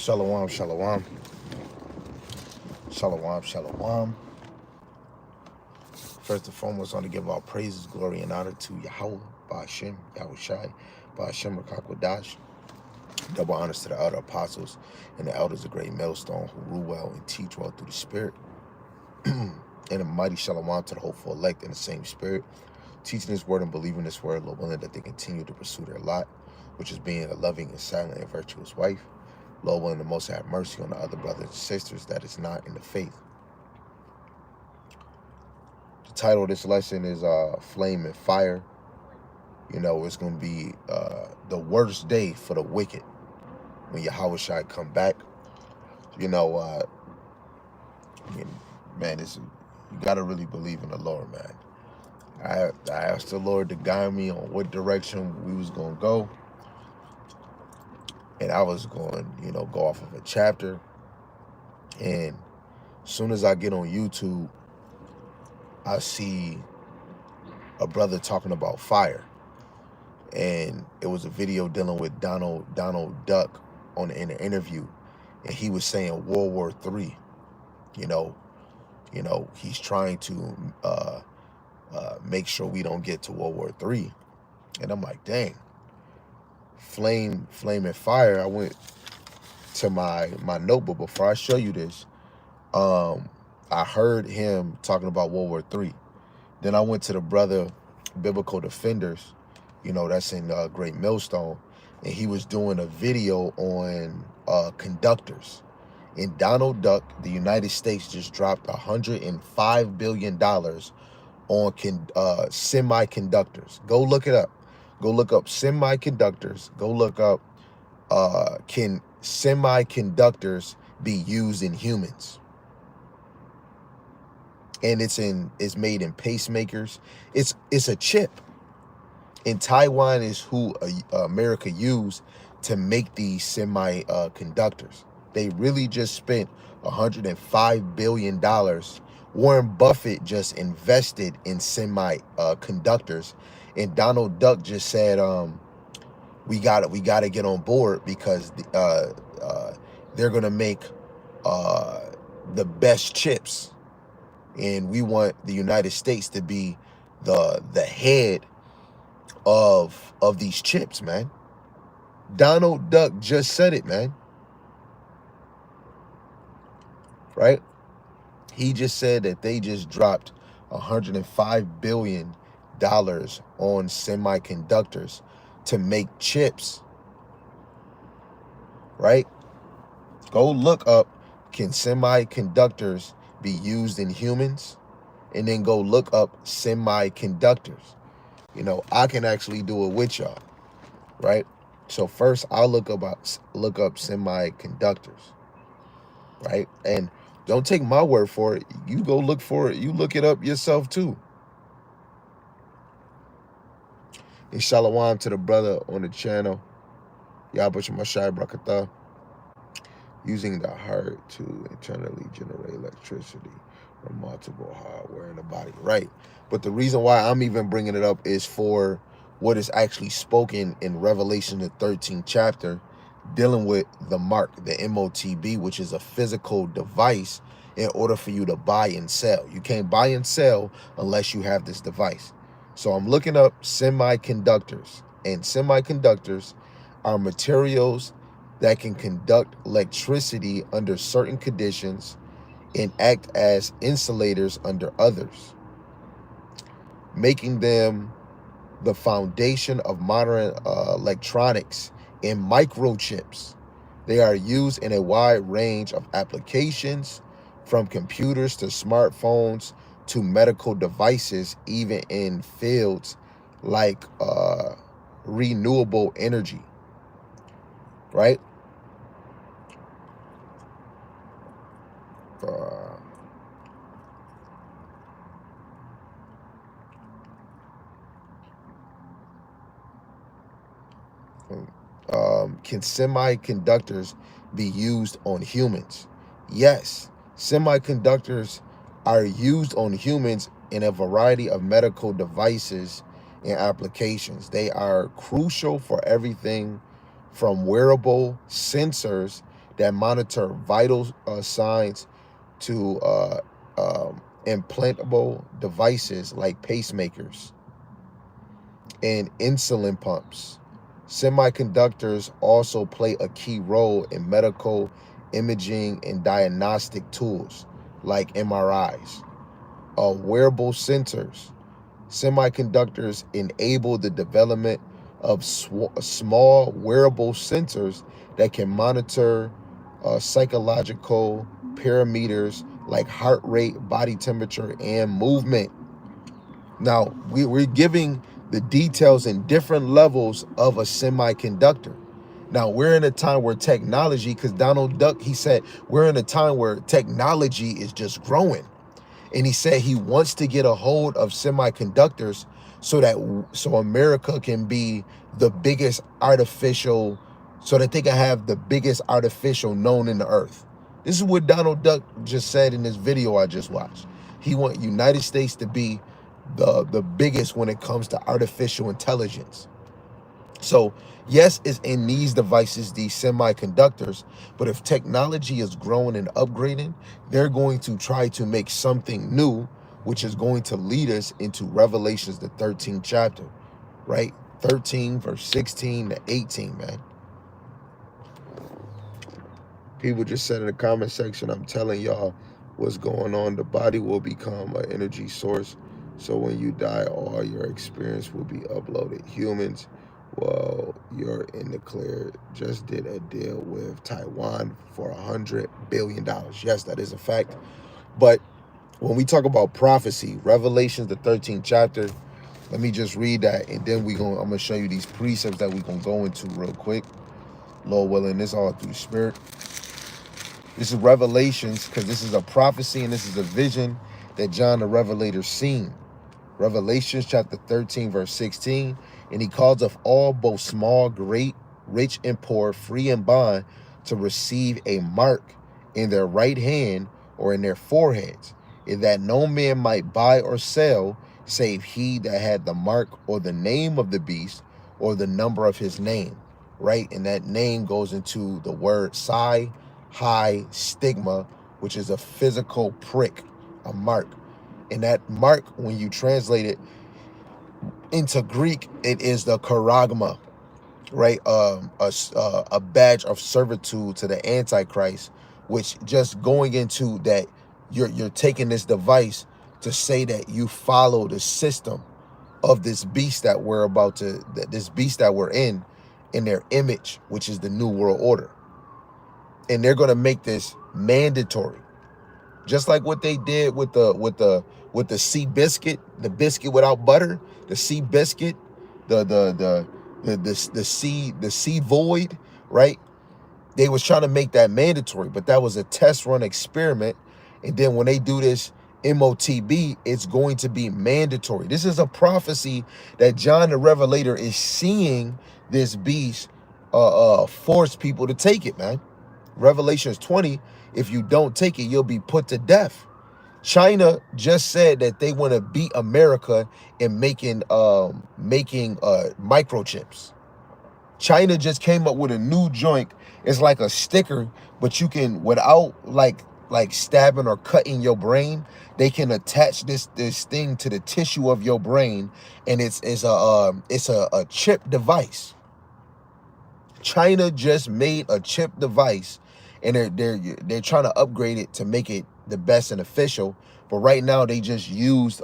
Shalom, shalom. Shalom, shalom. First and foremost, I want to give all praises, glory, and honor to Yahweh, Ba'ashem, Yahawashi, Ba'ashem, Rakakwadash. Double honors to the other apostles and the elders of Great Millstone who rule well and teach well through the Spirit. And a mighty shalom to the hopeful elect in the same Spirit, teaching this word and believing this word, Lord willing, that they continue to pursue their lot, which is being a loving and silent and virtuous wife. Lord willing, the Most have mercy on the other brothers and sisters that is not in the faith. The title of this lesson is Flame and Fire. You know, it's going to be the worst day for the wicked when Yahawashi come back. You know, I mean, man, you got to really believe in the Lord, man. I asked the Lord to guide me on what direction we was going to go. And I was going, go off of a chapter. And as soon as I get on YouTube, I see a brother talking about fire. And it was a video dealing with Donald Duck in an interview. And he was saying World War III. He's trying to make sure we don't get to World War III. And I'm like, dang. Flame and fire. I went to my notebook before I show you this. I heard him talking about World War III. Then I went to the brother Biblical Defenders, that's in Great Millstone, and he was doing a video on conductors. In Donald Duck, the United States just dropped $105 billion on semiconductors. Go look it up. Go look up semiconductors. Go look up, can semiconductors be used in humans? And it's made in pacemakers. It's a chip. And Taiwan is who America used to make these semiconductors. They really just spent $105 billion. Warren Buffett just invested in semiconductors. And Donald Duck just said, we gotta get on board because they're gonna make the best chips, and we want the United States to be the head of these chips, man. Donald Duck just said it, man. Right? He just said that they just dropped $105 billion on semiconductors to make chips. Right? Go look up, can semiconductors be used in humans? And then go look up semiconductors. I can actually do it with y'all. Right? So first I'll look up semiconductors. Right? And don't take my word for it. You go look for it. You look it up yourself too. And shalom to the brother on the channel. Yahawashi Mashai Brakatah. Using the heart to internally generate electricity from multiple hardware in the body. Right. But the reason why I'm even bringing it up is for what is actually spoken in Revelation, the 13th chapter, dealing with the mark, the MOTB, which is a physical device in order for you to buy and sell. You can't buy and sell unless you have this device. So I'm looking up semiconductors, and semiconductors are materials that can conduct electricity under certain conditions and act as insulators under others, making them the foundation of modern electronics and microchips. They are used in a wide range of applications, from computers to smartphones to medical devices, even in fields like renewable energy. Right? Can semiconductors be used on humans? Yes, semiconductors are used on humans in a variety of medical devices and applications. They are crucial for everything from wearable sensors that monitor vital signs to implantable devices like pacemakers and insulin pumps. Semiconductors also play a key role in medical imaging and diagnostic tools like MRIs. Wearable sensors. Semiconductors enable the development of small wearable sensors that can monitor psychological parameters like heart rate, body temperature, and movement. Now, we're giving the details in different levels of a semiconductor. Now, we're in a time where technology, because Donald Duck, he said, we're in a time where technology is just growing. And he said he wants to get a hold of semiconductors so America can be the biggest artificial, so that they can have the biggest artificial known in the earth. This is what Donald Duck just said in this video I just watched. He wants United States to be the biggest when it comes to artificial intelligence. So yes, it's in these devices, these semiconductors, but if technology is growing and upgrading, they're going to try to make something new, which is going to lead us into Revelations, the 13th chapter, right? 13 verse 16 to 18, man. People just said in the comment section, I'm telling y'all what's going on. The body will become an energy source. So when you die, all your experience will be uploaded. Humans, well, you're in the clear. Just did a deal with Taiwan for $100 billion. Yes, that is a fact. But when we talk about prophecy, Revelations, the 13th chapter, let me just read that, and then I'm going to show you these precepts that we're going to go into real quick. Lord willing, this all through Spirit. This is Revelations, because this is a prophecy and this is a vision that John the Revelator seen. Revelations chapter 13, verse 16. And he calls of all, both small, great, rich, and poor, free and bond, to receive a mark in their right hand or in their foreheads, and that no man might buy or sell, save he that had the mark or the name of the beast or the number of his name. Right? And that name goes into the word psi, high, stigma, which is a physical prick, a mark. And that mark, when you translate it into Greek, it is the charagma, right? A badge of servitude to the Antichrist, which just going into that, you're taking this device to say that you follow the system of this beast that we're in their image, which is the New World Order. And they're going to make this mandatory, just like what they did with the sea biscuit, the biscuit without butter, the sea biscuit, the sea void, right? They was trying to make that mandatory, but that was a test run experiment. And then when they do this MOTB, it's going to be mandatory. This is a prophecy that John the Revelator is seeing this beast force people to take it, man. Revelations 20, if you don't take it, you'll be put to death. China just said that they want to beat America in making microchips. China just came up with a new joint. It's like a sticker, but you can, without like stabbing or cutting your brain, they can attach this thing to the tissue of your brain, and it's a chip device. China just made a chip device, and they're trying to upgrade it to make it the best and official. But right now they just used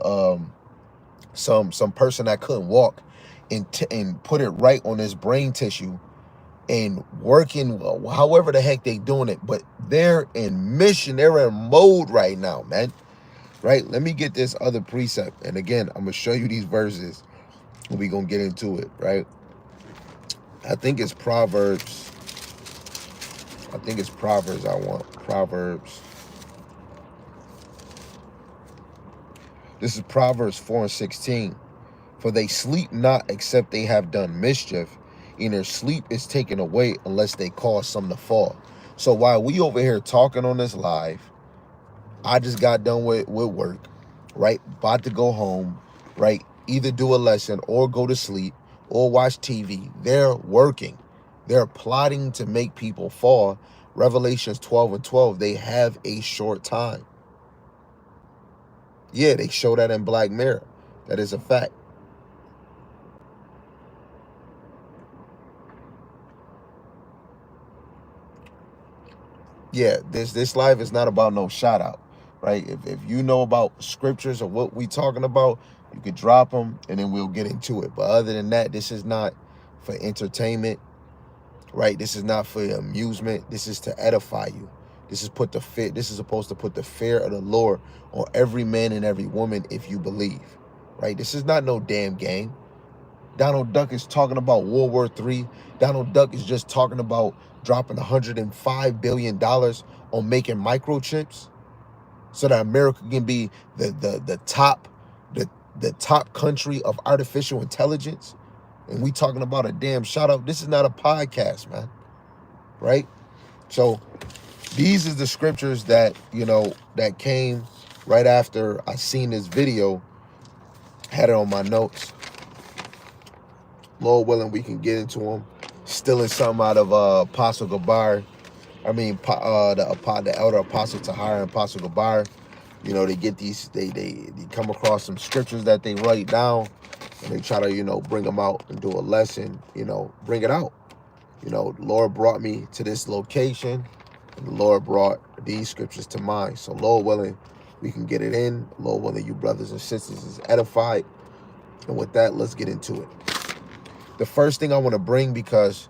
some person that couldn't walk and put it right on his brain tissue and working however the heck they doing it. But they're in mission, they're in mode right now, man. Right? Let me get this other precept, and again, I'm gonna show you these verses and we're gonna get into it, right? I think it's Proverbs. I want Proverbs. This is Proverbs 4 and 16. For they sleep not except they have done mischief, and their sleep is taken away unless they cause some to fall. So while we over here talking on this live, I just got done with work, right? About to go home, right? Either do a lesson or go to sleep or watch TV. They're working. They're plotting to make people fall Revelations 12 and 12, they have a short time. Yeah, they show that in Black Mirror. That is a fact. Yeah, this life is not about no shout out, right? If you know about scriptures or what we talking about, you could drop them and then we'll get into it. But other than that, this is not for entertainment, right? This is not for amusement. This is to edify you. This is supposed to put the fear of the Lord on every man and every woman if you believe, right? This is not no damn game. Donald Duck is talking about World War III. Donald Duck is just talking about dropping $105 billion on making microchips so that America can be the top the top country of artificial intelligence. And we talking about a damn shout out. This is not a podcast, man. Right? So these is the scriptures that, that came right after I seen this video. Had it on my notes. Lord willing, we can get into them. Stealing something out of Apostle Gabar. I mean, the elder Apostle Tahar and Apostle Gabar. They get these, they come across some scriptures that they write down, and they try to, bring them out and do a lesson, bring it out. The Lord brought me to this location, and the Lord brought these scriptures to mind. So Lord willing, we can get it in. Lord willing, you brothers and sisters is edified. And with that, let's get into it. The first thing I want to bring, because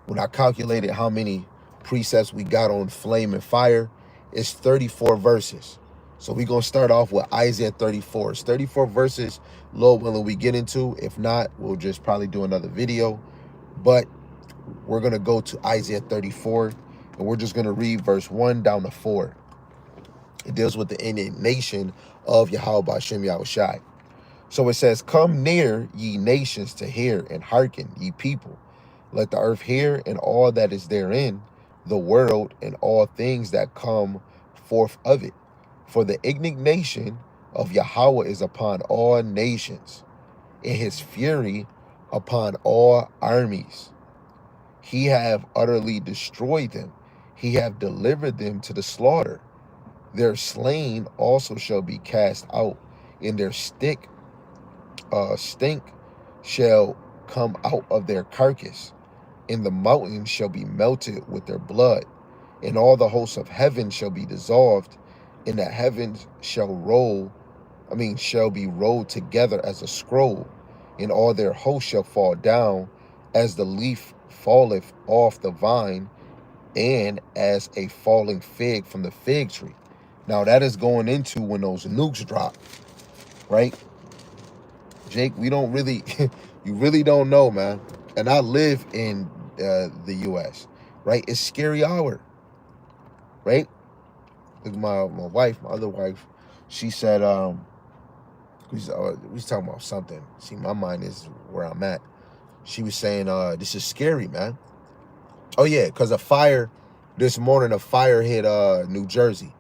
when I calculated how many precepts we got on flame and fire, it's 34 verses. So we're going to start off with Isaiah 34. It's 34 verses, Lord willing, we get into. If not, we'll just probably do another video. But we're going to go to Isaiah 34, and we're just going to read verse 1 down to 4. It deals with the indignation of Yahawashi. So it says, "Come near, ye nations, to hear, and hearken, ye people. Let the earth hear, and all that is therein, the world, and all things that come forth of it. For the indignation of Yahweh is upon all nations, and his fury upon all armies. He have utterly destroyed them. He have delivered them to the slaughter. Their slain also shall be cast out, and their stink shall come out of their carcass, and the mountains shall be melted with their blood, and all the hosts of heaven shall be dissolved, and the heavens shall be rolled together as a scroll, and all their hosts shall fall down as the leaf falleth off the vine, and as a falling fig from the fig tree." Now that is going into when those nukes drop, right? Jake, we don't really, you really don't know, man. And I live in the U.S., right? It's scary hour, right? Look, my wife, my other wife, she said, we was talking about something. See, my mind is where I'm at. She was saying, this is scary, man. Oh, yeah, because this morning, a fire hit New Jersey.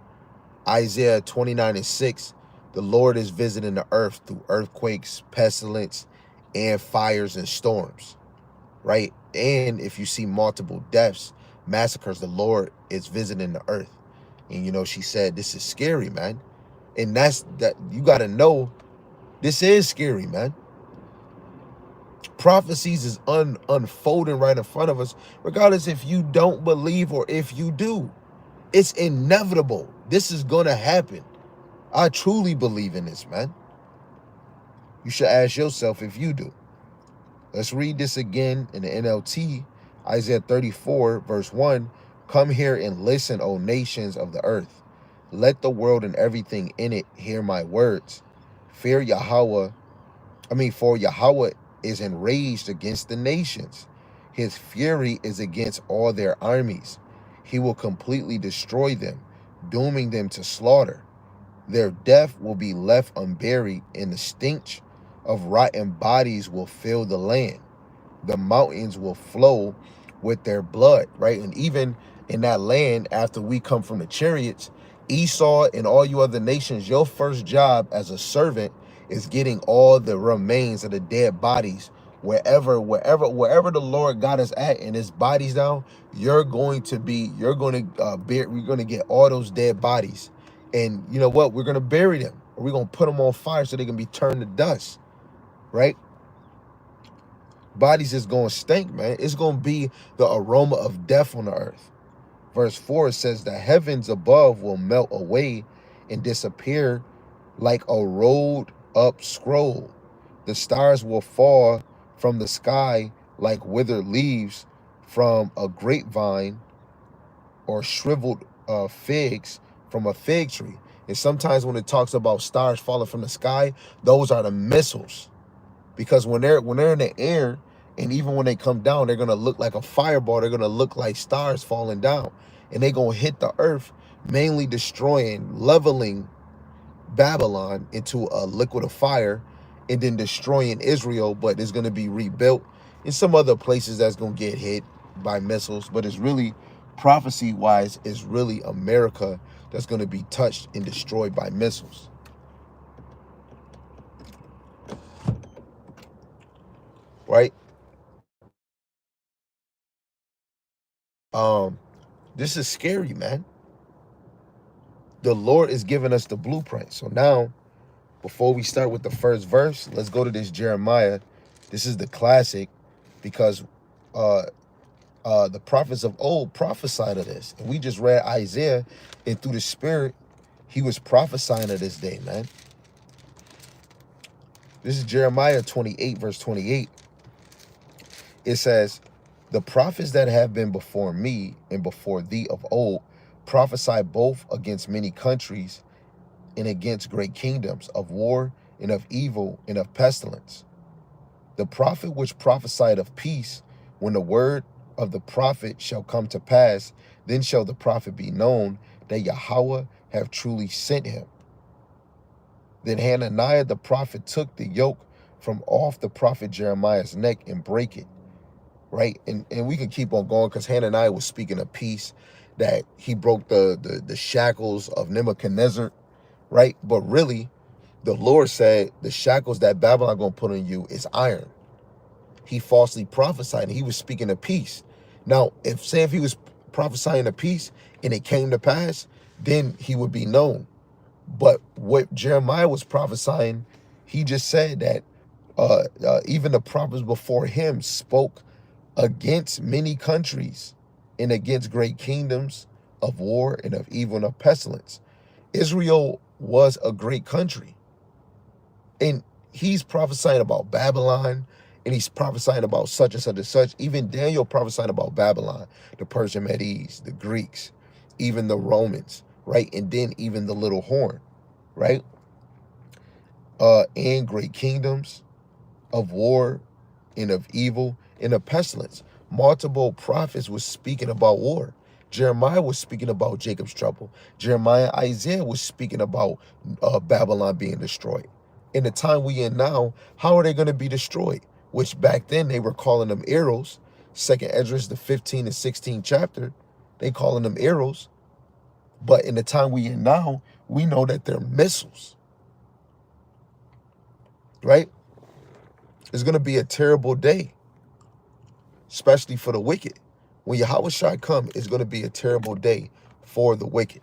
Isaiah 29:6, the Lord is visiting the earth through earthquakes, pestilence, and fires and storms, right? And if you see multiple deaths, massacres, the Lord is visiting the earth. And, she said, this is scary, man. And you got to know, this is scary, man. Prophecies is unfolding right in front of us, regardless if you don't believe or if you do. It's inevitable. This is going to happen. I truly believe in this, man. You should ask yourself if you do. Let's read this again in the NLT. Isaiah 34, verse 1. "Come here and listen, O nations of the earth. Let the world and everything in it hear my words. For Yahweh is enraged against the nations. His fury is against all their armies. He will completely destroy them, dooming them to slaughter. Their death will be left unburied, and the stench of rotten bodies will fill the land. The mountains will flow with their blood," right? And even in that land, after we come from the chariots, Esau and all you other nations, your first job as a servant is getting all the remains of the dead bodies wherever the Lord got us at and his bodies down, you're going to get all those dead bodies. And you know what? We're going to bury them, or we're going to put them on fire so they can be turned to dust, right? Bodies is going to stink, man. It's going to be the aroma of death on the earth. Verse 4 says, the heavens above will melt away and disappear like a rolled up scroll. The stars will fall from the sky like withered leaves from a grapevine, or shriveled figs from a fig tree. And sometimes when it talks about stars falling from the sky, those are the missiles. Because when they're in the air, and even when they come down, they're gonna look like a fireball. They're gonna look like stars falling down, and they're gonna hit the earth, mainly destroying, leveling Babylon into a liquid of fire, and then destroying Israel. But it's gonna be rebuilt in some other places that's gonna get hit by missiles. But it's really, prophecy wise, is really America that's gonna be touched and destroyed by missiles. Right? This is scary, man. The Lord is giving us the blueprint. So now, before we start with the first verse, let's go to this Jeremiah. This is the classic, because the prophets of old prophesied of this. And we just read Isaiah, and through the Spirit, he was prophesying of this day, man. This is Jeremiah 28, verse 28. It says, the prophets that have been before me and before thee of old prophesy both against many countries and against great kingdoms, of war and of evil and of pestilence. The prophet which prophesied of peace, when the word of the prophet shall come to pass, then shall the prophet be known that Yahweh have truly sent him. Then Hananiah the prophet took the yoke from off the prophet Jeremiah's neck and brake it. Right? And we can keep on going, because Hananiah was speaking of peace, that he broke the shackles of Nebuchadnezzar, right? But really, the Lord said the shackles that Babylon gonna put on you is iron. He falsely prophesied, and he was speaking of peace. Now, if he was prophesying of peace and it came to pass, then he would be known. But what Jeremiah was prophesying, he just said that even the prophets before him spoke against many countries and against great kingdoms, of war and of evil and of pestilence. Israel was a great country. And he's prophesying about Babylon, and he's prophesying about such and such and such. Even Daniel prophesying about Babylon, the Persian Medes, the Greeks, even the Romans, right? And then even the little horn, right? And great kingdoms, of war and of evil and of pestilence. Multiple prophets was speaking about war. Jeremiah was speaking about Jacob's trouble. Isaiah was speaking about Babylon being destroyed. In the time we in now, how are they going to be destroyed? Which back then they were calling them arrows. Second Esdras, the 15 and 16 chapter, they calling them arrows. But in the time we in now, we know that they're missiles. Right? It's going to be a terrible day, especially for the wicked. When Yahawashi come, it's going to be a terrible day for the wicked,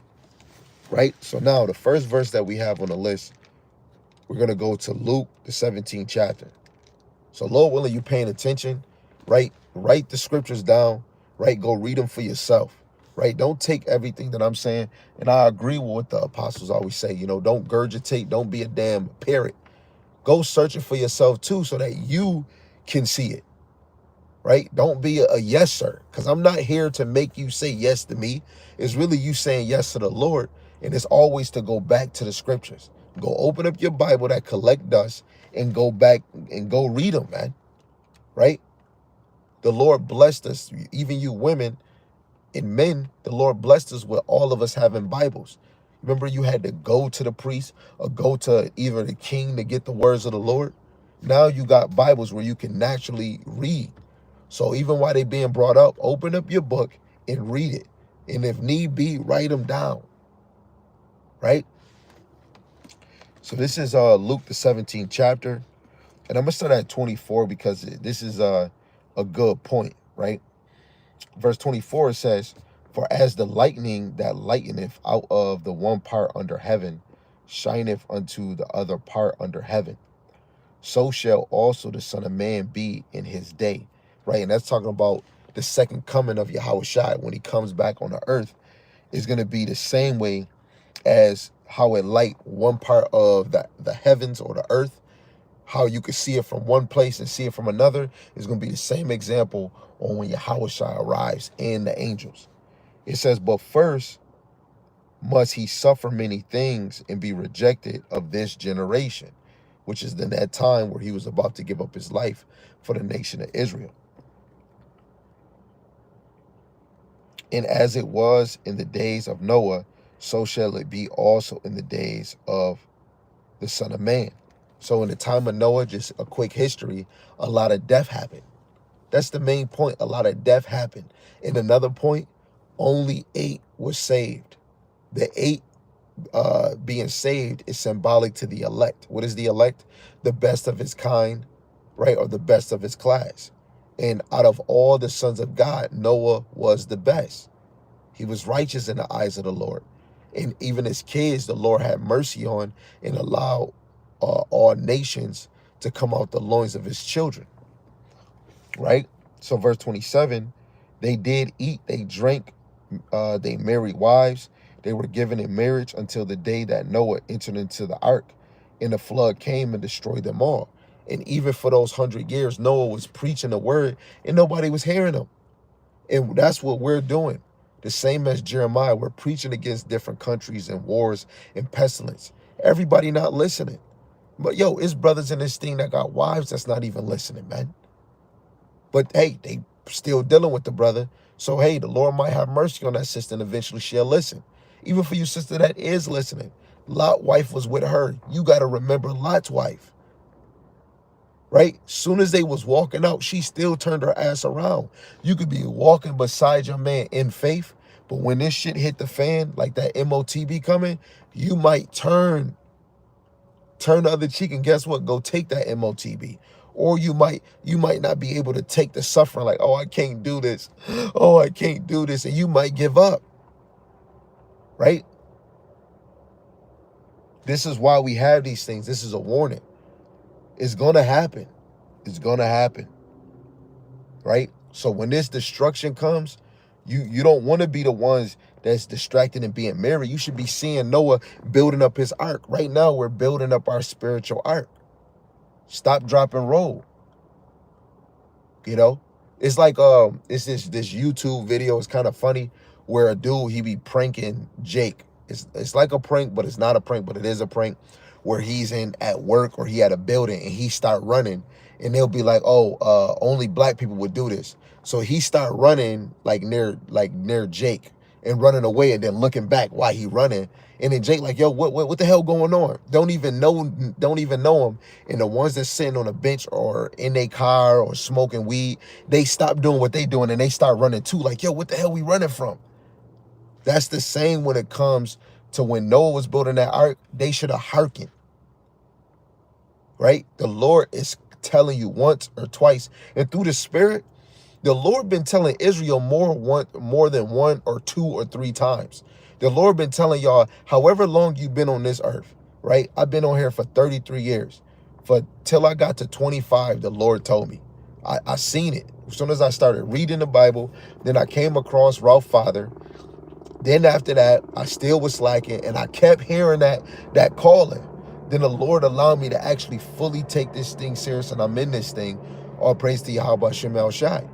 right? So now the first verse that we have on the list, we're going to go to Luke, the 17th chapter. So Lord willing, you paying attention, right? Write the scriptures down, right? Go read them for yourself, right? Don't take everything that I'm saying. And I agree with what the apostles always say, don't gurgitate, don't be a damn parrot. Go search it for yourself too, so that you can see it, right? Don't be a yes, sir, because I'm not here to make you say yes to me. It's really you saying yes to the Lord, and it's always to go back to the scriptures. Go open up your Bible that collect dust and go back and go read them, man, right? The Lord blessed us, even you women and men, the Lord blessed us with all of us having Bibles. Remember, you had to go to the priest or go to either the king to get the words of the Lord. Now you got Bibles where you can naturally read. So even while they being brought up, open up your book and read it. And if need be, write them down, right? So this is Luke, the 17th chapter. And I'm going to start at 24 because this is a good point, right? Verse 24 says, "For as the lightning that lighteneth out of the one part under heaven shineth unto the other part under heaven, so shall also the Son of Man be in his day." Right? And that's talking about the second coming of Yahawashi. When he comes back on the earth, is going to be the same way as how it light one part of the heavens or the earth. How you could see it from one place and see it from another is going to be the same example on when Yahawashi arrives and the angels. It says, "But first must he suffer many things and be rejected of this generation," which is in that time where he was about to give up his life for the nation of Israel. "And as it was in the days of Noah, so shall it be also in the days of the Son of Man." So in the time of Noah, just a quick history, a lot of death happened. That's the main point. A lot of death happened. And another point, only 8 were saved. The 8 being saved is symbolic to the elect. What is the elect? The best of his kind, right? Or the best of his class. And out of all the sons of God, Noah was the best. He was righteous in the eyes of the Lord. And even his kids, the Lord had mercy on and allowed all nations to come out the loins of his children, right? So verse 27, "They did eat, they drank, they married wives, they were given in marriage until the day that Noah entered into the ark, and the flood came and destroyed them all." And even for those 100 years, Noah was preaching the word and nobody was hearing him. And that's what we're doing. The same as Jeremiah, we're preaching against different countries and wars and pestilence. Everybody not listening. But yo, it's brothers in this thing that got wives that's not even listening, man. But hey, they still dealing with the brother. So hey, the Lord might have mercy on that sister and eventually she'll listen. Even for you sister that is listening, Lot's wife was with her. You got to remember Lot's wife, right? Soon as they was walking out, she still turned her ass around. You could be walking beside your man in faith, but when this shit hit the fan, like that MOTB coming, you might turn the other cheek, and guess what? Go take that MOTB. Or you might not be able to take the suffering, like, oh, I can't do this. Oh, I can't do this. And you might give up, right? This is why we have these things. This is a warning. It's going to happen. It's going to happen, right? So when this destruction comes, you don't want to be the ones that's distracted and being married. You should be seeing Noah building up his ark. Right now, we're building up our spiritual ark. Stop, drop, and roll. You know, it's like it's this YouTube video. It's kind of funny where a dude, he be pranking Jake. It's like a prank, but it's not a prank, but it is a prank, where he's in at work or he at a building and he start running, and they'll be like, oh, only black people would do this. So he start running like near Jake and running away and then looking back while he running. And then Jake like, yo, what the hell going on? Don't even know him. And the ones that's sitting on a bench or in their car or smoking weed, they stop doing what they doing and they start running too. Like, yo, what the hell we running from? That's the same when it comes to when Noah was building that ark. They should have hearkened, right? The Lord is telling you once or twice, and through the Spirit, the Lord been telling Israel more than 1 or 2 or 3 times. The Lord been telling y'all, however long you've been on this earth, right? I've been on here for 33 years. For till I got to 25, the Lord told me. I seen it. As soon as I started reading the Bible, then I came across Ralph Father. Then after that, I still was slacking, and I kept hearing that calling. Then the Lord allowed me to actually fully take this thing serious, and I'm in this thing. All praise to Yahawashi Shai.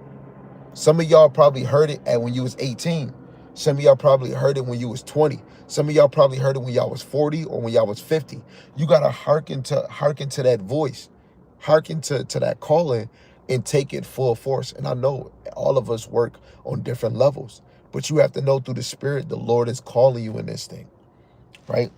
Some of y'all probably heard it when you was 18. Some of y'all probably heard it when you was 20. Some of y'all probably heard it when y'all was 40 or when y'all was 50. You gotta hearken to that voice, hearken to that calling, and take it full force. And I know all of us work on different levels, but you have to know through the Spirit the Lord is calling you in this thing, right?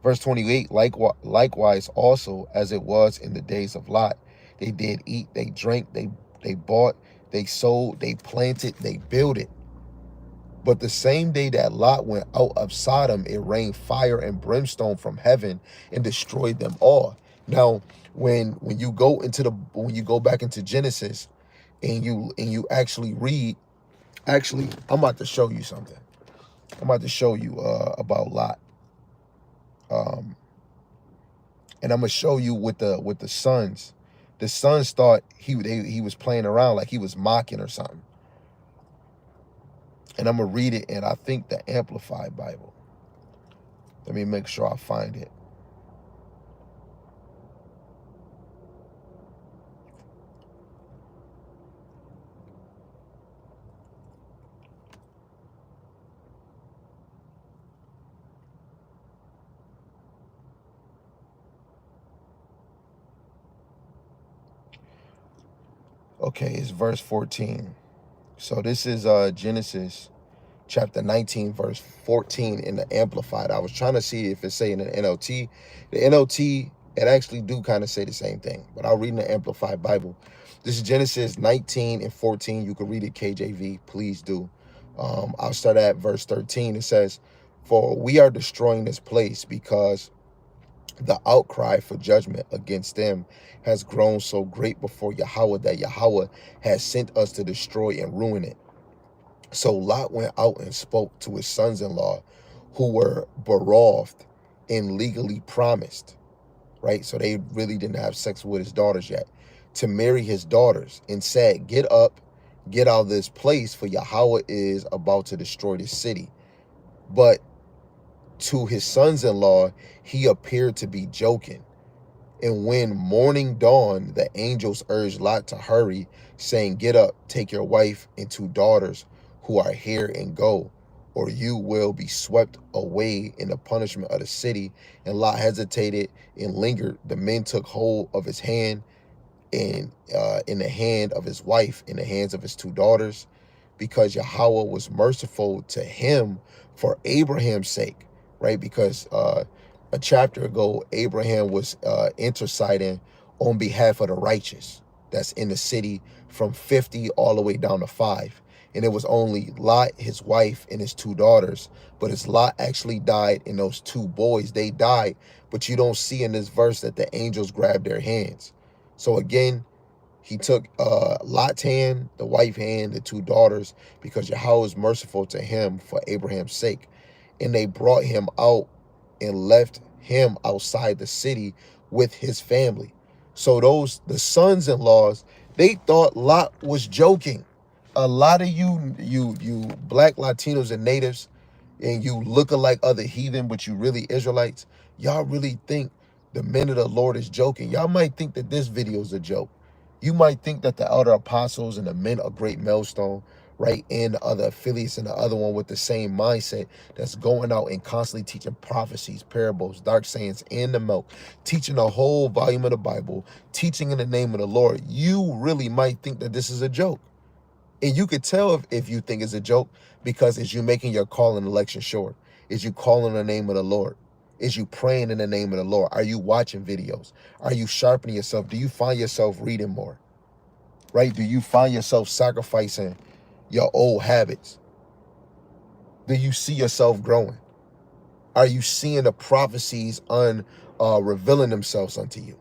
Verse 28, likewise also as it was in the days of Lot, they did eat, they drank, they bought, they sold, they planted, they builded. But the same day that Lot went out of Sodom, it rained fire and brimstone from heaven and destroyed them all. Now, when you go back into Genesis and you actually read, actually, I'm about to show you something. I'm about to show you about Lot. And I'm gonna show you with the sons. The sons thought he was playing around, like he was mocking or something. And I'm gonna read it in, I think, the Amplified Bible. Let me make sure I find it. Okay, it's verse 14. So this is Genesis chapter 19, verse 14 in the Amplified. I was trying to see if it's saying in the NLT. The NLT, it actually do kind of say the same thing, but I'll read in the Amplified Bible. This is Genesis 19 and 14. You can read it KJV, please do. I'll start at verse 13. It says, "For we are destroying this place because the outcry for judgment against them has grown so great before Yahweh that Yahweh has sent us to destroy and ruin it." So Lot went out and spoke to his sons-in-law who were betrothed and legally promised, right? So they really didn't have sex with his daughters yet, to marry his daughters, and said, "Get up, get out of this place, for Yahweh is about to destroy this city." But to his sons-in-law, he appeared to be joking. And when morning dawned, the angels urged Lot to hurry, saying, "Get up, take your wife and 2 daughters who are here and go, or you will be swept away in the punishment of the city." And Lot hesitated and lingered. The men took hold of his hand, and in the hand of his wife, in the hands of his 2 daughters, because Yahweh was merciful to him for Abraham's sake, right? Because a chapter ago, Abraham was interceding on behalf of the righteous that's in the city from 50 all the way down to 5. And it was only Lot, his wife, and his 2 daughters. But as Lot actually died and those 2 boys, they died. But you don't see in this verse that the angels grabbed their hands. So again, he took Lot's hand, the wife hand, the 2 daughters, because Yahweh is merciful to him for Abraham's sake. And they brought him out and left him outside the city with his family. So the sons-in-laws, they thought Lot was joking. A lot of you black Latinos and natives, and you looking like other heathen, but you really Israelites, y'all really think the men of the Lord is joking. Y'all might think that this video is a joke. You might think that the elder apostles and the men of Great Millstone, right, and the other affiliates and the other one with the same mindset that's going out and constantly teaching prophecies, parables, dark sayings, and the milk, teaching the whole volume of the Bible, teaching in the name of the Lord. You really might think that this is a joke. And you could tell if you think it's a joke, because it's you making your call and election sure. Is you calling the name of the Lord? Is you praying in the name of the Lord? Are you watching videos? Are you sharpening yourself? Do you find yourself reading more? Right? Do you find yourself sacrificing your old habits? Do you see yourself growing? Are you seeing the prophecies revealing themselves unto you?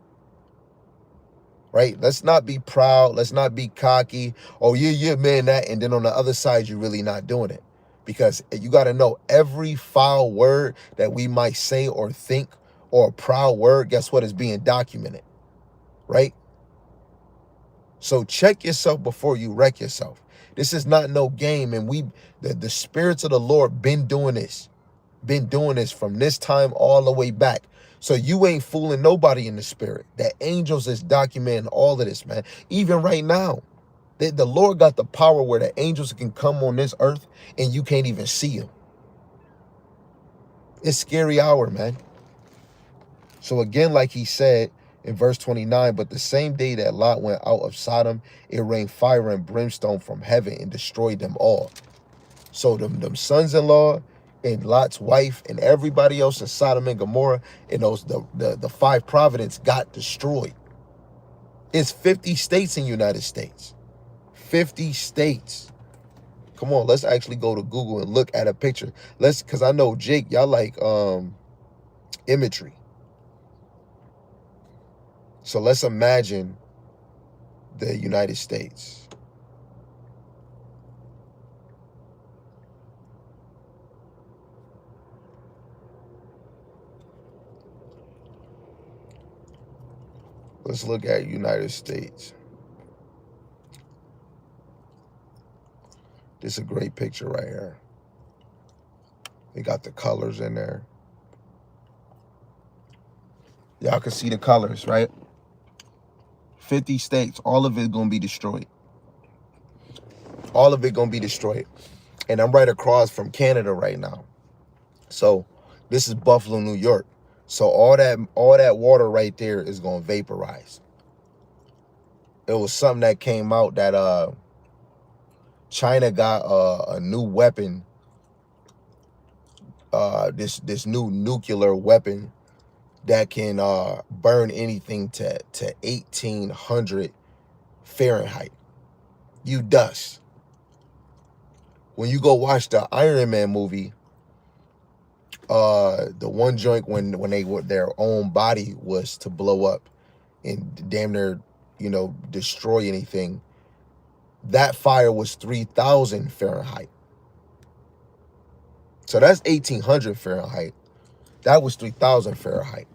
Right? Let's not be proud. Let's not be cocky. Oh, yeah, man, that. And then on the other side, you're really not doing it. Because you got to know, every foul word that we might say or think, or a proud word, guess what, is being documented. Right? So check yourself before you wreck yourself. This is not no game. And the spirits of the Lord been doing this from this time all the way back. So you ain't fooling nobody in the spirit. The angels is documenting all of this, man. Even right now, the Lord got the power where the angels can come on this earth and you can't even see them. It's scary hour, man. So again, like he said in verse 29, but the same day that Lot went out of Sodom, it rained fire and brimstone from heaven and destroyed them all. So them sons-in-law and Lot's wife and everybody else in Sodom and Gomorrah and the 5 providence got destroyed. It's 50 states in the United States. 50 states. Come on, let's actually go to Google and look at a picture. Because I know, Jake, y'all like imagery. So let's imagine the United States. Let's look at United States. This is a great picture right here. They got the colors in there. Y'all can see the colors, right? 50 states, all of it gonna be destroyed. All of it gonna be destroyed. And I'm right across from Canada right now. So this is Buffalo, New York. So all that water right there is gonna vaporize. It was something that came out that China got a new weapon, this new nuclear weapon that can burn anything to 1800 Fahrenheit. You dust. When you go watch the Iron Man movie, the one joint when they were, their own body was to blow up and damn near, destroy anything, that fire was 3000 Fahrenheit. So that's 1800 Fahrenheit. That was 3000 Fahrenheit.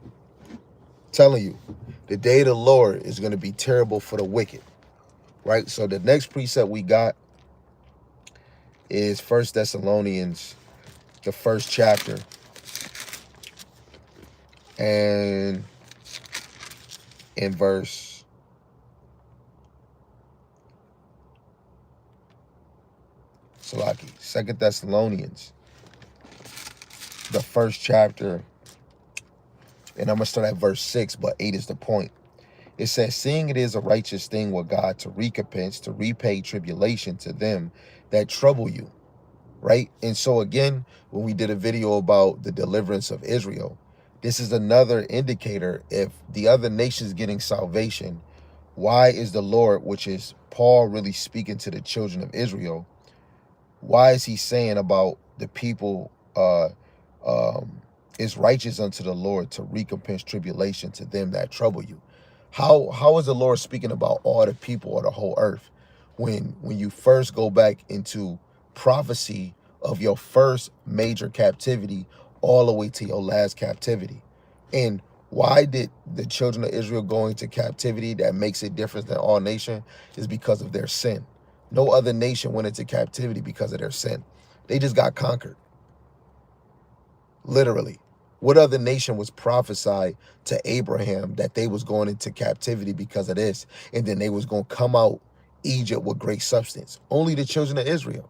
Telling you, the day of the Lord is going to be terrible for the wicked. Right? So the next precept we got is 1 Thessalonians, the first chapter. And in verse 2 Thessalonians, the first chapter, and I'm going to start at verse 6, but 8 is the point. It says, seeing it is a righteous thing with God to recompense, to repay tribulation to them that trouble you, right? And so again, when we did a video about the deliverance of Israel, this is another indicator. If the other nations getting salvation, why is the Lord, which is Paul really speaking to the children of Israel, why is he saying about the people, is righteous unto the Lord to recompense tribulation to them that trouble you? How is the Lord speaking about all the people or the whole earth when you first go back into prophecy of your first major captivity all the way to your last captivity? And why did the children of Israel go into captivity that makes it different than all nations? Is because of their sin. No other nation went into captivity because of their sin. They just got conquered. Literally. What other nation was prophesied to Abraham that they was going into captivity because of this, and then they was going to come out Egypt with great substance? Only the children of Israel.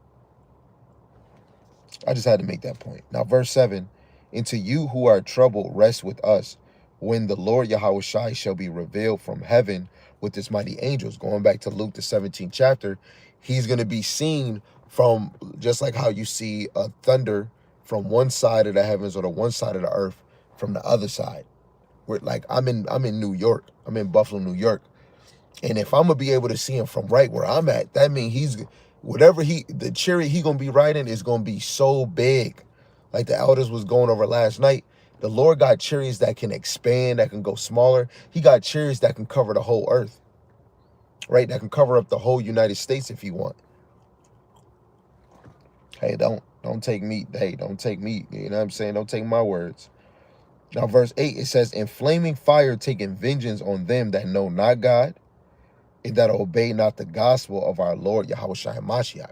I just had to make that point. Now, verse 7, and to you who are troubled, rest with us when the Lord Yahawashi shall be revealed from heaven with his mighty angels. Going back to Luke, the 17th chapter, he's going to be seen from, just like how you see a thunder from one side of the heavens or the one side of the earth from the other side. Where, like, I'm in New York. I'm in Buffalo, New York. And if I'm gonna be able to see him from right where I'm at, that means he's, whatever the chariot he gonna be riding is gonna be so big. Like the elders was going over last night, the Lord got chariots that can expand, that can go smaller. He got chariots that can cover the whole earth, right? That can cover up the whole United States if you want. Hey, don't take me. Hey, don't take me. You know what I'm saying? Don't take my words. Now, verse 8, it says, in flaming fire taking vengeance on them that know not God, and that obey not the gospel of our Lord Yahawashi Hamashiach.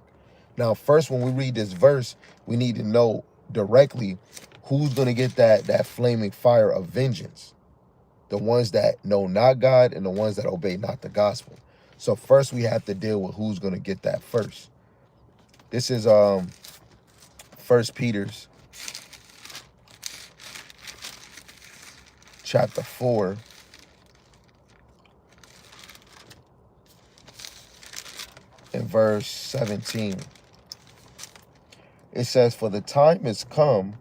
Now, first, when we read this verse, we need to know directly who's going to get that flaming fire of vengeance. The ones that know not God and the ones that obey not the gospel. So first we have to deal with who's going to get that first. This is 1 Peter's chapter 4. In verse 17, it says, for the time is come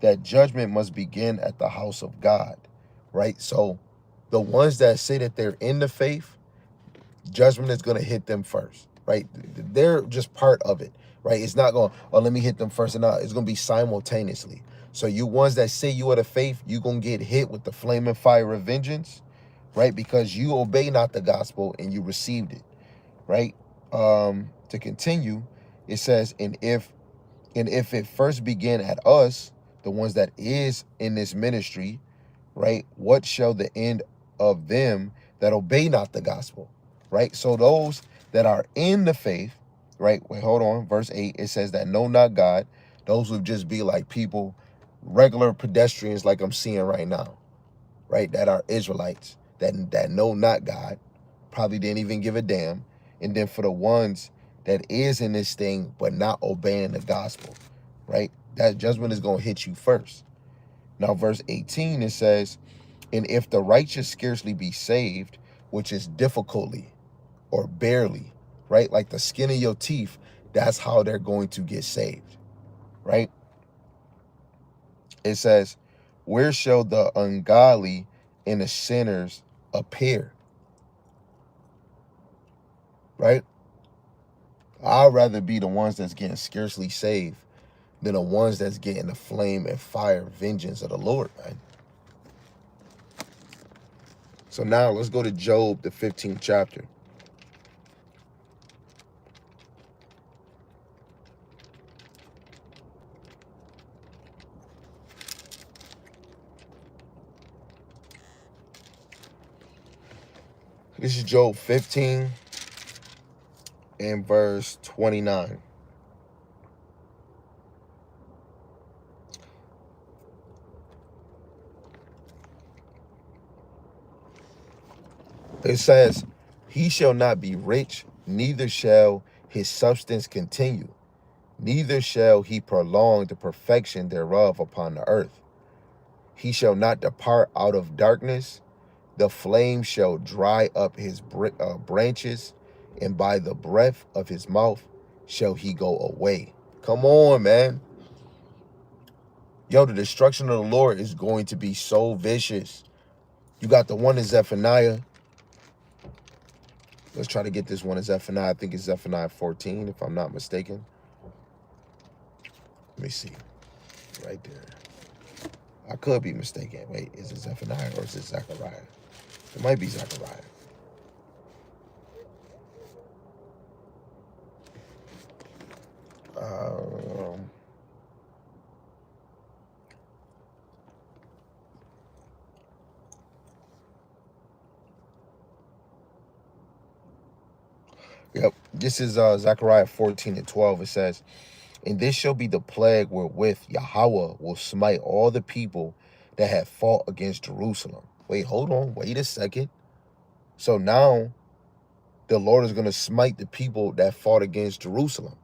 that judgment must begin at the house of God, right? So the ones that say that they're in the faith, judgment is going to hit them first, right? They're just part of it, right? It's not going, oh, let me hit them first. And it's going to be simultaneously. So you ones that say you are the faith, you're going to get hit with the flaming fire of vengeance, right? Because you obey not the gospel and you received it, right? To continue, it says, and if it first began at us, the ones that is in this ministry, right? What shall the end of them that obey not the gospel, right? So those that are in the faith, right? Wait, hold on. Verse 8, it says that know not God. Those would just be like people, regular pedestrians like I'm seeing right now, right? That are Israelites, that know not God, probably didn't even give a damn. And then for the ones that is in this thing but not obeying the gospel, right? That judgment is going to hit you first. Now, verse 18, it says, and if the righteous scarcely be saved, which is difficultly or barely, right? Like the skin of your teeth, that's how they're going to get saved, right? It says, where shall the ungodly and the sinners appear, right? I'd rather be the ones that's getting scarcely saved than the ones that's getting the flame and fire vengeance of the Lord, man. So now let's go to Job, the 15th chapter. This is Job 15 and verse 29. It says, he shall not be rich, neither shall his substance continue, neither shall he prolong the perfection thereof upon the earth. He shall not depart out of darkness, the flame shall dry up his branches, and by the breath of his mouth shall he go away. Come on, man. Yo, the destruction of the Lord is going to be so vicious. You got the one in Zephaniah. Let's try to get this one in Zephaniah. I think it's Zephaniah 14, if I'm not mistaken. Let me see. Right there. I could be mistaken. Wait, is it Zephaniah or is it Zechariah? It might be Zechariah. Yep, this is Zechariah 14 and 12. It says, and this shall be the plague wherewith Yahweh will smite all the people that have fought against Jerusalem. Wait, hold on. Wait a second. So now the Lord is going to smite the people that fought against Jerusalem.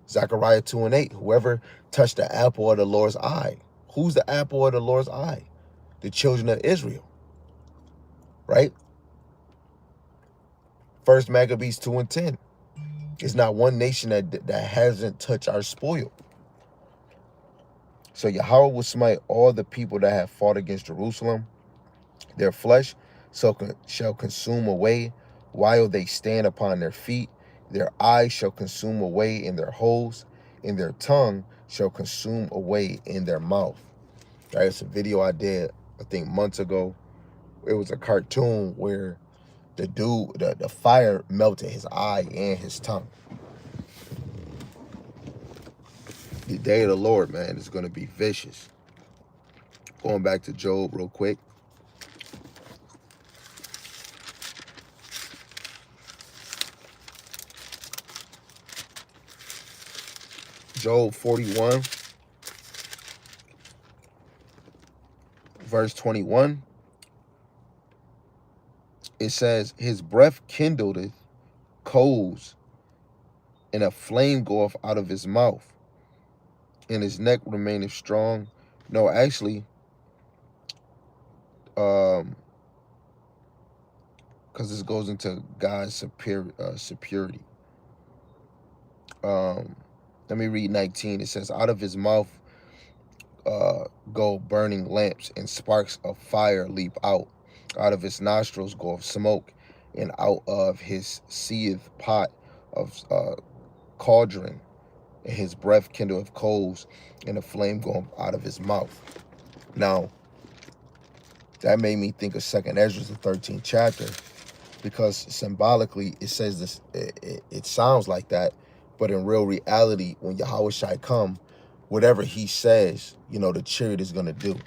Zechariah 2 and 8. Whoever touched the apple of the Lord's eye. Who's the apple of the Lord's eye? The children of Israel. Right? First Maccabees 2 and 10. It's not one nation that hasn't touched our spoil. So Yahweh will smite all the people that have fought against Jerusalem. Their flesh shall consume away while they stand upon their feet. Their eyes shall consume away in their holes, and their tongue shall consume away in their mouth. Right? It's a video I did, I think, months ago. It was a cartoon where the dude, the fire melted his eye and his tongue. The day of the Lord, man, is going to be vicious. Going back to Job real quick. Job 41, verse 21. It says, his breath kindleth coals, and a flame goeth out of his mouth, and his neck remaineth strong. No, actually, because this goes into God's superiority. Let me read 19. It says, out of his mouth go burning lamps, and sparks of fire leap out. Out of his nostrils go smoke, and out of his seeth pot of cauldron, and his breath kindleth coals, and a flame going out of his mouth. Now, That made me think of 2nd Ezra, the 13th chapter, because symbolically it says this. It sounds like that, but in real reality, when Yahawashi come, whatever he says, you know, the chariot is gonna do.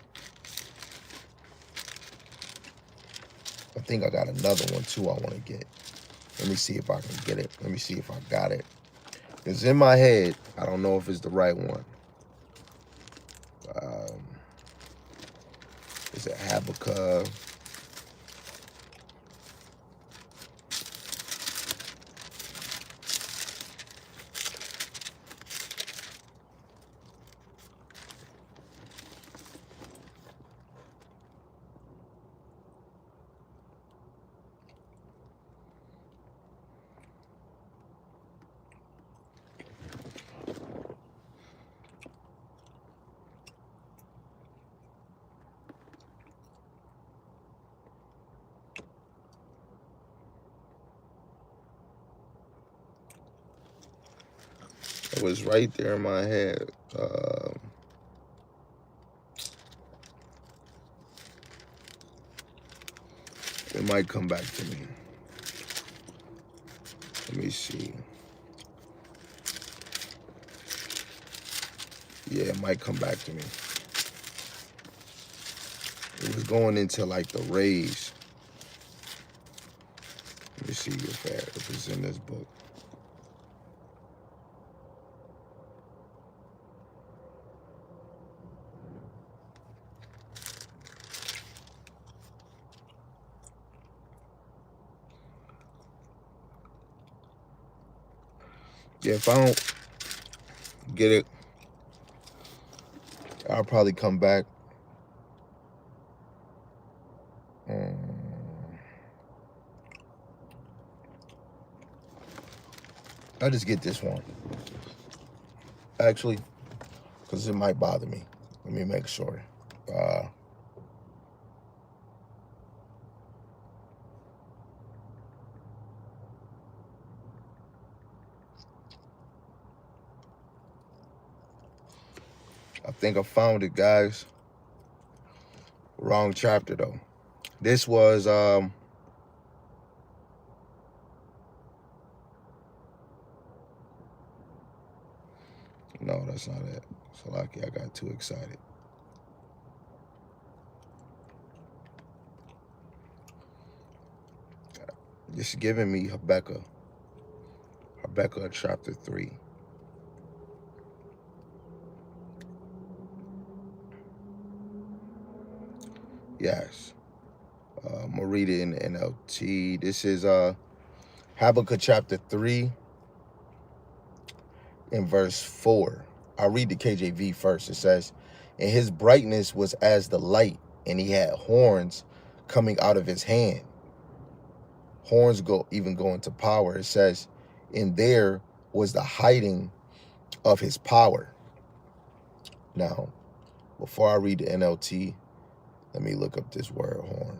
I think I got another one too I want to get. Let me see if I can get it. Let me see if I got it. It's in my head. I don't know if it's the right one. Is it Habakkuk? It was right there in my head. It might come back to me. Let me see. Yeah, it might come back to me. It was going into like the rays. Let me see if it's in this book. Yeah, if I don't get it, I'll probably come back. I'll just get this one. Actually, because it might bother me. Let me make sure. I think I found it, guys. Wrong chapter, though. This was, no, that's not it. So lucky I got too excited. It's giving me Habakkuk chapter 3. Yes. I'm going to read it in the NLT. This is Habakkuk chapter 3 in verse 4. I'll read the KJV first. It says, and his brightness was as the light, and he had horns coming out of his hand. Horns go into power. It says, and there was the hiding of his power. Now, before I read the NLT, let me look up this word horn.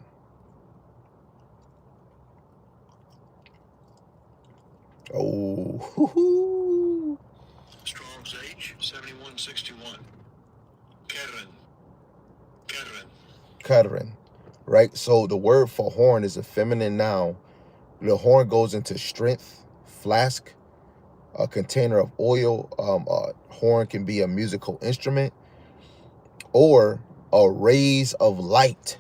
Oh, Strong's H 7161. Keren, right? So the word for horn is a feminine noun. The horn goes into strength, flask, a container of oil. Horn can be a musical instrument or a rays of light.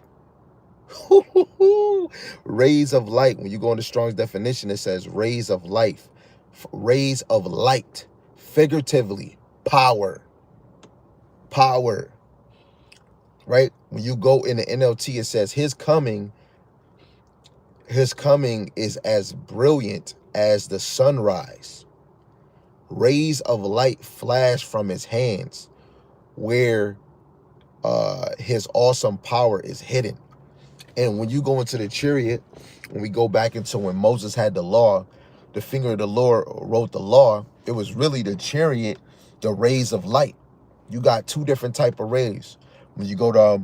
Rays of light. When you go into Strong's definition, it says rays of life, rays of light, figuratively, power, right? When you go in the NLT, it says his coming is as brilliant as the sunrise. Rays of light flash from his hands where his awesome power is hidden. And when you go into the chariot, when we go back into when Moses had the law, the finger of the Lord wrote the law, it was really the chariot, the rays of light. You got two different type of rays. When you go to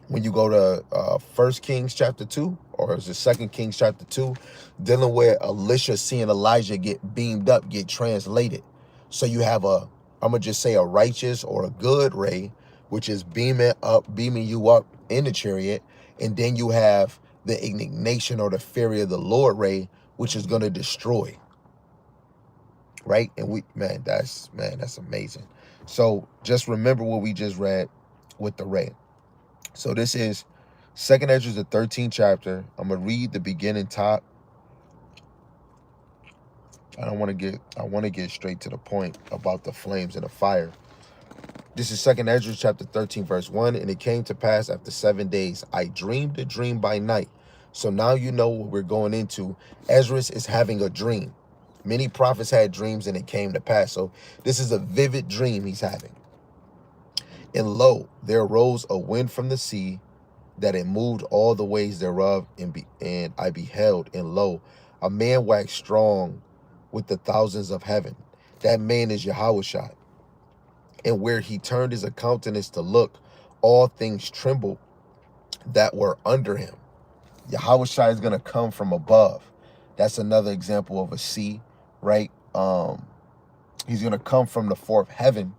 1 Kings chapter 2, or is it 2 Kings chapter 2, dealing with Elisha seeing Elijah get beamed up, get translated. So you have I'm going to just say a righteous or a good ray, which is beaming you up in the chariot, and then you have the indignation or the fury of the Lord ray, which is going to destroy. Right? And that's amazing. So just remember what we just read with the ray. So this is 2nd Ezra, the 13th chapter. I'm gonna read the beginning top. I want to get straight to the point about the flames and the fire. This is 2nd Ezra chapter 13, verse 1. And it came to pass after 7 days, I dreamed a dream by night. So now you know what we're going into. Ezra is having a dream. Many prophets had dreams and it came to pass. So this is a vivid dream he's having. And lo, there arose a wind from the sea, that it moved all the ways thereof, and I beheld, and lo, a man waxed strong with the thousands of heaven. That man is Yahawashi. And where he turned his countenance to look, all things trembled that were under him. Yahawashi is going to come from above. That's another example of a sea, right? He's going to come from the fourth heaven,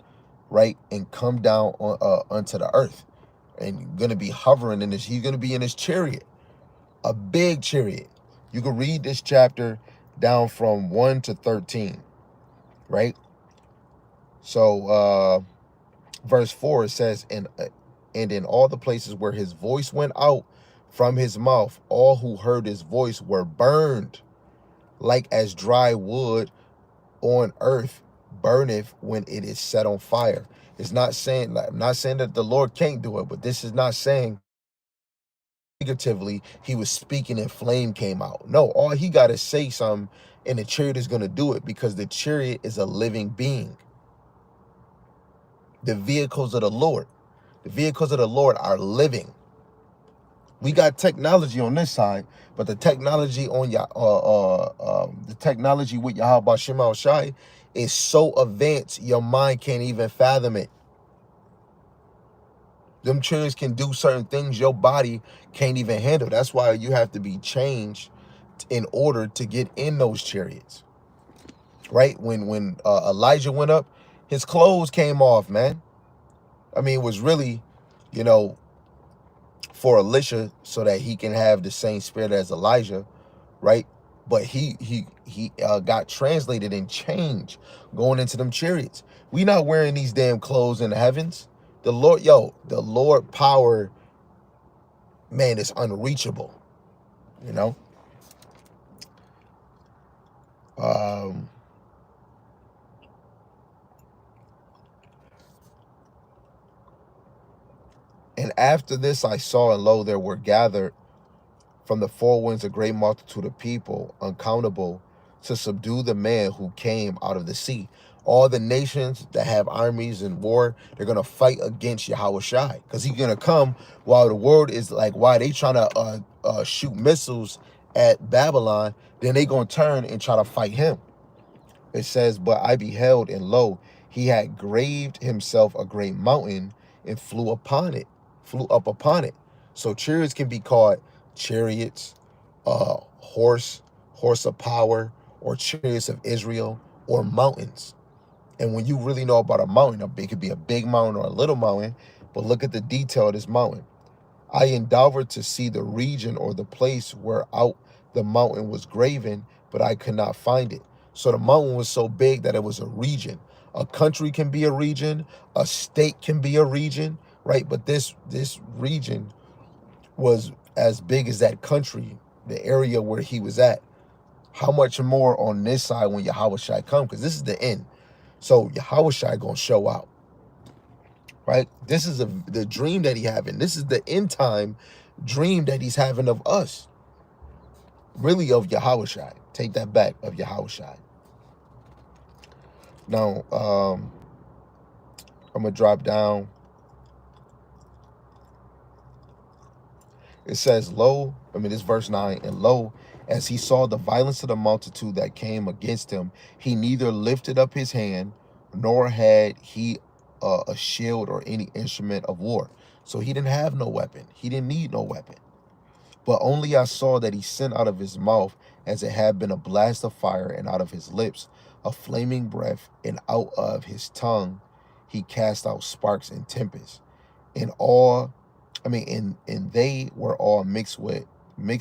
right? And come down onto the earth. And going to be hovering in this. He's going to be in his chariot, a big chariot. You can read this chapter down from 1 to 13, right? So verse 4, it says, and in all the places where his voice went out from his mouth, all who heard his voice were burned, like as dry wood on earth burneth when it is set on fire. It's not saying, I'm not saying that the Lord can't do it, but this is not saying figuratively he was speaking and flame came out. No, all he got to say something and the chariot is going to do it, because the chariot is a living being. The vehicles of the Lord are living. We got technology on this side, but the technology on the technology with Yahawashi is so advanced your mind can't even fathom it. Them chariots can do certain things your body can't even handle. That's why you have to be changed in order to get in those chariots. Right? When Elijah went up, his clothes came off, man. I mean, it was really, for Elisha so that he can have the same spirit as Elijah, right? But he got translated and changed going into them chariots. We not wearing these damn clothes in the heavens. The Lord power, man, is unreachable, And after this I saw, and lo, there were gathered from the four winds a great multitude of people, uncountable, to subdue the man who came out of the sea. All the nations that have armies and war, they're going to fight against Yahawashi, because he's going to come while the world is like, why they trying to shoot missiles at Babylon, then they going to turn and try to fight him. It says, but I beheld, and lo, he had graved himself a great mountain and flew up upon it. So chariots can be called chariots, horse of power, or chariots of Israel, or mountains. And when you really know about a mountain, it could be a big mountain or a little mountain, but look at the detail of this mountain. I endeavored to see the region or the place where out the mountain was graven, but I could not find it. So the mountain was so big that it was a region. A country can be a region, a state can be a region, right? But this region was as big as that country, the area where he was at. How much more on this side when Yahawashi come? Because this is the end. So Yahawashi gonna show out, right? This is the dream that he having. This is the end time dream that he's having of us. Really of Yahawashi. Take that back, of Yahawashi. Now, I'm gonna drop down. It says, lo, this verse 9, and lo, as he saw the violence of the multitude that came against him, he neither lifted up his hand, nor had he a shield or any instrument of war. So he didn't have no weapon. He didn't need no weapon. But only I saw that he sent out of his mouth, as it had been a blast of fire, and out of his lips a flaming breath, and out of his tongue he cast out sparks and tempests. And all, and they were all mixed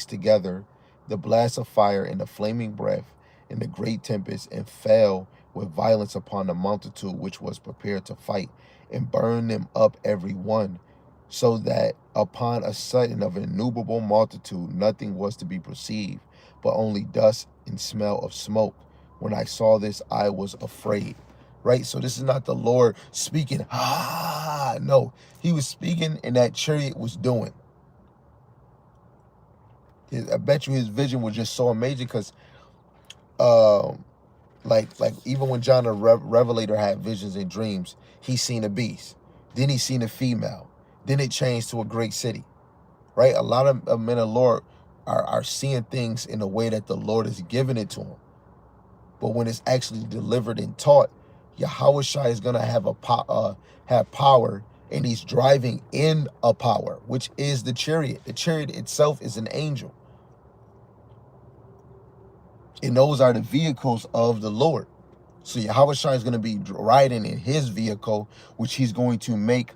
together, the blast of fire and the flaming breath and the great tempest, and fell with violence upon the multitude which was prepared to fight, and burned them up every one, so that upon a sudden of an innumerable multitude nothing was to be perceived, but only dust and smell of smoke. When I saw this, I was afraid. Right? So this is not the Lord speaking, no. He was speaking, and that chariot was doing. I bet you his vision was just so amazing, because like even when John the Revelator had visions and dreams, he seen a beast, then he seen a female, then it changed to a great city. Right? A lot of men of the Lord are seeing things in a way that the Lord is giving it to them. But when it's actually delivered and taught, Yahawashi is gonna have power, and he's driving in a power, which is the chariot. The chariot itself is an angel, and those are the vehicles of the Lord. So Yahawashi is gonna be riding in his vehicle, which he's going to make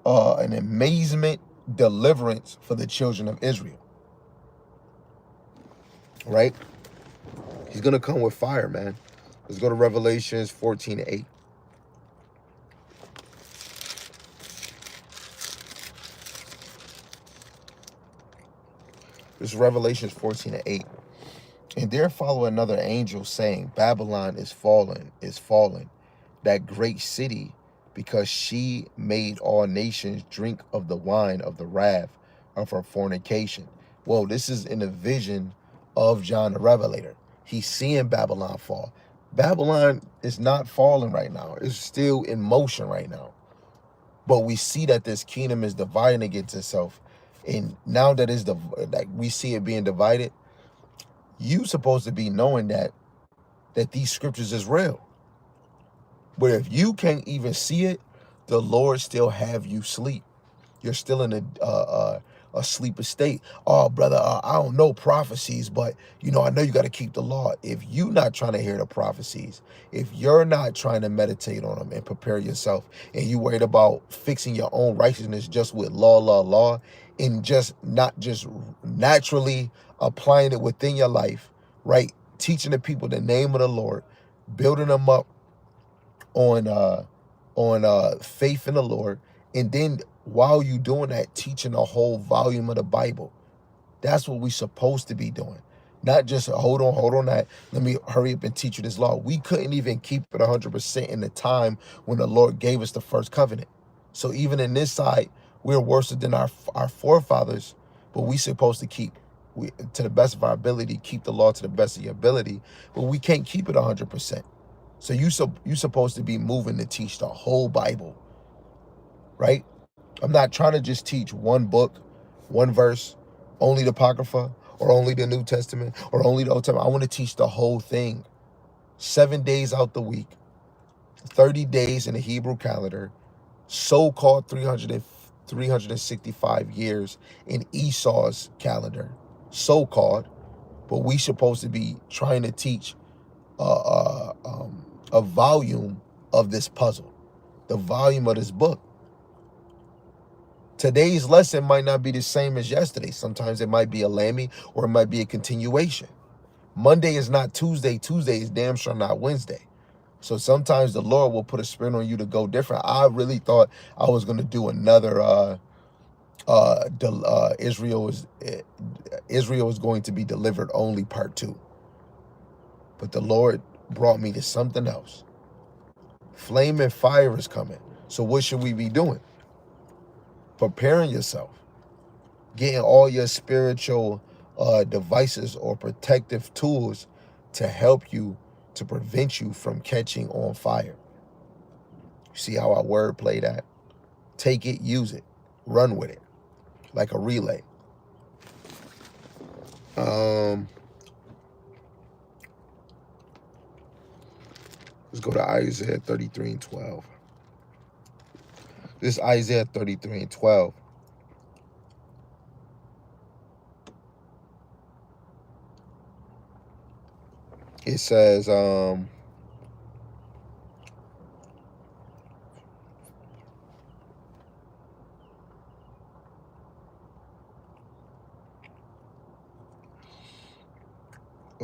an amazement deliverance for the children of Israel. Right? He's gonna come with fire, man. Let's go to Revelations 14:8. This is Revelations 14:8. And there followed another angel, saying, Babylon is fallen, that great city, because she made all nations drink of the wine of the wrath of her fornication. Well, this is in a vision of John the Revelator. He's seeing Babylon fall. Babylon is not falling right now. It's still in motion right now. But we see that this kingdom is dividing against itself. And now that we see it being divided, you supposed to be knowing that these scriptures is real. But if you can't even see it, the Lord still have you sleep. You're still in a sleeper state. Oh, brother, I don't know prophecies, but I know you got to keep the law. If you're not trying to hear the prophecies, if you're not trying to meditate on them and prepare yourself, and you worried about fixing your own righteousness just with law, and just not just naturally applying it within your life, right? Teaching the people the name of the Lord, building them up on faith in the Lord, and then while you doing that, teaching a whole volume of the Bible. That's what we supposed to be doing. Not just hold on that. Let me hurry up and teach you this law. We couldn't even keep it 100% in the time when the Lord gave us the first covenant. So even in this side, we're worse than our forefathers, but we supposed to to the best of our ability, keep the law to the best of your ability, but we can't keep it 100%. So you supposed to be moving to teach the whole Bible, right? I'm not trying to just teach one book, one verse, only the Apocrypha, or only the New Testament, or only the Old Testament. I want to teach the whole thing. 7 days out the week, 30 days in the Hebrew calendar, so-called 365 years in Esau's calendar, so-called, but we supposed to be trying to teach a volume of this puzzle, the volume of this book. Today's lesson might not be the same as yesterday. Sometimes it might be a lammy, or it might be a continuation. Monday is not Tuesday. Tuesday is damn sure not Wednesday. So sometimes the Lord will put a spin on you to go different. I really thought I was going to do another Israel is going to be delivered only part 2. But the Lord brought me to something else. Flame and fire is coming. So what should we be doing? Preparing yourself, getting all your spiritual devices or protective tools to help you, to prevent you from catching on fire. See how our word play that? Take it, use it, run with it, like a relay. Let's go to Isaiah 33:12. This is Isaiah 33:12. It says, let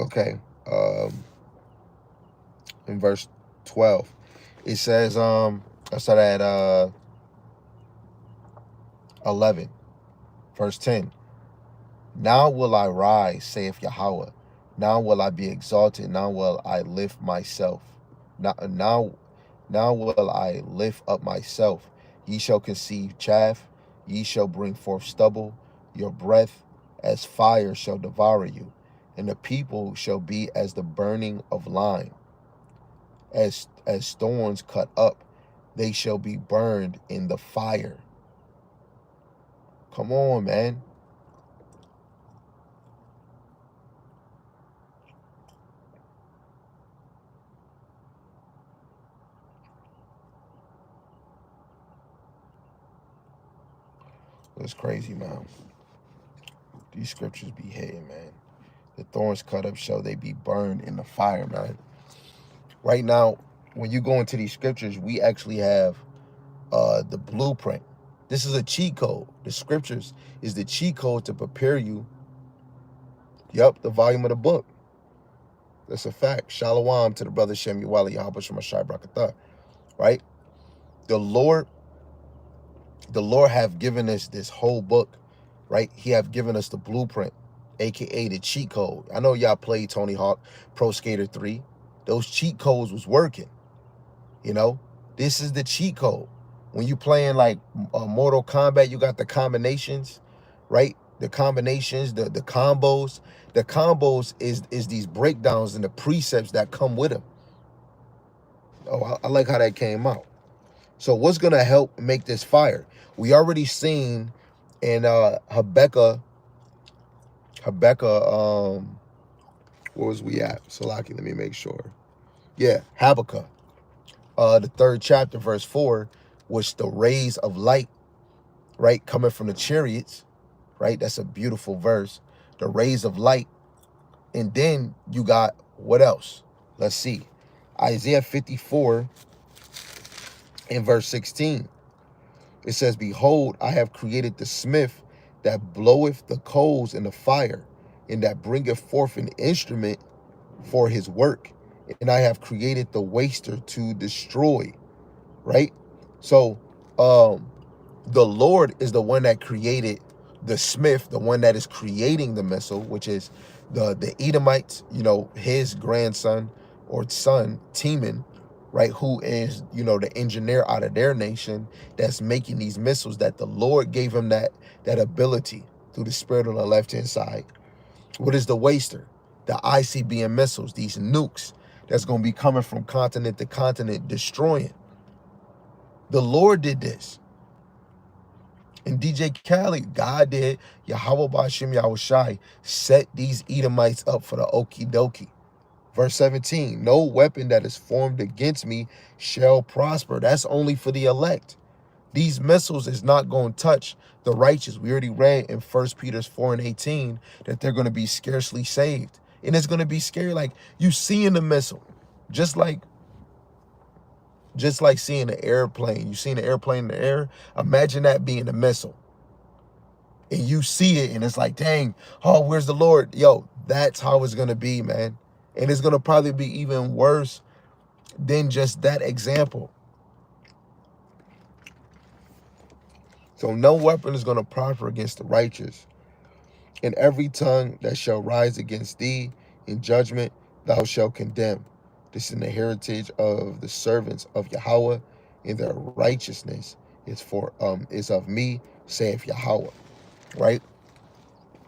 Okay. In verse 12, it says, I start at 11, verse 10. Now will I rise, saith Yahweh. Now will I be exalted. Now will I lift myself. Now will I lift up myself. Ye shall conceive chaff. Ye shall bring forth stubble. Your breath as fire shall devour you. And the people shall be as the burning of lime. As thorns cut up, they shall be burned in the fire. Come on, man. It's crazy, man. These scriptures be hitting, man. The thorns cut up shall they be burned in the fire, man. Right now, when you go into these scriptures, we actually have the blueprint. This is a cheat code. The scriptures is the cheat code to prepare you. Yup, the volume of the book. That's a fact. Shalom to the brother Shem Yahawashi Yahawashi Mashai Brakatah. Right? The Lord have given us this whole book, right? He have given us the blueprint, aka the cheat code. I know y'all played Tony Hawk Pro Skater 3. Those cheat codes was working. You know, this is the cheat code. When you playing like Mortal Kombat, you got the combinations, right? The combinations, the combos. The combos is these breakdowns and the precepts that come with them. Oh, I like how that came out. So what's gonna help make this fire? We already seen in Habakkuk, where was we at? Salaki, let me make sure. Yeah, Habakkuk. The 3rd chapter, verse 4, was the rays of light, right? Coming from the chariots, right? That's a beautiful verse. The rays of light. And then you got what else? Let's see. Isaiah 54 in verse 16. It says, behold, I have created the smith that bloweth the coals in the fire, and that bringeth forth an instrument for his work. And I have created the waster to destroy. Right? So the Lord is the one that created the smith, the one that is creating the missile, which is the Edomites, you know, his grandson or son, Teman, right, who is, you know, the engineer out of their nation that's making these missiles, that the Lord gave him that ability through the spirit on the left-hand side. What is the waster? The ICBM missiles, these nukes that's going to be coming from continent to continent, destroying. The Lord did this. And DJ Khaled, God did, Yahweh Bashim Yahawashi, set these Edomites up for the okie dokie. Verse 17, no weapon that is formed against me shall prosper. That's only for the elect. These missiles is not going to touch the righteous. We already read in 1 Peter 4 and 18 that they're going to be scarcely saved. And it's going to be scary. Like you seeing the missile, just like seeing an airplane. You seen an airplane in the air? Imagine that being a missile. And you see it and it's like, dang, oh, where's the Lord? Yo, that's how it's going to be, man. And it's going to probably be even worse than just that example. So no weapon is going to prosper against the righteous. And every tongue that shall rise against thee in judgment, thou shalt condemn. This is the heritage of the servants of Yahweh, and their righteousness is of me, saith Yahweh. Right?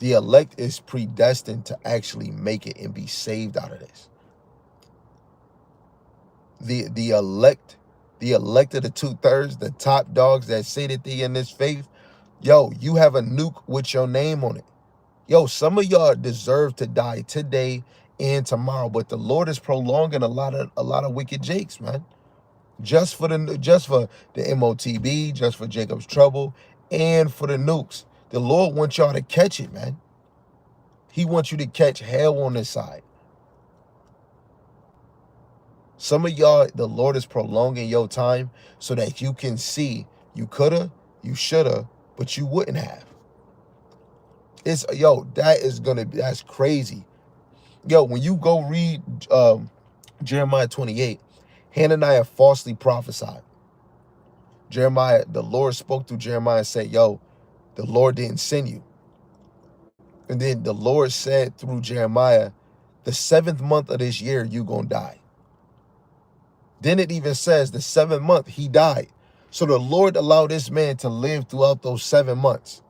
The elect is predestined to actually make it and be saved out of this. The elect of the 2/3, the top dogs that say that they in this faith, yo, you have a nuke with your name on it. Yo, some of y'all deserve to die today and tomorrow, but the Lord is prolonging a lot of wicked jakes, man. Just for the MOTB, just for Jacob's trouble, and for the nukes. The Lord wants y'all to catch it, man. He wants you to catch hell on this side. Some of y'all, the Lord is prolonging your time so that you can see you coulda, you shoulda, but you wouldn't have. That's crazy. Yo, when you go read Jeremiah 28, Hananiah falsely prophesied. Jeremiah, the Lord spoke through Jeremiah and said, yo, the Lord didn't send you. And then the Lord said through Jeremiah, the 7th month of this year, you gonna die. Then it even says the 7th month, he died. So the Lord allowed this man to live throughout those 7 months.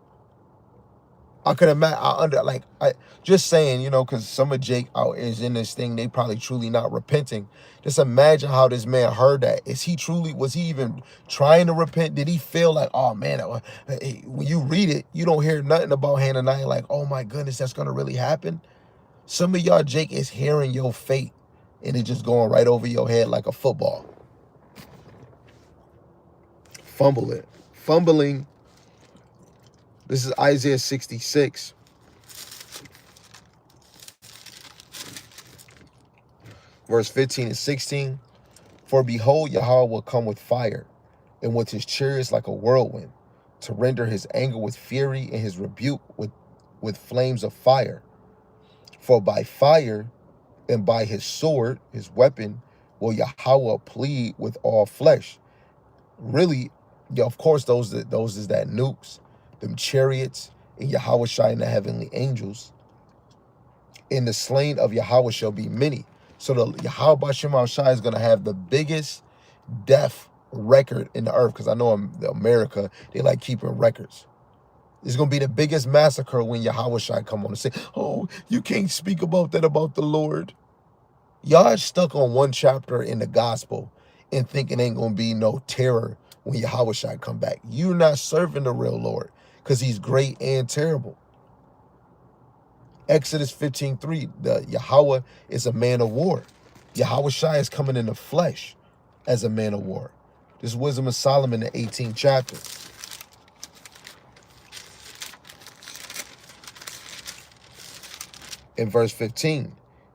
I could imagine, I just saying, because some of Jake out is in this thing, they probably truly not repenting. Just imagine how this man heard that. Was he even trying to repent? Did he feel like, oh man, when you read it, you don't hear nothing about Hananiah like, oh my goodness, that's gonna really happen? Some of y'all, Jake, is hearing your fate and it just going right over your head like a football. Fumbling. This is Isaiah 66. Verse 15 and 16. For behold, Yahweh will come with fire, and with his chariots like a whirlwind, to render his anger with fury and his rebuke with flames of fire. For by fire and by his sword, his weapon, will Yahweh plead with all flesh. Really, yeah, of course, those is that nukes, them chariots, and Yahawashi and the heavenly angels. And the slain of Yahweh shall be many. So the Yahweh Shai is going to have the biggest death record in the earth, because I know America, they like keeping records. It's going to be the biggest massacre when Yahweh Shai come on and say, oh, you can't speak about that about the Lord. Y'all are stuck on one chapter in the gospel and thinking ain't going to be no terror when Yahweh Shai come back. You're not serving the real Lord, because he's great and terrible. Exodus 15:3, the Yahweh is a man of war. Yahweh Shai is coming in the flesh as a man of war. This is Wisdom of Solomon, the 18th chapter. In verse 15,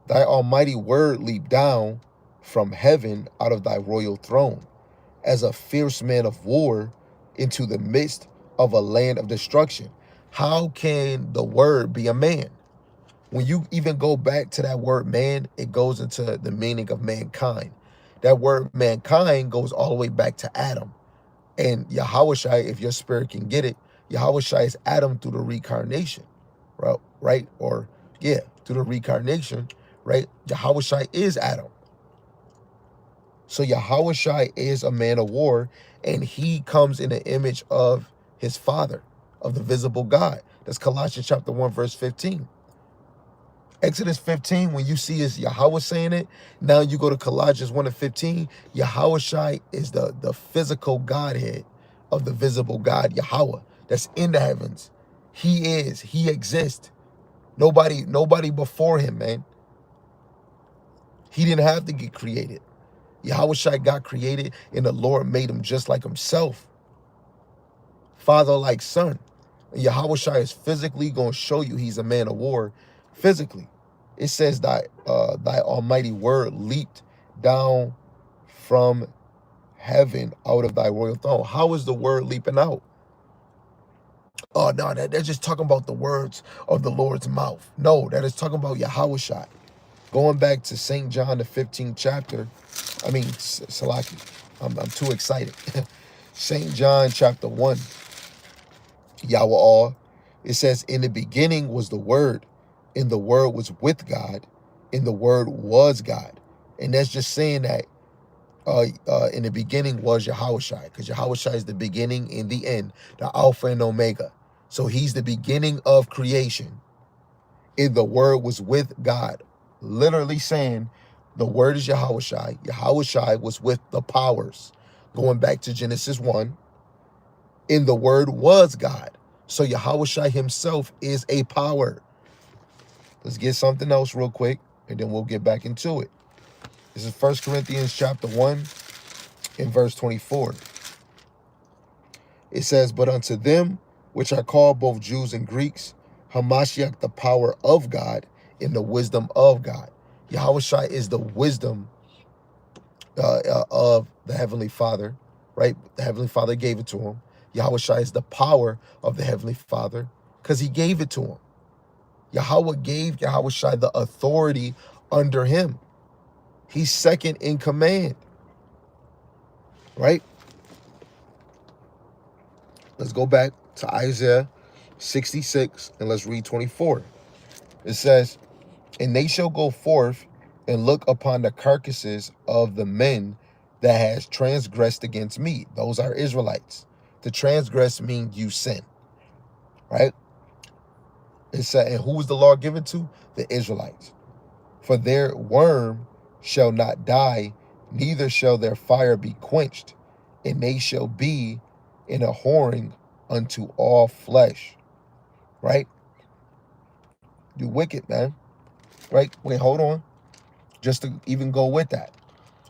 thy almighty word leaped down from heaven out of thy royal throne, as a fierce man of war into the midst of a land of destruction. How can the word be a man? When you even go back to that word man, it goes into the meaning of mankind. That word mankind goes all the way back to Adam. And Yahawashi, if your spirit can get it, Yahawashi is Adam through the reincarnation, right? Or, yeah, through the reincarnation, right? Yahawashi is Adam. So Yahawashi is a man of war, and he comes in the image of his father, of the visible God. That's Colossians chapter 1, verse 15. Exodus 15, when you see is Yahweh saying it, now you go to Colossians 1 and 15, Yahawashi is the physical Godhead of the visible God, Yahweh, that's in the heavens. He exists. Nobody before him, man. He didn't have to get created. Yahawashi got created, and the Lord made him just like himself. Father like son. And Yahawashi is physically going to show you he's a man of war physically. It says thy almighty word leaped down from heaven out of thy royal throne. How is the word leaping out? Oh, no, they're just talking about the words of the Lord's mouth. No, that is talking about Yahawashi. Going back to St. John, the 15th chapter. I mean, Salaki. I'm too excited. St. John chapter 1. Yahweh. It says, in the beginning was the Word, and the Word was with God, and the Word was God. And that's just saying that in the beginning was Yahawashi, because Yahawashi is the beginning and the end, the Alpha and Omega. So he's the beginning of creation. And the Word was with God. Literally saying the Word is Yahawashi. Yahawashi was with the powers. Going back to Genesis 1. And the Word was God. So Yahawashi himself is a power. Let's get something else real quick, and then we'll get back into it. This is 1 Corinthians chapter 1 and verse 24. It says, but unto them which are called both Jews and Greeks, Hamashiach, the power of God and the wisdom of God. Yahawashi is the wisdom of the Heavenly Father, right? The Heavenly Father gave it to him. Yahawashi is the power of the Heavenly Father because he gave it to him. Yahweh gave Yahawashi the authority under him. He's second in command, right? Let's go back to Isaiah 66 and let's read 24. It says, and they shall go forth and look upon the carcasses of the men that has transgressed against me. Those are Israelites. To transgress means you sin, right? It said, and who was the law given to? The Israelites. For their worm shall not die, neither shall their fire be quenched, and they shall be in a whoring unto all flesh. Right? You wicked, man. Right? Wait, hold on. Just to even go with that.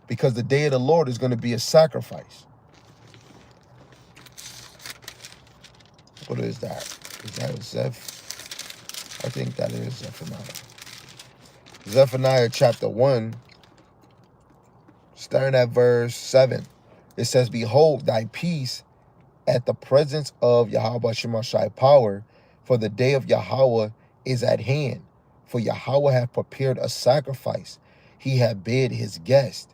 Because the day of the Lord is going to be a sacrifice. What is that? Is that Zeph? I think that is Zephaniah. Zephaniah chapter 1, starting at verse 7. It says, behold, thy peace at the presence of Yahweh Shemashai power, for the day of Yahweh is at hand. For Yahweh hath prepared a sacrifice. He hath bid his guest.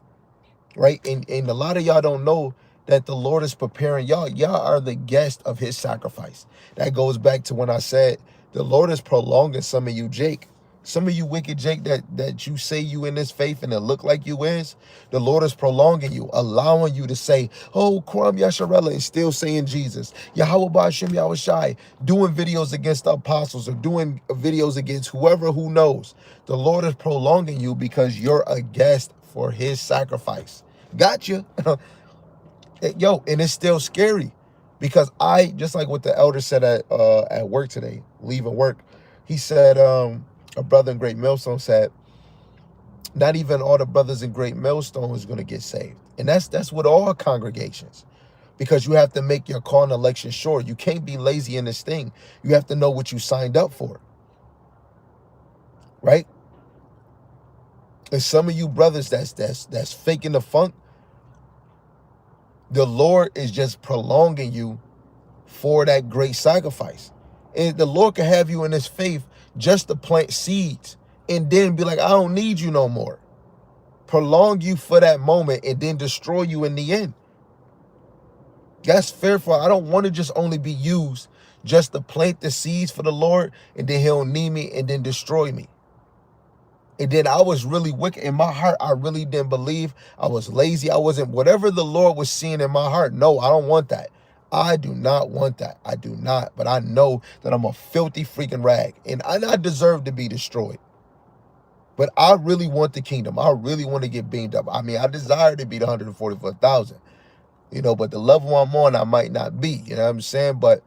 Right? And a lot of y'all don't know that the Lord is preparing y'all. Y'all are the guest of his sacrifice. That goes back to when I said the Lord is prolonging some of you, Jake. Some of you wicked Jake that you say you in this faith and it look like you is, the Lord is prolonging you, allowing you to say, oh, Kwam Yasharella, and still saying Jesus. Yahweh Ba'ashem Yahawashi, doing videos against the apostles or doing videos against whoever who knows. The Lord is prolonging you because you're a guest for his sacrifice. Got you. Yo, and it's still scary because I, just like what the elder said at work today, leaving work, he said, a brother in Great Millstone said, not even all the brothers in Great Millstone is going to get saved. And that's with all congregations, because you have to make your call and election sure. You can't be lazy in this thing. You have to know what you signed up for, right? And some of you brothers that's faking the funk, the Lord is just prolonging you for that great sacrifice. And the Lord can have you in his faith just to plant seeds and then be like, I don't need you no more. Prolong you for that moment and then destroy you in the end. That's fearful. I don't want to just only be used just to plant the seeds for the Lord and then he'll need me and then destroy me. And then I was really wicked. In my heart, I really didn't believe. I was lazy. I wasn't, whatever the Lord was seeing in my heart. No, I don't want that. I do not want that. I do not. But I know that I'm a filthy freaking rag. And I deserve to be destroyed. But I really want the kingdom. I really want to get beamed up. I mean, I desire to be the 144,000. You know, but the level I'm on, I might not be. You know what I'm saying? But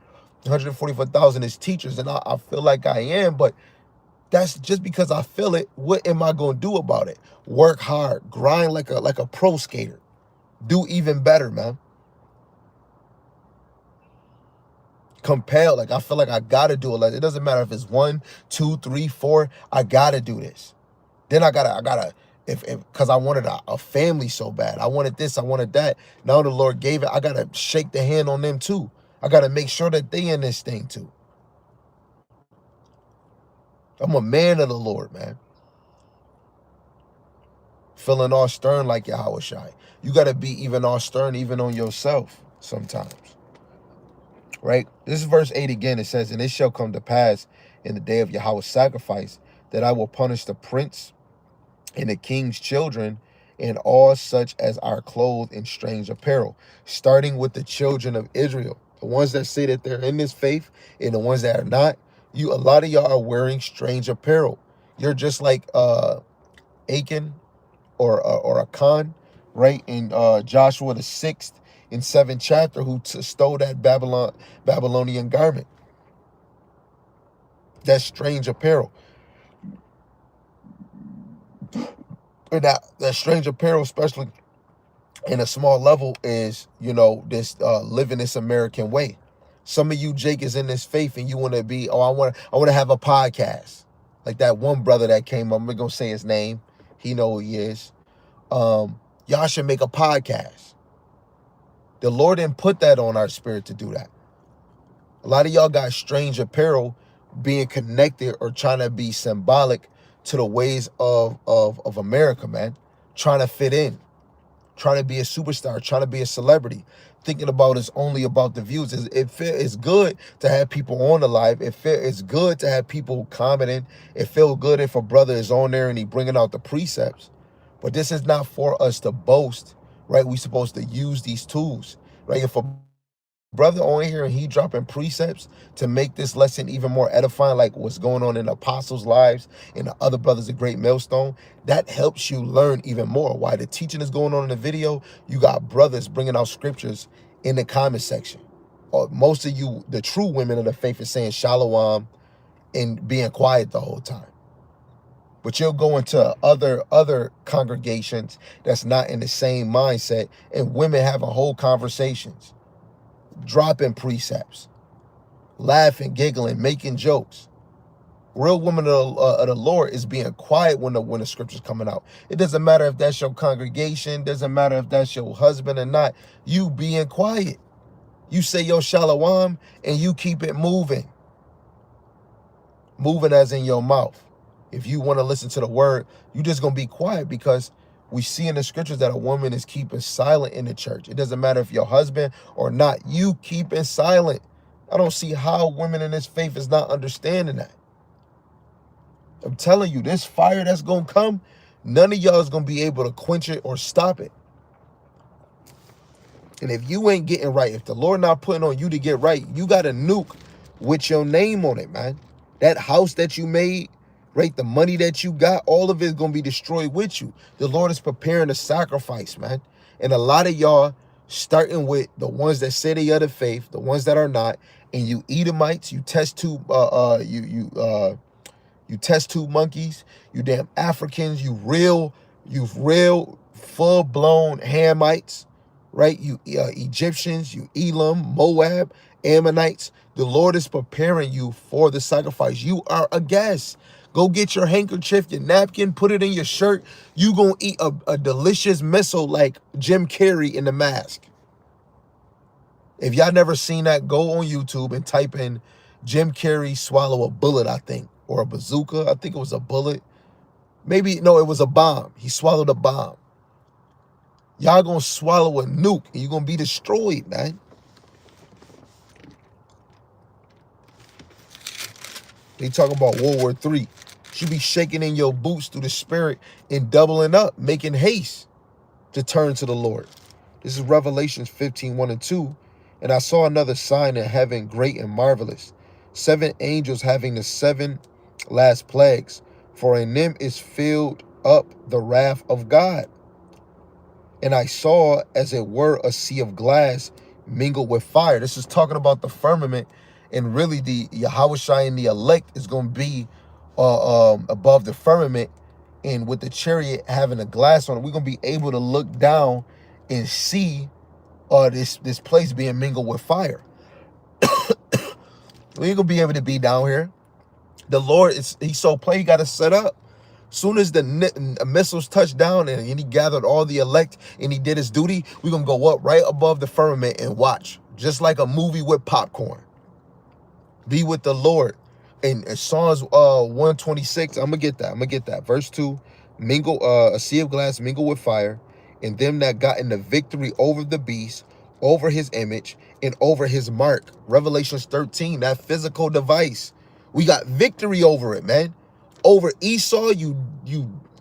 144,000 is teachers. And I feel like I am. But that's just because I feel it. What am I going to do about it? Work hard, grind like a pro skater, do even better, man. Compel, like I feel like I gotta do it. Like it doesn't matter if it's 1, 2, 3, 4. I gotta do this. Then I gotta, if because I wanted a family so bad. I wanted this, I wanted that. Now the Lord gave it. I gotta shake the hand on them too. I gotta make sure that they in this thing too. I'm a man of the Lord, man. Feeling all stern like Yahawashi. You got to be even all stern even on yourself sometimes. Right? This is verse 8 again. It says, and it shall come to pass in the day of Yahweh's sacrifice that I will punish the prince and the king's children and all such as are clothed in strange apparel, starting with the children of Israel. The ones that say that they're in this faith and the ones that are not. A lot of y'all are wearing strange apparel. You're just like Achan or Achan, right? In Joshua the 6th and 7th chapter, who stole that Babylonian garment. That strange apparel. And that strange apparel, especially in a small level, is, you know, this living this American way. Some of you, Jake, is in this faith and you want to be, I want to have a podcast. Like that one brother that came up, I'm going to say his name. He know who he is. Y'all should make a podcast. The Lord didn't put that on our spirit to do that. A lot of y'all got strange apparel being connected or trying to be symbolic to the ways of America, man. Trying to fit in, trying to be a superstar, trying to be a celebrity, thinking about it's only about the views. It's good to have people on the live. It's good to have people commenting. It feels good if a brother is on there and he bringing out the precepts. But this is not for us to boast, right? We supposed to use these tools, right? If a brother on here and he dropping precepts to make this lesson even more edifying, like what's going on in the apostles' lives and the other brothers of Great Millstone, that helps you learn even more. While the teaching is going on in the video, you got brothers bringing out scriptures in the comment section. Most of you, the true women of the faith, is saying shalom and being quiet the whole time. But you'll go into other congregations that's not in the same mindset, and women having whole conversations, dropping precepts, laughing, giggling, making jokes. Real women of the Lord is being quiet when the scripture's coming out. It doesn't matter if that's your congregation, doesn't matter if that's your husband or not. You being quiet. You say your shalom and you keep it moving. Moving as in your mouth. If you want to listen to the word, you just going to be quiet, because we see in the scriptures that a woman is keeping silent in the church. It doesn't matter if your husband or not, you keeping silent. I don't see how women in this faith is not understanding that. I'm telling you, this fire that's going to come, none of y'all is going to be able to quench it or stop it. And if you ain't getting right, if the Lord not putting on you to get right, you got a nuke with your name on it, man. That house that you made, right? The money that you got, all of it is going to be destroyed with you. The Lord is preparing a sacrifice, man. And a lot of y'all, starting with the ones that say they are the faith, the ones that are not, and you Edomites, you test tube, you test tube monkeys, you damn Africans, you real full-blown Hamites, right? You Egyptians, you Elam, Moab, Ammonites. The Lord is preparing you for the sacrifice. You are a guest. Go get your handkerchief, your napkin, put it in your shirt. You gonna eat a delicious missile like Jim Carrey in The Mask. If y'all never seen that, go on YouTube and type in Jim Carrey swallow a bullet, I think, or a bazooka. I think it was a bullet. Maybe, no, it was a bomb. He swallowed a bomb. Y'all gonna swallow a nuke and you're gonna be destroyed, man. They talking about World War III. You be shaking in your boots through the spirit and doubling up, making haste to turn to the Lord. This is Revelations 15:1-2. And I saw another sign in heaven, great and marvelous, 7 angels having the 7 last plagues, for in them is filled up the wrath of God. And I saw, as it were, a sea of glass mingled with fire. This is talking about the firmament, and really the Yahawashi and the elect is going to be above the firmament, and with the chariot having a glass on it, we're going to be able to look down and see this place being mingled with fire. We ain't gonna be able to be down here. The Lord he's so plain, he got to set up. Soon as the missiles touched down and he gathered all the elect and he did his duty, we're gonna go up right above the firmament and watch, just like a movie with popcorn. Be with the Lord. And Psalms 126, I'm gonna get that. Verse 2, mingle a sea of glass mingle with fire, and them that got in the victory over the beast, over his image, and over his mark. Revelations 13, that physical device. We got victory over it, man. Over Esau, you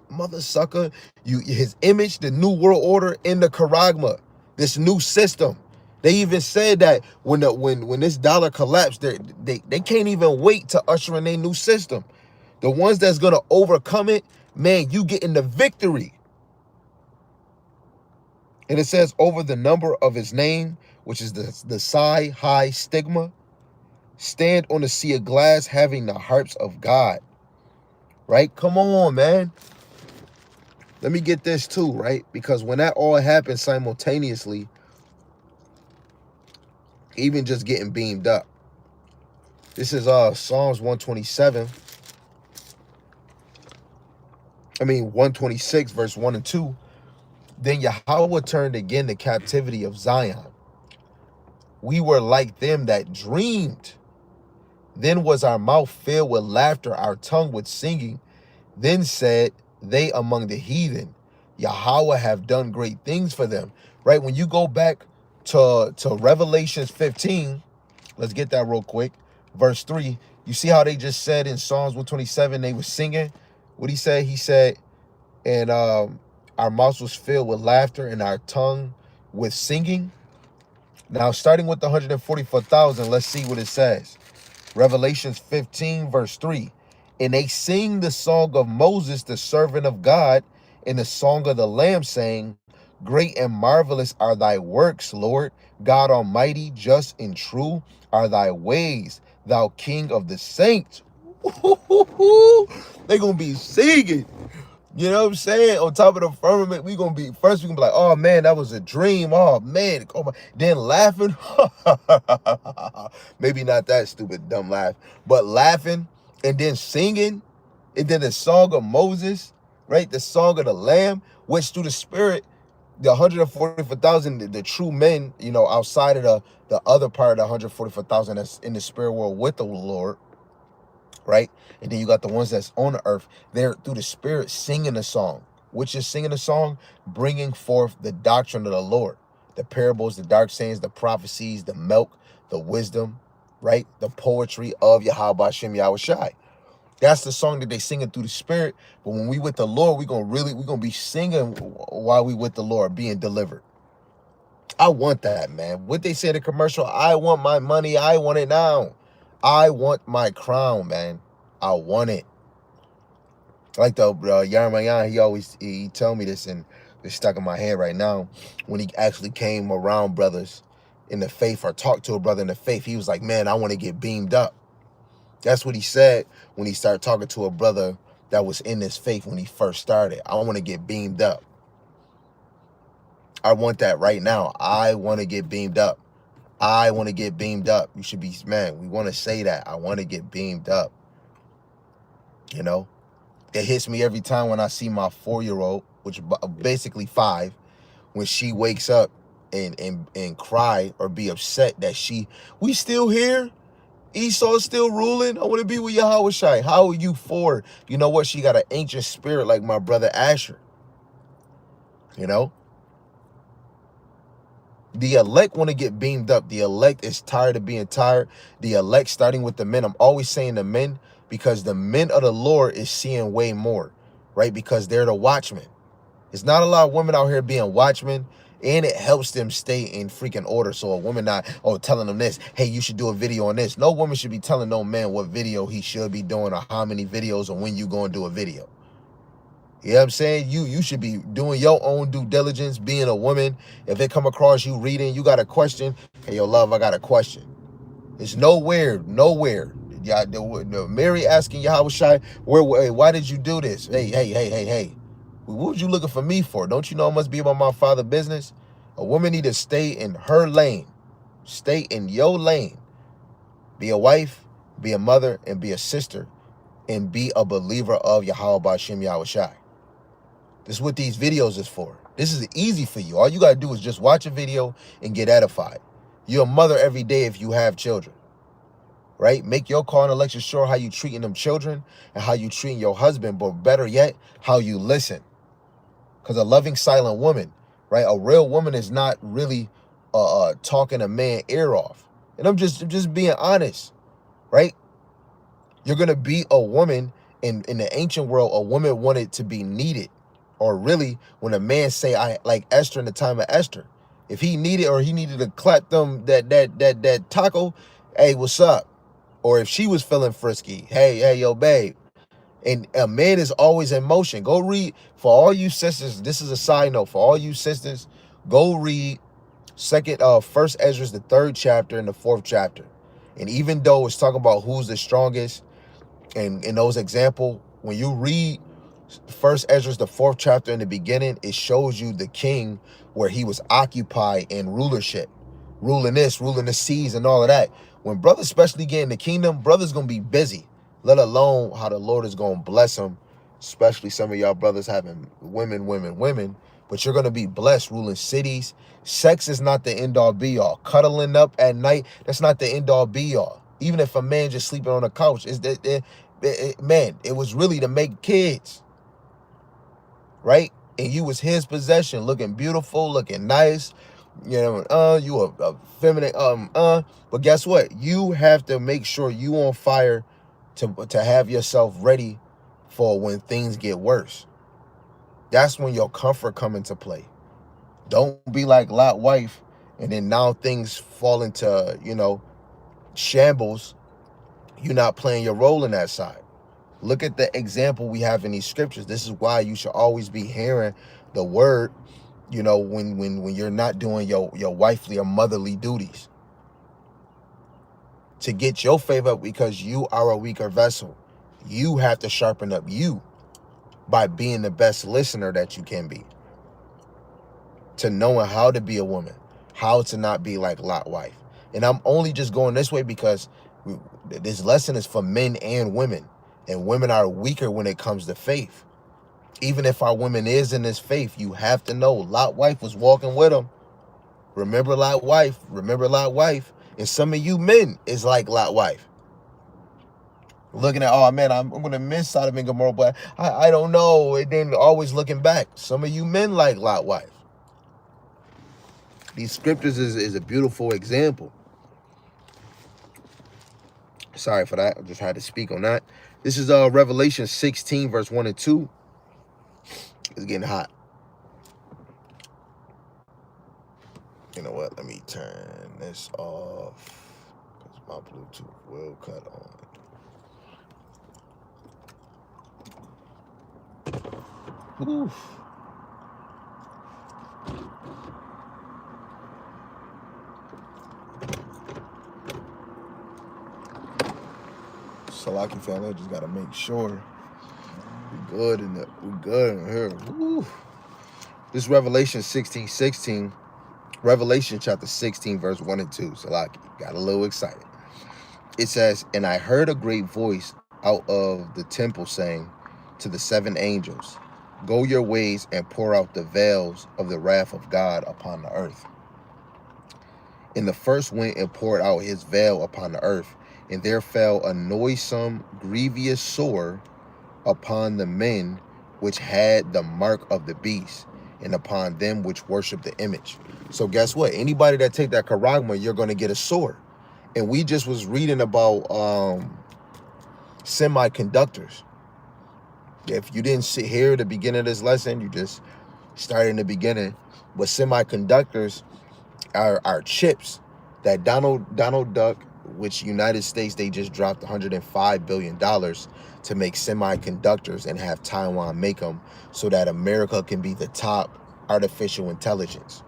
mother sucker, his image, the new world order, in the charagma, this new system. They even said that when this dollar collapsed, they can't even wait to usher in a new system. The ones that's gonna overcome it, man, you getting the victory. And it says, over the number of his name, which is the psi high stigma, stand on the sea of glass, having the harps of God. Right? Come on, man. Let me get this too, right? Because when that all happens simultaneously, even just getting beamed up. This is Psalms 127. 126, verse 1 and 2. Then Yahweh turned again the captivity of Zion. We were like them that dreamed. Then was our mouth filled with laughter, our tongue with singing. Then said they among the heathen, Yahweh have done great things for them. Right? When you go back to Revelations 15, let's get that real quick. Verse 3, you see how they just said in Psalms 127, they were singing? What he said? He said, and our mouths was filled with laughter and our tongue with singing. Now, starting with the 144,000, let's see what it says. Revelations 15, verse 3. And they sing the song of Moses, the servant of God, and the song of the Lamb, saying, Great and marvelous are thy works, Lord, God Almighty, just and true are thy ways, thou King of the saints. They're going to be singing. You know what I'm saying? On top of the firmament, we gonna be like, oh man, that was a dream. Oh man, oh my. Then laughing, maybe not that stupid dumb laugh, but laughing and then singing, and then the song of Moses, right? The song of the Lamb, which through the Spirit, the 144,000, the true men, you know, outside of the other part of the 144,000 that's in the spirit world with the Lord. Right? And then you got the ones that's on the earth. They're through the Spirit singing a song. Which is singing a song? Bringing forth the doctrine of the Lord. The parables, the dark sayings, the prophecies, the milk, the wisdom, right? The poetry of Yahawashi Yahawashi. That's the song that they singing through the Spirit. But when we with the Lord, we're gonna be singing while we with the Lord, being delivered. I want that, man. What they say in the commercial, I want my money, I want it now. I want my crown, man. I want it. Like the Yahawashi, he tell me this, and it's stuck in my head right now. When he actually came around brothers in the faith or talked to a brother in the faith, he was like, man, I want to get beamed up. That's what he said when he started talking to a brother that was in this faith when he first started. I want to get beamed up. I want that right now. I want to get beamed up. I want to get beamed up. You should be, man, we want to say that. I want to get beamed up. You know? It hits me every time when I see my 4-year-old, which basically 5, when she wakes up and cry or be upset that we still here? Esau's still ruling? I want to be with Yahawashi. How are you 4? You know what? She got an ancient spirit like my brother Asher. You know? The elect want to get beamed up. The elect is tired of being tired. The elect, starting with the men. I'm always saying the men because the men of the Lord is seeing way more, right? Because they're the watchmen. There's not a lot of women out here being watchmen, and it helps them stay in freaking order. So a woman not, telling them this, hey, you should do a video on this. No woman should be telling no man what video he should be doing or how many videos or when you going to do a video. You know what I'm saying? You should be doing your own due diligence, being a woman. If they come across you reading, you got a question. Hey, yo, love, I got a question. It's nowhere. Yeah, Mary asking Yahawashi, why did you do this? Hey. What was you looking for me for? Don't you know it must be about my father's business? A woman need to stay in her lane. Stay in your lane. Be a wife, be a mother, and be a sister, and be a believer of Yahawashi Yahawashi. This is what these videos is for. This is easy for you. All you got to do is just watch a video and get edified. You're a mother every day if you have children, right? Make your call and election sure how you treating them children and how you treating your husband, but better yet, how you listen. Because a loving silent woman, right? A real woman is not really talking a man ear off. And I'm just being honest, right? You're going to be a woman in the ancient world. A woman wanted to be needed. Or really, when a man say, I like Esther in the time of Esther, if he needed to clap them that taco, hey, what's up? Or if she was feeling frisky, hey, yo, babe. And a man is always in motion. Go read, for all you sisters, this is a side note, for all you sisters, go read First Ezra, the 3rd chapter and the 4th chapter. And even though it's talking about who's the strongest, and in those examples, when you read First Ezra, the 4th chapter in the beginning, it shows you the king where he was occupied in rulership, ruling the seas and all of that. When brothers especially get in the kingdom, brothers going to be busy, let alone how the Lord is going to bless them, especially some of y'all brothers having women, but you're going to be blessed ruling cities. Sex is not the end all be all. Cuddling up at night, that's not the end all be all. Even if a man just sleeping on the couch, man, it was really to make kids, right? And you was his possession, looking beautiful, looking nice, you know, you a feminine, but guess what? You have to make sure you on fire to have yourself ready for when things get worse. That's when your comfort come into play. Don't be like Lot wife, and then now things fall into, shambles. You're not playing your role in that side. Look at the example we have in these scriptures. This is why you should always be hearing the word, when you're not doing your wifely or motherly duties, to get your favor up, because you are a weaker vessel. You have to sharpen up you by being the best listener that you can be, to knowing how to be a woman, how to not be like Lot wife. And I'm only just going this way because this lesson is for men and women. And women are weaker when it comes to faith. Even if our woman is in this faith, you have to know Lot wife was walking with him. Remember Lot wife. Remember Lot wife. And some of you men is like Lot wife. Looking at, oh man, I'm going to miss Sodom and Gomorrah, but I don't know. And then always looking back. Some of you men like Lot wife. These scriptures is a beautiful example. Sorry for that. I just had to speak on that. This is Revelation 16, verse 1 and 2. It's getting hot. You know what? Let me turn this off, because my Bluetooth will cut on. Oof. Salaki family, I just gotta make sure we good in here. Oof. This Revelation 16:16. Revelation chapter 16, verse 1 and 2. Salaki, got a little excited. It says, "And I heard a great voice out of the temple saying to the seven angels, go your ways and pour out the veils of the wrath of God upon the earth. And the first went and poured out his veil upon the earth, and there fell a noisome, grievous sore upon the men which had the mark of the beast, and upon them which worship the image." So guess what? Anybody that take that charagma, you're going to get a sword. And we just was reading about semiconductors. If you didn't hear the beginning of this lesson, you just started in the beginning. But semiconductors are chips that Donald Duck, which United States, they just dropped $105 billion to make semiconductors and have Taiwan make them, so that America can be the top artificial intelligence.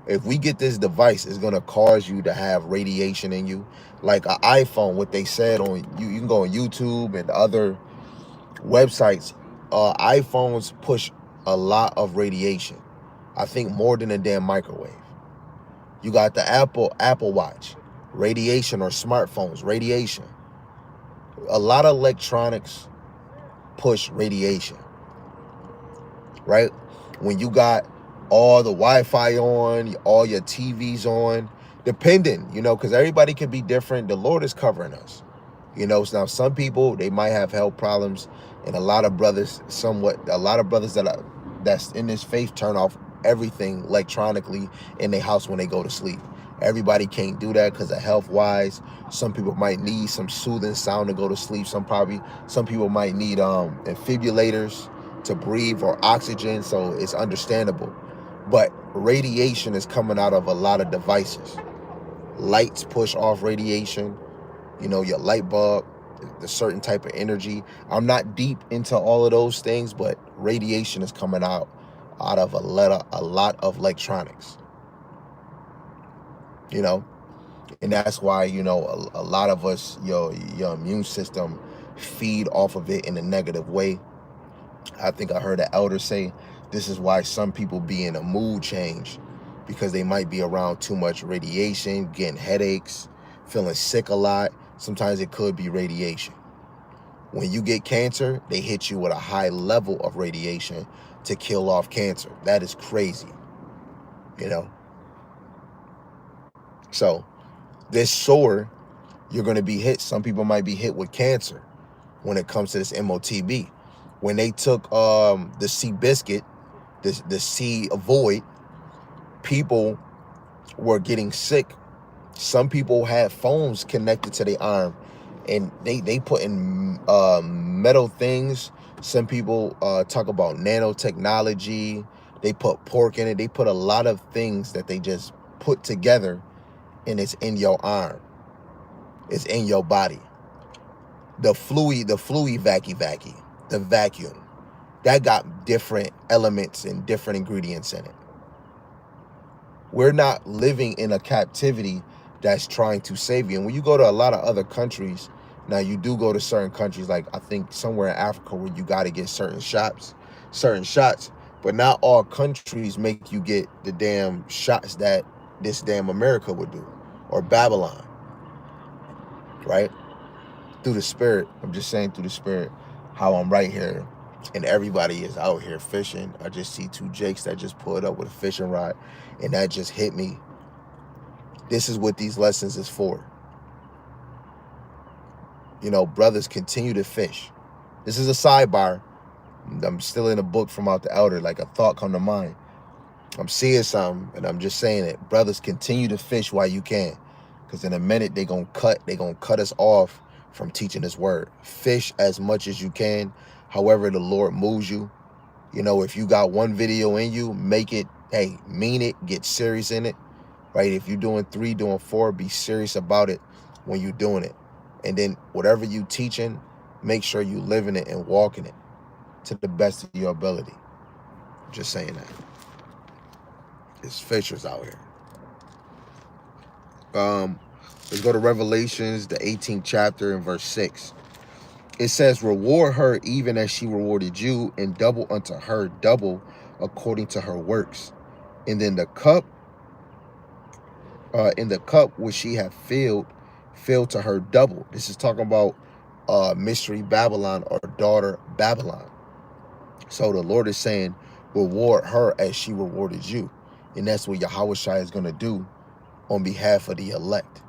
If we get this device, it's going to cause you to have radiation in you. Like an iPhone, what they said on, you can go on YouTube and other websites, iPhones push a lot of radiation. I think more than a damn microwave. You got the Apple Watch, radiation, or smartphones, radiation. A lot of electronics push radiation, right? When you got all the Wi-Fi on, all your TVs on, depending, because everybody can be different. The Lord is covering us. So now some people, they might have health problems, and a lot of brothers that's in this faith turn off everything electronically in their house when they go to sleep. Everybody can't do that because of health wise. Some people might need some soothing sound to go to sleep. Some people might need defibrillators to breathe, or oxygen, so it's understandable. But radiation is coming out of a lot of devices. Lights push off radiation. Your light bulb, the certain type of energy. I'm not deep into all of those things, but radiation is coming out of a lot of electronics. And that's why, a lot of us, your immune system feed off of it in a negative way. I think I heard an elder say this is why some people be in a mood change, because they might be around too much radiation, getting headaches, feeling sick a lot. Sometimes it could be radiation. When you get cancer, they hit you with a high level of radiation to kill off cancer. That is crazy, So This sore, you're going to be hit. Some people might be hit with cancer when it comes to this MOTB. When they took the sea biscuit, the sea avoid, people were getting sick. Some people had phones connected to their arm, and they put in metal things. Some people talk about nanotechnology. They put pork in it. They put a lot of things that they just put together, and it's in your arm. It's in your body. The fluid vacuum, the vacuum, that got different elements and different ingredients in it. We're not living in a captivity that's trying to save you. And when you go to a lot of other countries, now you do go to certain countries, like I think somewhere in Africa, where you got to get certain shots, but not all countries make you get the damn shots that this damn America would do, or Babylon, right? Through the spirit, I'm just saying through the spirit, how I'm right here and everybody is out here fishing. I just see two Jakes that just pulled up with a fishing rod, and that just hit me. This is what these lessons is for. You know, brothers, continue to fish. This is a sidebar. I'm still in a book from out the elder, like a thought come to mind. I'm seeing something, and I'm just saying it. Brothers, continue to fish while you can, because in a minute they're gonna cut us off from teaching this word. Fish as much as you can, however the Lord moves you. You know, if you got one video in you, make it, hey, mean it, get serious in it, right? If you're doing 3, doing 4, be serious about it when you're doing it. And then whatever you teaching, make sure you living it and walking it to the best of your ability. Just saying that. There's fishers out here. Let's go to Revelations, the 18th chapter, and verse 6. It says, reward her even as she rewarded you, and double unto her double according to her works. And then the cup, which she hath filled to her double. This is talking about mystery Babylon, or daughter Babylon. So the Lord is saying, reward her as she rewarded you. And that's what Yahawashi is going to do on behalf of the elect,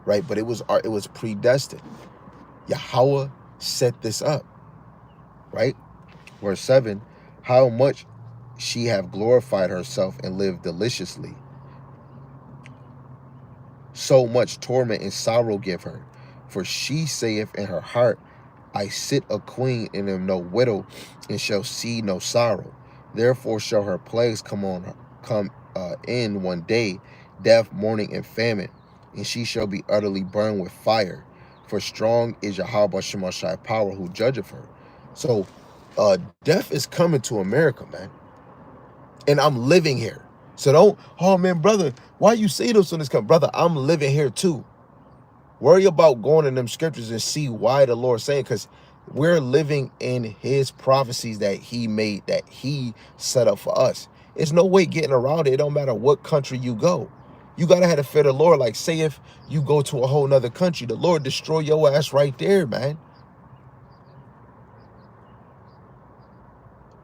right? But it was predestined. Yahweh set this up, right? Verse 7, how much she have glorified herself and lived deliciously. So much torment and sorrow give her. For she saith in her heart, I sit a queen and am no widow, and shall see no sorrow. Therefore shall her plagues come in one day, death, mourning, and famine, and she shall be utterly burned with fire. For strong is Yahawashi power, who judgeth her. So death is coming to America, man. And I'm living here. So don't, oh man, brother, why you say this when it's coming? Brother, I'm living here too. Worry about going in them scriptures and see why the Lord's saying, because we're living in his prophecies that he made, that he set up for us. There's no way getting around it. It don't matter what country you go. You got to have to fear the Lord. Like, say if you go to a whole nother country, the Lord destroy your ass right there, man.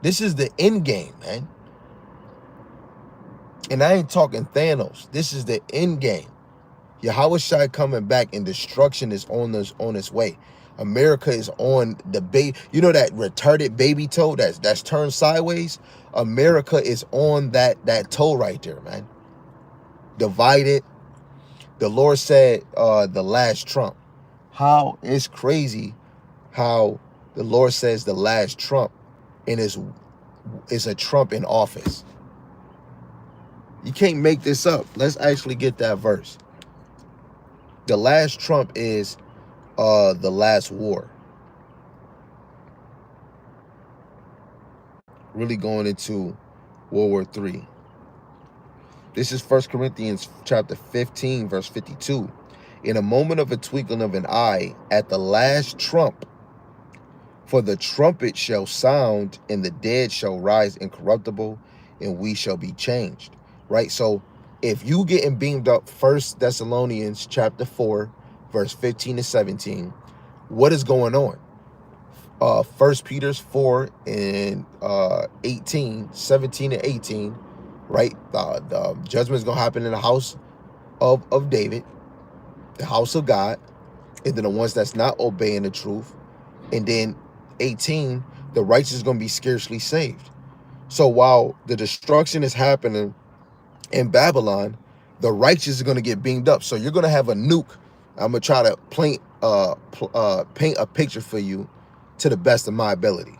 This is the end game, man. And I ain't talking Thanos. This is the end game. Yahawashi coming back, and destruction is on its way. America is on the you know that retarded baby toe that's turned sideways? America is on that toe right there, man. Divided. The Lord said the last trump. How it's crazy how the Lord says the last trump, and is a Trump in office. You can't make this up. Let's actually get that verse. The last trump is the last war. Really going into World War III. This is 1 Corinthians chapter 15, verse 52. In a moment of a twinkling of an eye, at the last trump, for the trumpet shall sound, and the dead shall rise incorruptible, and we shall be changed. Right? So if you getting beamed up, 1 Thessalonians chapter 4, verse 15 to 17, what is going on? 1 Peter 4 and 17 and 18, right? The judgment is going to happen in the house of David. the house of God, and then the ones that's not obeying the truth. And then 18, the righteous is going to be scarcely saved. So while the destruction is happening in Babylon, the righteous is going to get beamed up. So you're going to have a nuke. I'm going to try to paint a picture for you to the best of my ability,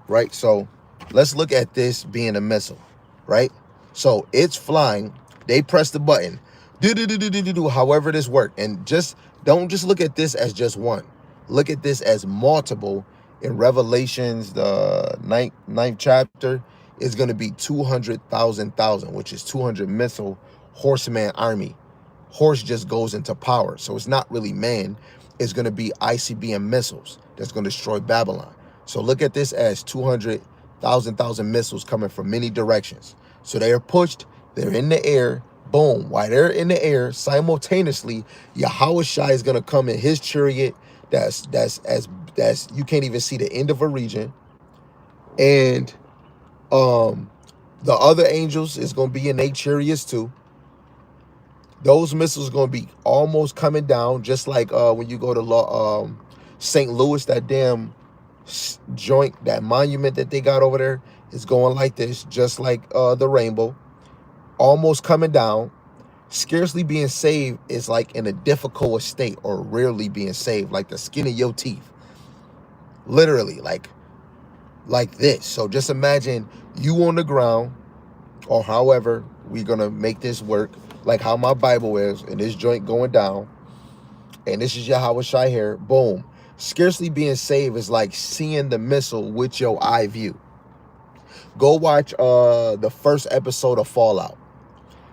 right? So let's look at this being a missile, right? So it's flying. They press the button. Do. However this worked. And just don't just look at this as just one. Look at this as multiple. In Revelations, the ninth chapter, is going to be 200,000, which is 200 missile horseman army. Horse just goes into power. So it's not really man. It's going to be ICBM missiles that's going to destroy Babylon. So look at this as 200,000 missiles coming from many directions. So they are pushed. They're in the air. Boom. While they're in the air, simultaneously, Yahawashi is going to come in his chariot. That's you can't even see the end of a region. And the other angels is going to be in their chariots too. Those missiles are going to be almost coming down, just like when you go to St. Louis, that damn joint, that monument that they got over there is going like this, just like the rainbow, almost coming down. Scarcely being saved is like in a difficult state, or rarely being saved, like the skin of your teeth. Literally, like this. So just imagine you on the ground, or however we're gonna make this work, like how my Bible is, and this joint going down, and this is Yahawashi here. Boom. Scarcely being saved is like seeing the missile with your eye view. Go watch the first episode of Fallout.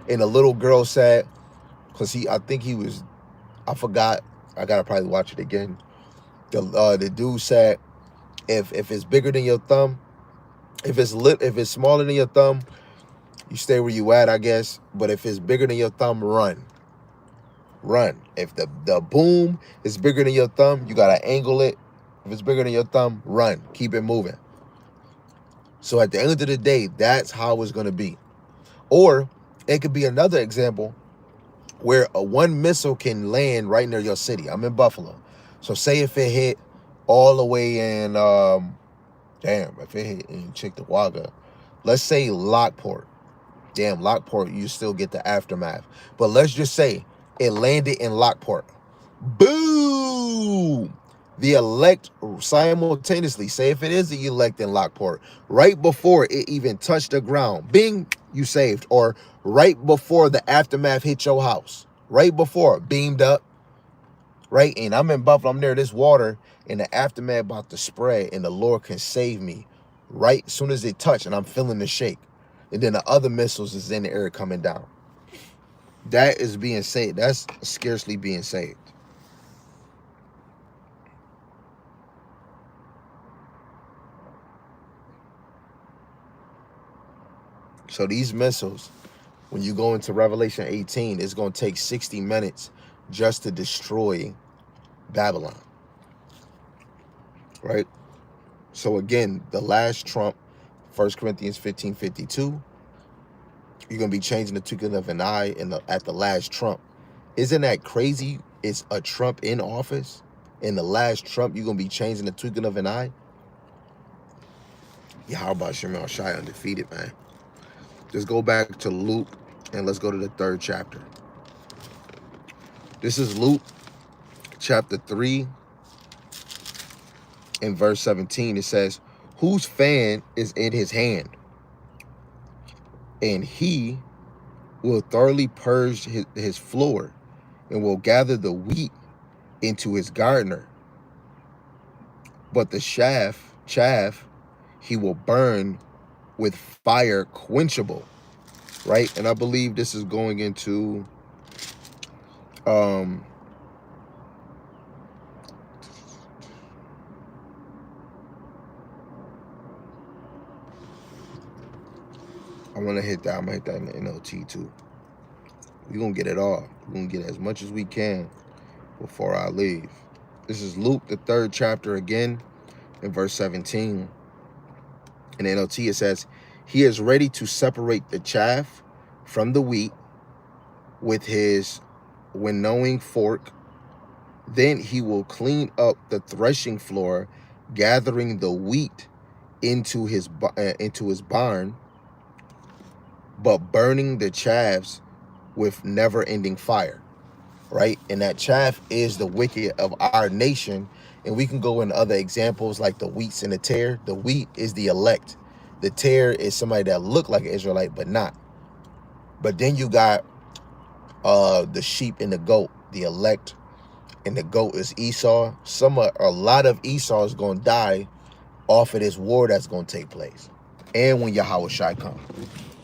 And the little girl said, because I forgot, I gotta probably watch it again. The dude said, if it's bigger than your thumb, if it's smaller than your thumb, you stay where you at, I guess. But if it's bigger than your thumb, run. If the boom is bigger than your thumb, you gotta angle it. If it's bigger than your thumb, run. Keep it moving. So at the end of the day, that's how it's gonna be. Or it could be another example where one missile can land right near your city. I'm in Buffalo. So say if it hit all the way in, if it hit in Cheektowaga, let's say Lockport. Damn, Lockport, you still get the aftermath. But let's just say it landed in Lockport. Boom! The elect simultaneously, say if it is the elect in Lockport, right before it even touched the ground, bing, you saved. Or right before the aftermath hit your house, right before, beamed up, right? And I'm in Buffalo, I'm near this water, and the aftermath about to spread, and the Lord can save me right as soon as it touched, and I'm feeling the shake. And then the other missiles is in the air coming down. That is being saved. That's scarcely being saved. So these missiles, when you go into Revelation 18, it's going to take 60 minutes just to destroy Babylon. Right? So again, the last trump, 1 Corinthians 15:52, you're going to be changing the twinkling of an eye at the last trump. Isn't that crazy? It's a Trump in office. In the last Trump, you're going to be changing the twinkling of an eye? Yahawashi undefeated, man. Just go back to Luke, and let's go to the 3rd chapter. This is Luke chapter 3 and verse 17. It says, whose fan is in his hand? And he will thoroughly purge his floor, and will gather the wheat into his garner. But the chaff he will burn with fire quenchable. Right? And I believe this is going into I'm gonna hit that in the NLT too. We're gonna get it all. We're gonna get as much as we can before I leave. This is Luke, the 3rd chapter, again, in verse 17. In the NLT, it says, he is ready to separate the chaff from the wheat with his winnowing fork, Then he will clean up the threshing floor, gathering the wheat into his barn, but burning the chaffs with never-ending fire. Right? And that chaff is the wicked of our nation. And we can go into other examples like the wheats and the tare. The wheat is the elect. The tare is somebody that look like an Israelite but not. But then you got the sheep and the goat, the elect, and the goat is Esau. A lot of Esau is going to die off of this war that's going to take place. And when Yahawashi comes,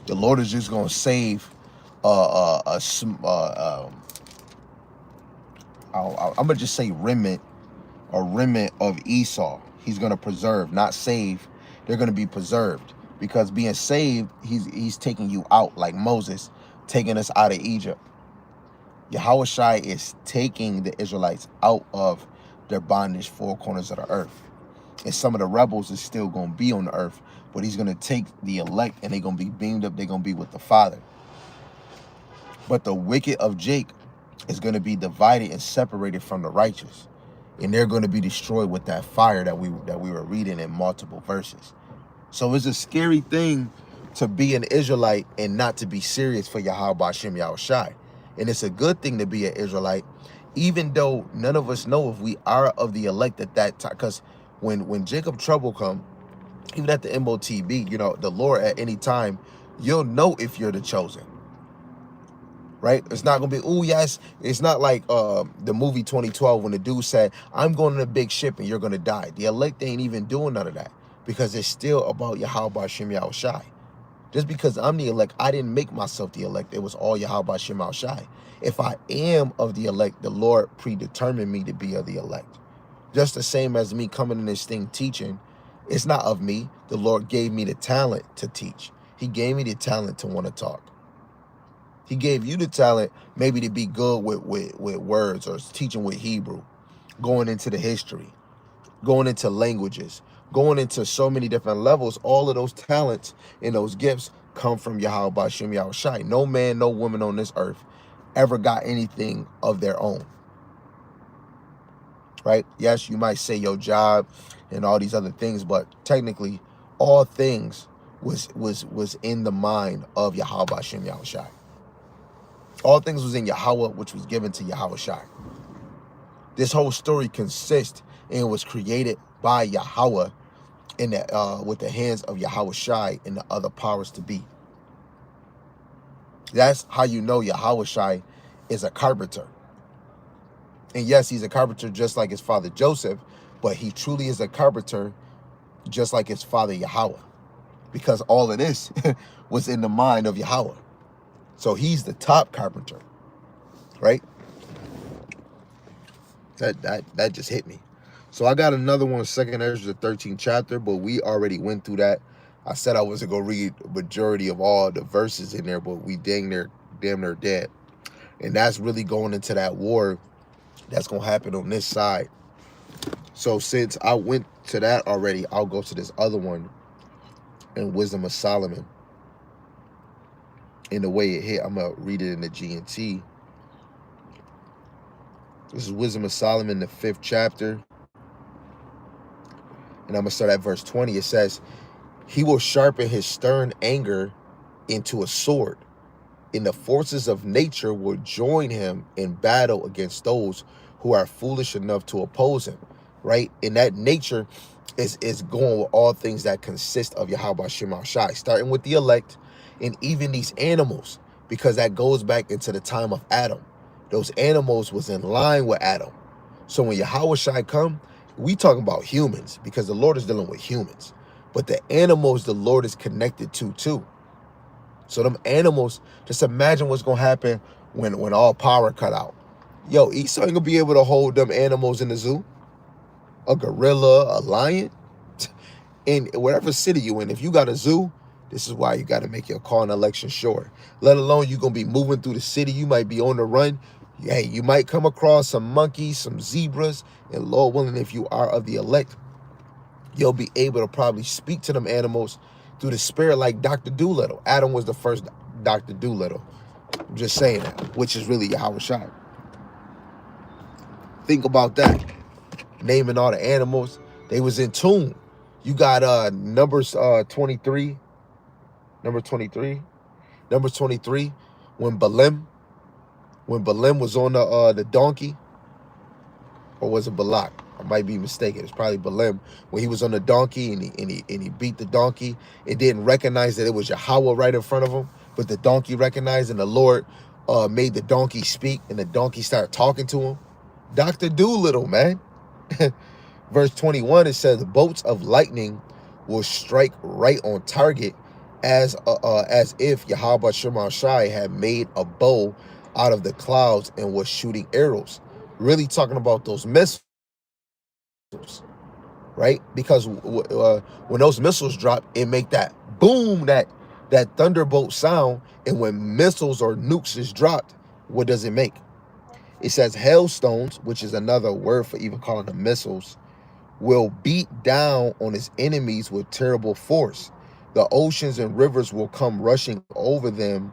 the Lord is just going to save I'm gonna just say remnant of Esau. He's gonna preserve, not save. They're gonna be preserved, because being saved, he's taking you out, like Moses taking us out of Egypt. Yahawashi is taking the Israelites out of their bondage, four corners of the earth. And some of the rebels is still gonna be on the earth, but he's gonna take the elect and they're gonna be beamed up. They're gonna be with the Father. But the wicked of Jacob is going to be divided and separated from the righteous, and they're going to be destroyed with that fire that we were reading in multiple verses. So it's a scary thing to be an Israelite and not to be serious for Yahweh Shem Yahawashi. And it's a good thing to be an Israelite, even though none of us know if we are of the elect at that time. Because when Jacob trouble come, even at the MOTB, the Lord at any time, you'll know if you're the chosen. Right? It's not gonna be, oh yes, it's not like the movie 2012 when the dude said, I'm going on a big ship and you're gonna die. The elect ain't even doing none of that, because it's still about Yahweh Shem Yahawashi. Just because I'm the elect, I didn't make myself the elect. It was all Yahweh Shem Yahawashi. If I am of the elect, the Lord predetermined me to be of the elect. Just the same as me coming in this thing teaching, it's not of me. The Lord gave me the talent to teach. He gave me the talent to want to talk. He gave you the talent maybe to be good with words, or teaching with Hebrew, going into the history, going into languages, going into so many different levels. All of those talents and those gifts come from Yahweh Shem Yahawashi. No man, no woman on this earth ever got anything of their own. Right? Yes, you might say your job and all these other things, but technically all things was in the mind of Yahweh Shem Yahawashi. All things was in Yahweh, which was given to Yahawashi. This whole story consists and was created by Yahweh with the hands of Yahawashi and the other powers to be. That's how you know Yahawashi is a carpenter. And yes, he's a carpenter just like his father Joseph, but he truly is a carpenter just like his father Yahweh, because all of this was in the mind of Yahweh. So he's the top carpenter, right? That just hit me. So I got another one, 2nd Ezra, the 13th chapter, but we already went through that. I said I wasn't going to read the majority of all the verses in there, but we damn near dead. And that's really going into that war that's going to happen on this side. So since I went to that already, I'll go to this other one in Wisdom of Solomon. In the way it hit, I'm going to read it in the GNT. This is Wisdom of Solomon, the 5th chapter. And I'm going to start at verse 20. It says, he will sharpen his stern anger into a sword, and the forces of nature will join him in battle against those who are foolish enough to oppose him. Right? And that nature is going with all things that consist of Yahweh Shem Yahawashi, starting with the elect and even these animals, because that goes back into the time of Adam. Those animals was in line with Adam. So when Yahawashi come, we talking about humans, because the Lord is dealing with humans. But the animals the Lord is connected to too. So them animals, just imagine what's going to happen when all power cut out. Yo, Esau ain't going to be able to hold them animals in the zoo. A gorilla, a lion. In whatever city you in, if you got a zoo, this is why you got to make your call and election sure. Let alone you're going to be moving through the city. You might be on the run. Hey, you might come across some monkeys, some zebras, and Lord willing, if you are of the elect, you'll be able to probably speak to them animals through the spirit like Dr. Doolittle. Adam was the first Dr. Doolittle. I'm just saying that, which is really Yahawashi. Think about that. Naming all the animals. They was in tune. You got numbers 23. Number 23. Number 23. When Balaam was on the donkey, or was it Balak? I might be mistaken. It's probably Balaam. When he was on the donkey and he beat the donkey, it didn't recognize that it was Yahweh right in front of him, but the donkey recognized, and the Lord made the donkey speak, and the donkey started talking to him. Dr. Doolittle, man. Verse 21, it says, bolts of lightning will strike right on target as if Yahweh Shemashai had made a bow out of the clouds and was shooting arrows. Really talking about those missiles, right? Because when those missiles drop, it make that boom, that thunderbolt sound. And when missiles or nukes is dropped, what does it make? It says hailstones, which is another word for even calling them missiles, will beat down on his enemies with terrible force. The oceans and rivers will come rushing over them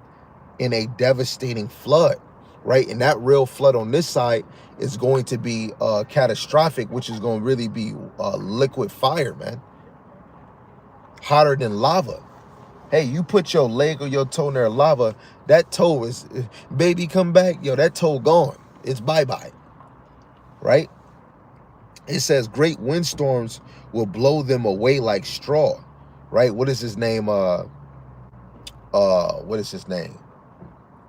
in a devastating flood, right? And that real flood on this side is going to be catastrophic, which is going to really be liquid fire, man. Hotter than lava. Hey, you put your leg or your toe near lava, that toe is, baby, come back. Yo, that toe gone. It's bye-bye, right? It says great windstorms will blow them away like straw, right? What is his name? What is his name?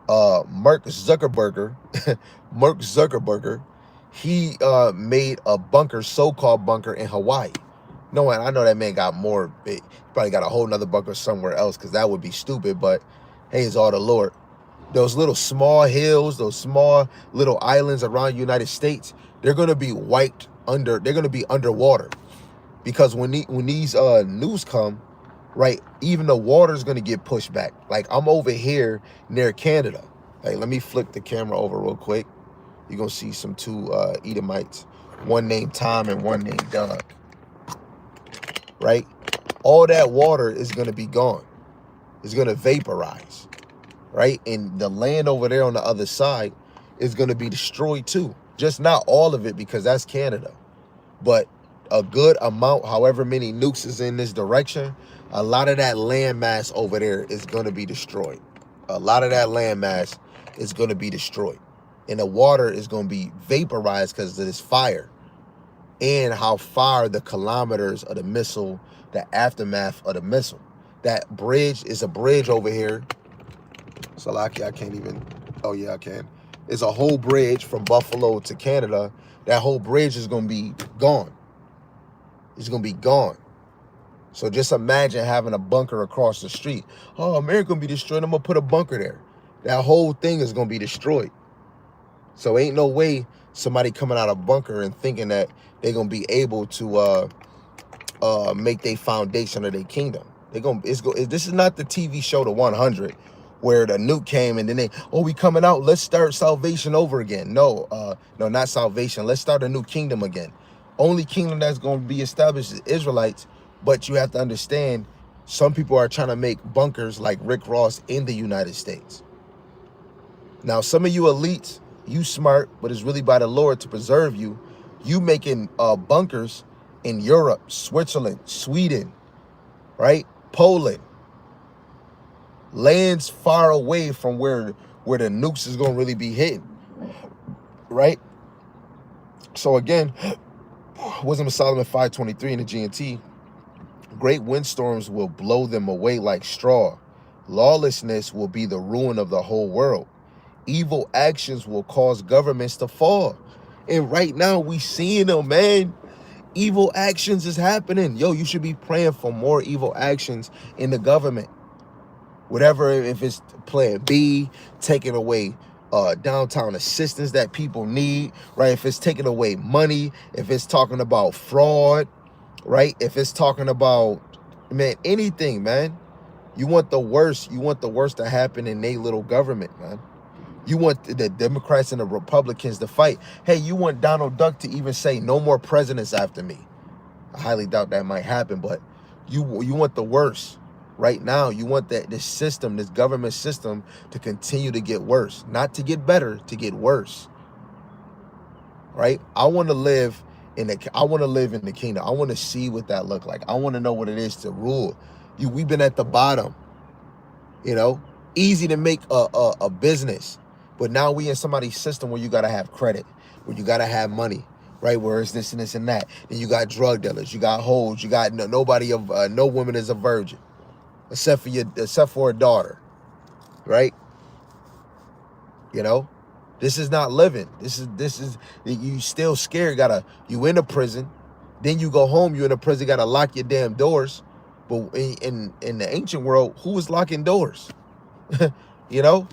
Mark Zuckerberg. Mark Zuckerberg. He made a bunker, so-called bunker in Hawaii. No, and I know that man got more. He probably got a whole nother bunker somewhere else, because that would be stupid. But hey, it's all the Lord. Those little small hills, those small little islands around the United States, they're gonna be wiped under. They're gonna be underwater, because when these news come, right, even the water is gonna get pushed back. Like, I'm over here near Canada. Hey, let me flip the camera over real quick. You're gonna see some two Edomites, one named Tom and one named Doug. Right, all that water is gonna be gone. It's gonna vaporize. Right, and the land over there on the other side is going to be destroyed too. Just not all of it, because that's Canada, but a good amount, however many nukes is in this direction, a lot of that land mass over there is going to be destroyed. A lot of that land mass is going to be destroyed, and the water is going to be vaporized because of this fire and how far the kilometers of the missile, the aftermath of the missile. That bridge is a bridge over here. So lucky I can't even, oh yeah, I can. It's a whole bridge from Buffalo to Canada. That whole bridge is going to be gone. It's going to be gone. So just imagine having a bunker across the street. Oh, America going to be destroyed. I'm going to put a bunker there. That whole thing is going to be destroyed. So ain't no way somebody coming out of a bunker and thinking that they're going to be able to make their foundation of their kingdom. This is not the TV show The 100, where the nuke came and then we coming out, let's start salvation over again. No, no, not salvation. Let's start a new kingdom again. Only kingdom that's going to be established is Israelites. But you have to understand, some people are trying to make bunkers like Rick Ross in the United States. Now, some of you elites, you smart, but it's really by the Lord to preserve you. You making bunkers in Europe, Switzerland, Sweden, right? Poland. Lands far away from where the nukes is going to really be hitting, right? So again, Wisdom of Solomon 5:23 in the GNT, great windstorms will blow them away like straw. Lawlessness will be the ruin of the whole world. Evil actions will cause governments to fall. And right now we seeing them, man. Evil actions is happening. Yo, you should be praying for more evil actions in the government. Whatever, if it's plan B, taking away downtown assistance that people need, right? If it's taking away money, if it's talking about fraud, right? If it's talking about, man, anything, man. You want the worst. You want the worst to happen in their little government, man. You want the Democrats and the Republicans to fight. Hey, you want Donald Duck to even say no more presidents after me. I highly doubt that might happen, but you want the worst. Right now, you want this system, this government system, to continue to get worse. Not to get better, to get worse. right? I want to live in the kingdom. I want to see what that look like. I want to know what it is to rule. We've been at the bottom, you know, easy to make a business, but now we in somebody's system where you gotta have credit, where you gotta have money, right? Where it's this and this and that. And you got drug dealers, you got hoes, you got no woman is a virgin, except for a daughter, right? You know, this is not living. This is you still scared. You in a prison, then you go home. You in a prison, gotta lock your damn doors. But in the ancient world, who was locking doors? You know.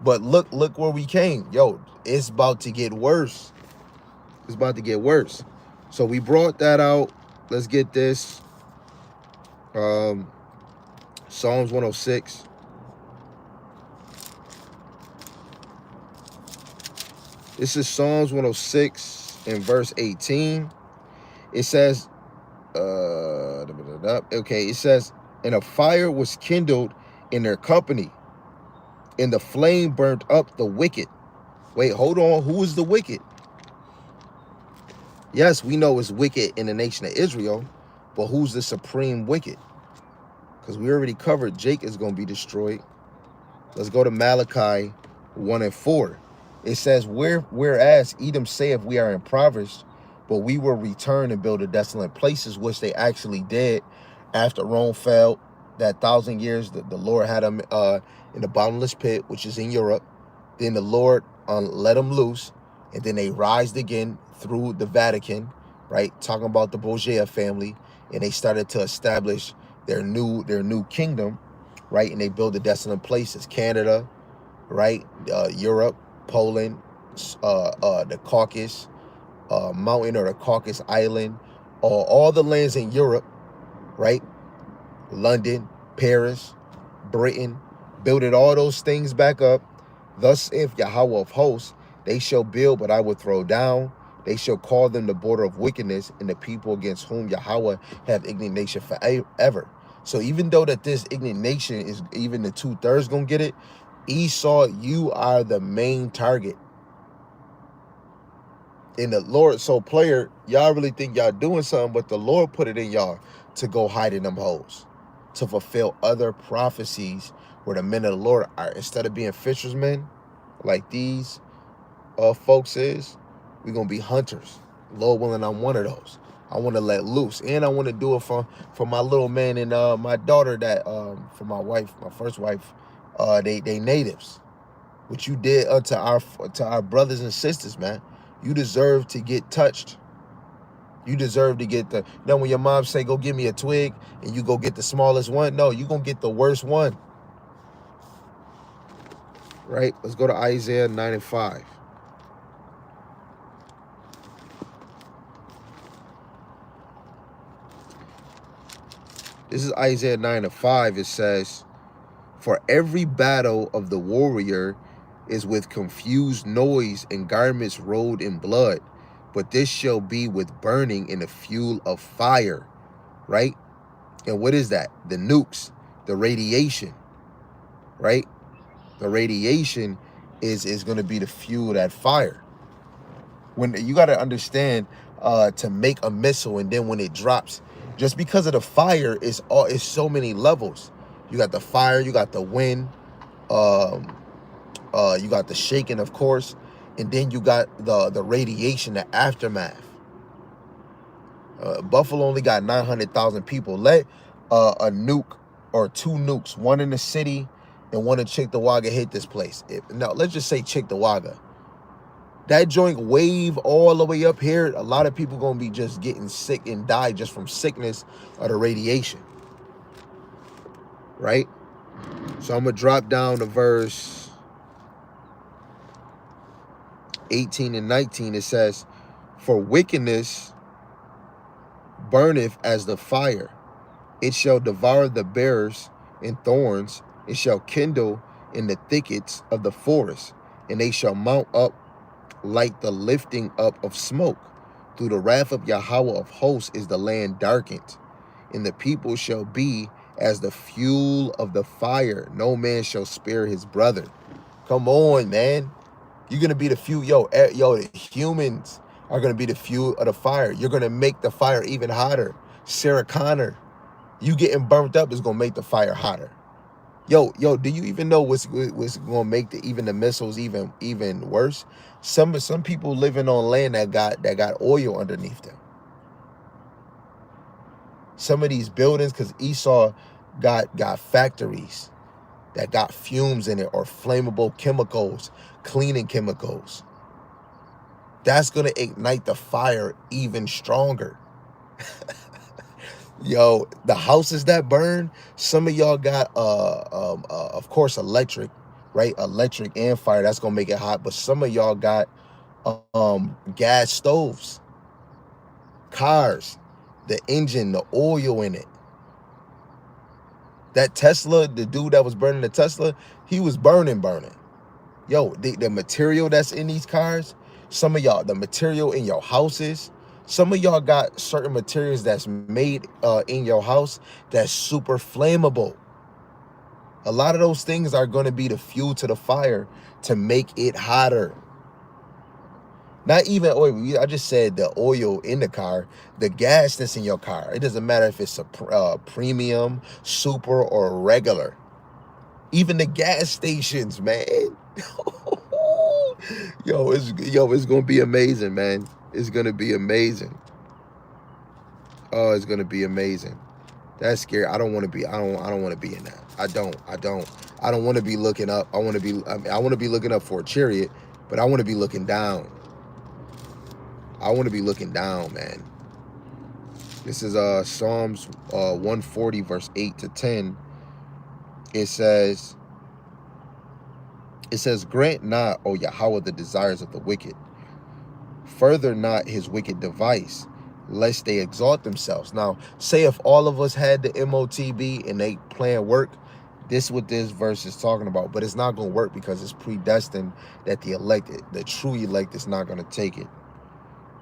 But look where we came. Yo, it's about to get worse. It's about to get worse. So we brought that out. Let's get this. Psalms 106. This is Psalms 106 in verse 18. It says, okay, it says, and a fire was kindled in their company, and the flame burnt up the wicked. Wait, hold on. Who is the wicked? Yes, we know it's wicked in the nation of Israel, but who's the supreme wicked? Because we already covered Jake is going to be destroyed. Let's go to Malachi 1 and 4. It says, whereas Edom saith we are impoverished, but we will return and build a desolate places, which they actually did after Rome fell. That 1,000 years, the Lord had them in the bottomless pit, which is in Europe. Then the Lord let them loose, and then they rised again through the Vatican, right? Talking about the Borgia family, and they started to establish their new kingdom, right? And they built the desolate places, Canada, right? Europe, Poland, the Caucasus mountain, or the Caucasus Island, all the lands in Europe, right? London, Paris, Britain, builded all those things back up. Thus, if Yahweh of hosts, they shall build, but I will throw down. They shall call them the border of wickedness, and the people against whom Yahweh have indignation forever. So even though that this indignation is even the 2/3 gonna get it, Esau, you are the main target. And the Lord, so player, y'all really think y'all doing something, but the Lord put it in y'all to go hide in them holes, to fulfill other prophecies where the men of the Lord are. Instead of being fishermen like these folks is, we're going to be hunters. Lord willing, I'm one of those. I want to let loose. And I want to do it for my little man and my daughter that, for my wife, my first wife, they natives. What you did to our brothers and sisters, man. You deserve to get touched. You deserve to get when your mom say, go give me a twig, and you go get the smallest one. No, you going to get the worst one. Right? Let's go to Isaiah 9 and 5. This is Isaiah 9 and 5. It says, for every battle of the warrior is with confused noise and garments rolled in blood, but this shall be with burning in the fuel of fire, right? And what is that? The nukes, the radiation, right? The radiation is going to be the fuel of that fire. When you got to understand, to make a missile, and then when it drops, just because of the fire, is so many levels. You got the fire, you got the wind, you got the shaking, of course, and then you got the radiation, the aftermath. Buffalo only got 900,000 people. Let a nuke or two nukes, one in the city and one in Cheektowaga, hit this place. Now, let's just say Cheektowaga. That joint wave all the way up here, a lot of people going to be just getting sick and die just from sickness of the radiation. Right? So I'm going to drop down to verse 18 and 19. It says, for wickedness burneth as the fire. It shall devour the bears and thorns. It shall kindle in the thickets of the forest. And they shall mount up like the lifting up of smoke. Through the wrath of Yahweh of hosts is the land darkened. And the people shall be as the fuel of the fire. No man shall spare his brother. Come on, man. You're gonna be the fuel, yo. The humans are gonna be the fuel of the fire. You're gonna make the fire even hotter. Sarah Connor, you getting burnt up is gonna make the fire hotter. Yo, do you even know what's gonna make even the missiles even worse? Some people living on land that got oil underneath them. Some of these buildings, because Esau got factories that got fumes in it or flammable chemicals, cleaning chemicals. That's gonna ignite the fire even stronger. Yo, the houses that burn, some of y'all got of course electric, right? Electric and fire, that's gonna make it hot. But some of y'all got gas stoves, cars, the engine, the oil in it. That Tesla, the dude that was burning the Tesla, he was burning. Yo, the material that's in these cars, some of y'all, the material in your houses, some of y'all got certain materials that's made in your house that's super flammable. A lot of those things are going to be the fuel to the fire to make it hotter. Not even oil. I just said the oil in the car, the gas that's in your car. It doesn't matter if it's a premium, super, or regular. Even the gas stations, man. It's gonna be amazing, man. It's gonna be amazing. Oh, it's gonna be amazing. That's scary. I don't want to be. I don't want to be in that. I don't. I don't want to be looking up. I want to be. I want to be looking up for a chariot, but I want to be looking down. I want to be looking down, man. This is Psalms 140 verse 8 to 10. It says, grant not, O Yahweh, the desires of the wicked. Further not his wicked device, lest they exalt themselves. Now, say if all of us had the MOTB and they plan work, this is what this verse is talking about. But it's not going to work because it's predestined that the true elect is not going to take it.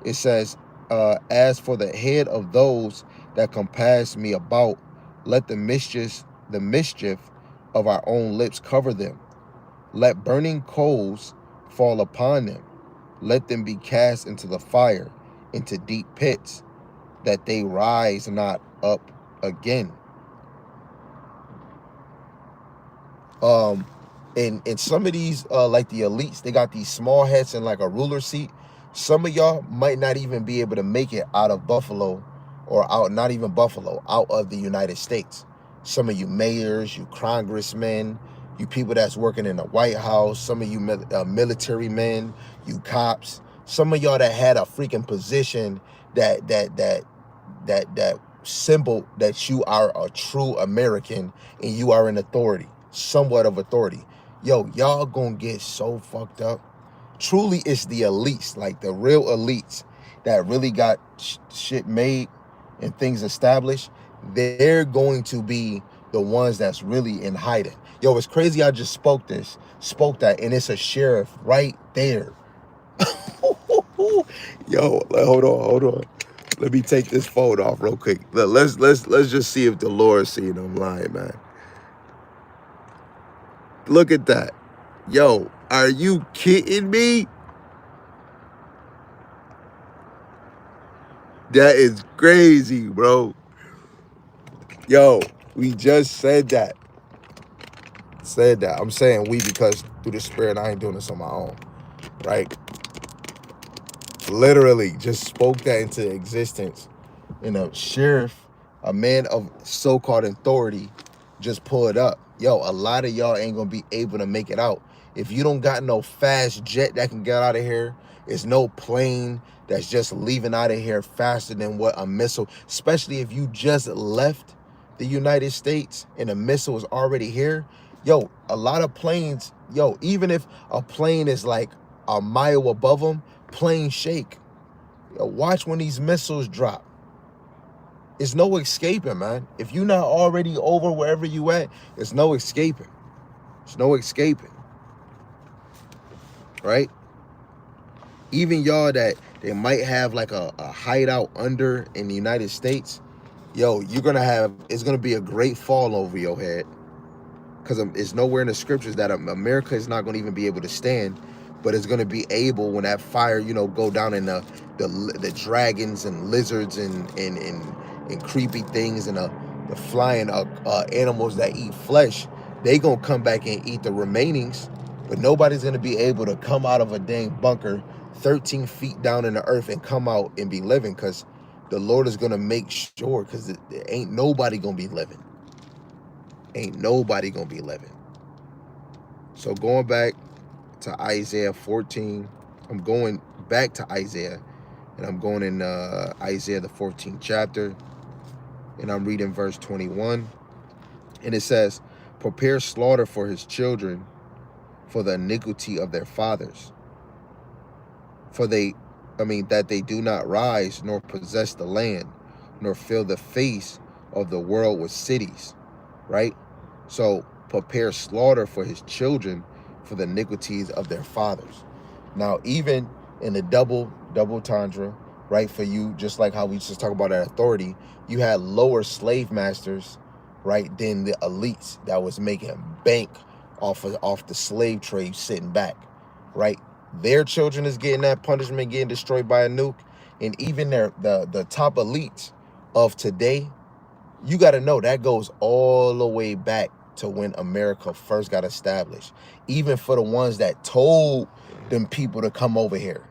It says, as for the head of those that compass me about, let the mischief of our own lips cover them. Let burning coals fall upon them. Let them be cast into the fire, into deep pits, that they rise not up again. And some of these, like the elites, they got these small hats and like a ruler seat. Some of y'all might not even be able to make it out of Buffalo, or not even Buffalo, out of the United States. Some of you mayors, you congressmen, you people that's working in the White House, some of you military men, you cops, some of y'all that had a freaking position that symbol that you are a true American and you are in authority, somewhat of authority. Yo, y'all gonna get so fucked up. Truly, it's the elites, like the real elites that really got shit made and things established. They're going to be the ones that's really in hiding. Yo, it's crazy. I just spoke that, and it's a sheriff right there. Yo, hold on. Let me take this phone off real quick. Let's just see if the Lord's seeing I'm lying, man. Look at that. Yo, are you kidding me? That is crazy, bro. Yo, we just said that. I'm saying we because through the Spirit, I ain't doing this on my own, right? Literally just spoke that into existence. And a sheriff, a man of so-called authority, just pull it up. Yo, a lot of y'all ain't gonna be able to make it out. If you don't got no fast jet that can get out of here, it's no plane that's just leaving out of here faster than what a missile, especially if you just left the United States and a missile is already here. Yo, a lot of planes, yo, even if a plane is like a mile above them, planes shake. Yo, watch when these missiles drop. It's no escaping, man. If you're not already over wherever you at, it's no escaping. It's no escaping. Right? Even y'all that they might have like a hideout under in the United States, yo, it's gonna be a great fall over your head. Because it's nowhere in the scriptures that America is not gonna even be able to stand but it's gonna be able when that fire, go down in the dragons and lizards and creepy things and the flying animals that eat flesh. They gonna come back and eat the remainings, but nobody's gonna be able to come out of a dang bunker 13 feet down in the earth and come out and be living, because the Lord is gonna make sure, because there ain't nobody gonna be living. Ain't nobody gonna be living. So going back to Isaiah 14, I'm going back to Isaiah, and I'm going in Isaiah the 14th chapter, and I'm reading verse 21, and it says, "Prepare slaughter for his children, for the iniquity of their fathers, for that they do not rise nor possess the land, nor fill the face of the world with cities," right? So prepare slaughter for his children, for the iniquities of their fathers. Now, even in the double tundra, right, for you, just like how we just talk about that authority, you had lower slave masters, right, than the elites that was making bank off the slave trade, sitting back, right? Their children is getting that punishment, getting destroyed by a nuke, and even the top elites of today, you got to know that goes all the way back to when America first got established. Even for the ones that told them people to come over here,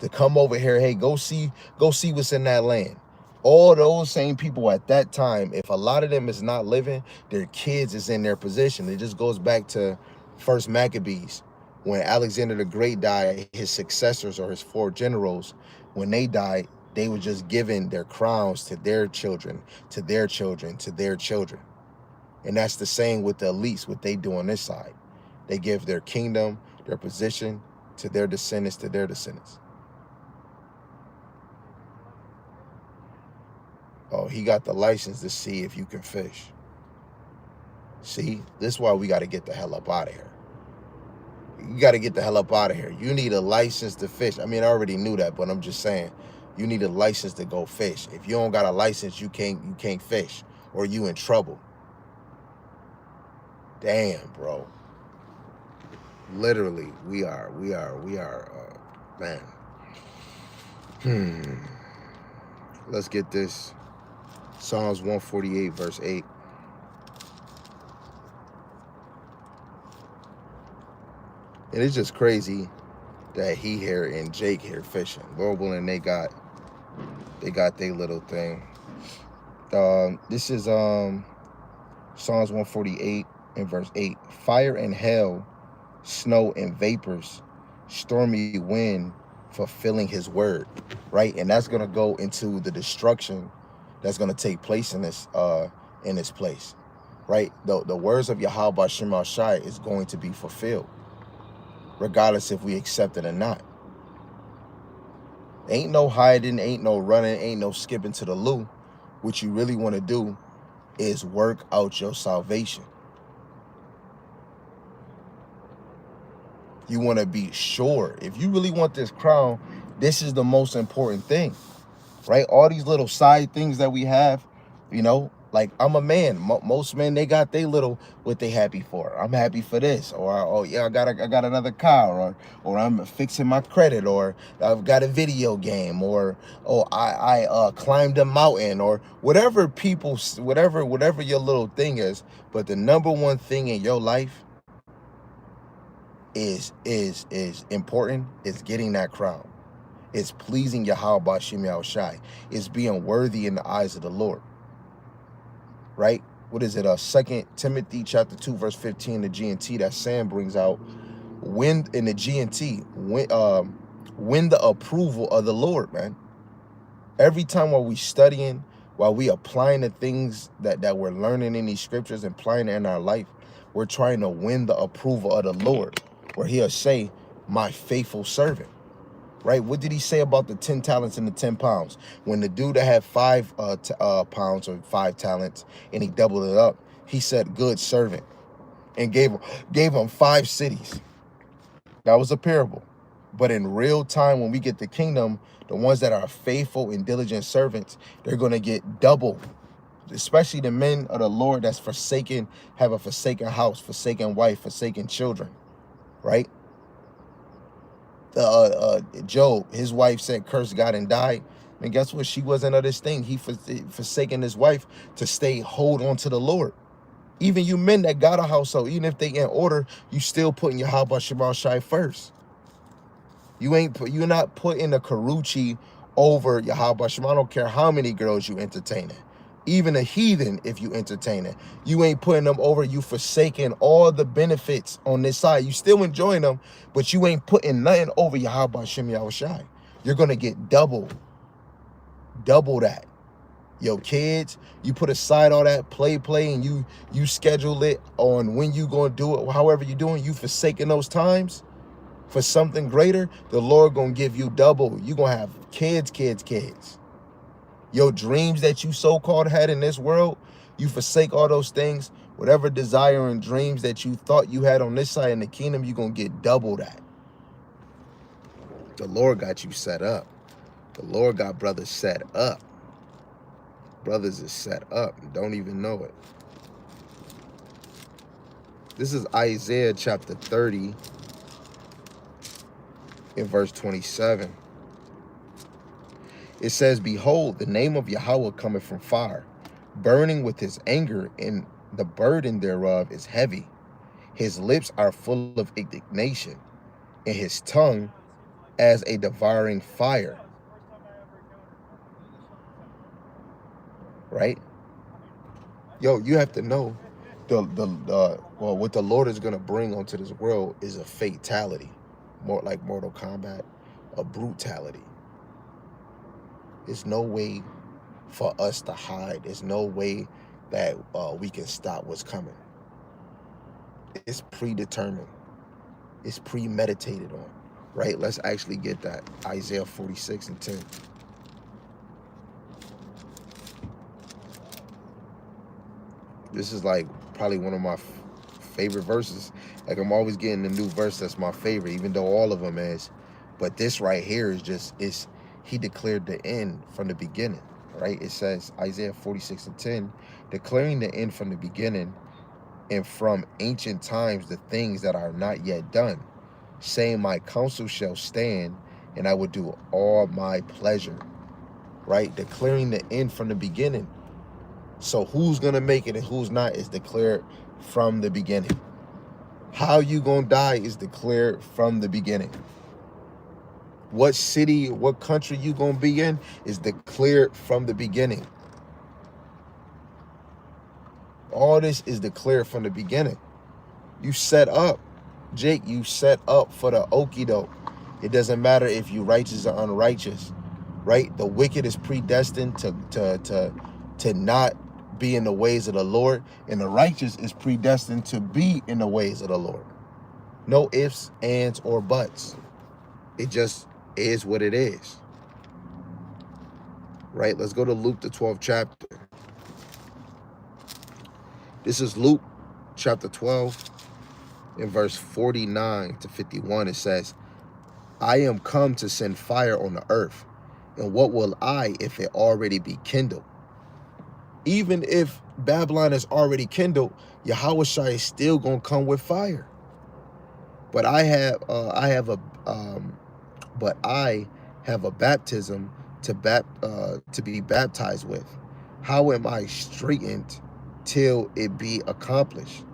hey, go see what's in that land. All those same people at that time, if a lot of them is not living, their kids is in their position. It just goes back to First Maccabees, when Alexander the Great died. His successors, or his 4 generals, when they died, they were just giving their crowns to their children, to their children, to their children. And that's the same with the elites, what they do on this side. They give their kingdom, their position, to their descendants, to their descendants. Oh, he got the license to see if you can fish. See, this is why we got to get the hell up out of here. You got to get the hell up out of here. You need a license to fish. I mean, I already knew that, but I'm just saying, you need a license to go fish. If you don't got a license, you can't fish, or you in trouble. Damn, bro. Literally, we are, man. Let's get this. Psalms 148, verse 8. And it's just crazy that he here and Jake here fishing. Lord willing, they got their little thing. This is Psalms 148 and verse 8. Fire and hail, snow and vapors, stormy wind, fulfilling his word. Right? And that's gonna go into the destruction that's gonna take place in this place. Right? The words of Yahawashi is going to be fulfilled, regardless if we accept it or not. Ain't no hiding, ain't no running, ain't no skipping to the loo. What you really want to do is work out your salvation. You want to be sure. If you really want this crown, this is the most important thing, right? All these little side things that we have, like I'm a man. Most men, they got their little what they happy for. I'm happy for this, or oh yeah, I got another car, or I'm fixing my credit, or I've got a video game, or I climbed a mountain, or whatever whatever your little thing is. But the number one thing in your life is important, is getting that crown. It's pleasing Yahawashi. It's being worthy in the eyes of the Lord. Right? What is it? 2 Timothy chapter 2, verse 15, the G&T that Sam brings out. Win in the G&T, win the approval of the Lord, man. Every time while we studying, while we applying the things that we're learning in these scriptures and applying it in our life, we're trying to win the approval of the Lord, where he'll say, my faithful servant. Right? What did he say about the 10 talents and the 10 pounds? When the dude that had 5 pounds or 5 talents and he doubled it up, he said, good servant, and gave him 5 cities. That was a parable. But in real time, when we get the kingdom, the ones that are faithful and diligent servants, they're going to get double. Especially the men of the Lord that's have a forsaken house, forsaken wife, forsaken children. Right? Job, his wife said, curse God and die. And guess what? She wasn't of this thing. He forsaken his wife to stay hold on to the Lord. Even you men that got a household, even if they in order, you still putting your Yahawashi Shai first. You're not putting a Karuchi over Yahawashi. I don't care how many girls you entertaining. Even a heathen, if you entertain it, you ain't putting them over. You forsaking all the benefits on this side. You still enjoying them, but you ain't putting nothing over Yahawashi Shai. You're gonna get double that. Your kids, you put aside all that play, and you schedule it on when you gonna do it. However you doing, you forsaking those times for something greater. The Lord gonna give you double. You gonna have kids. Your dreams that you so-called had in this world, you forsake all those things. Whatever desire and dreams that you thought you had on this side in the kingdom, you're gonna get double that. The Lord got you set up. The Lord got brothers set up. Brothers is set up and don't even know it. This is Isaiah chapter 30 in verse 27. It says, behold, the name of Yahweh cometh from fire, burning with his anger, and the burden thereof is heavy. His lips are full of indignation, and his tongue as a devouring fire. Right? Yo, you have to know what the Lord is gonna bring onto this world is a fatality, more like Mortal Kombat, a brutality. There's no way for us to hide. There's no way that we can stop what's coming. It's predetermined. It's premeditated on, right? Let's actually get that. Isaiah 46 and 10. This is like probably one of my favorite verses. Like I'm always getting a new verse that's my favorite, even though all of them is. But this right here is he declared the end from the beginning, right? It says Isaiah 46 and 10, declaring the end from the beginning and from ancient times the things that are not yet done, saying my counsel shall stand and I will do all my pleasure, right? Declaring the end from the beginning. So who's gonna make it and who's not is declared from the beginning. How you gonna die is declared from the beginning. What city, what country you gonna be in is declared from the beginning. All this is declared from the beginning. You set up, Jake, you set up for the okie doke. It doesn't matter if you righteous or unrighteous, right? The wicked is predestined to not be in the ways of the Lord, and the righteous is predestined to be in the ways of the Lord. No ifs, ands, or buts. It just is what it is. Right? Let's go to Luke, the 12th chapter. This is Luke chapter 12 in verse 49 to 51. It says, I am come to send fire on the earth, and what will I if it already be kindled? Even if Babylon is already kindled, Yahawashi is still gonna come with fire. But I have a baptism to be baptized with. How am I straitened till it be accomplished?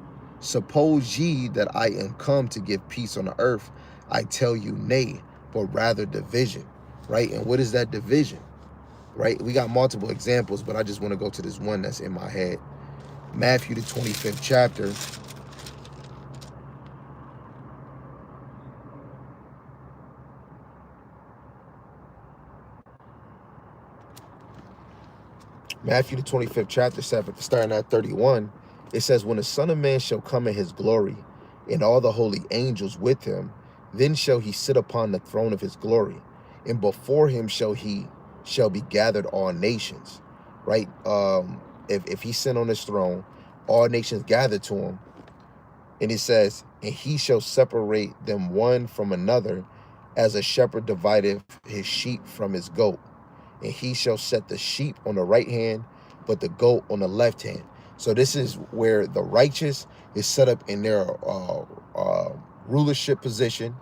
Suppose ye that I am come to give peace on the earth? I tell you nay, but rather division. Right? And what is that division? Right? We got multiple examples, but I just want to go to this one that's in my head. Matthew, the 25th chapter. Matthew, the 25th chapter, starting at 31, it says, when the Son of Man shall come in his glory, and all the holy angels with him, then shall he sit upon the throne of his glory, and before him shall be gathered all nations. Right? If he sit on his throne, all nations gather to him. And it says, and he shall separate them one from another, as a shepherd divideth his sheep from his goat. And he shall set the sheep on the right hand, but the goat on the left hand. So this is where the righteous is set up in their rulership position,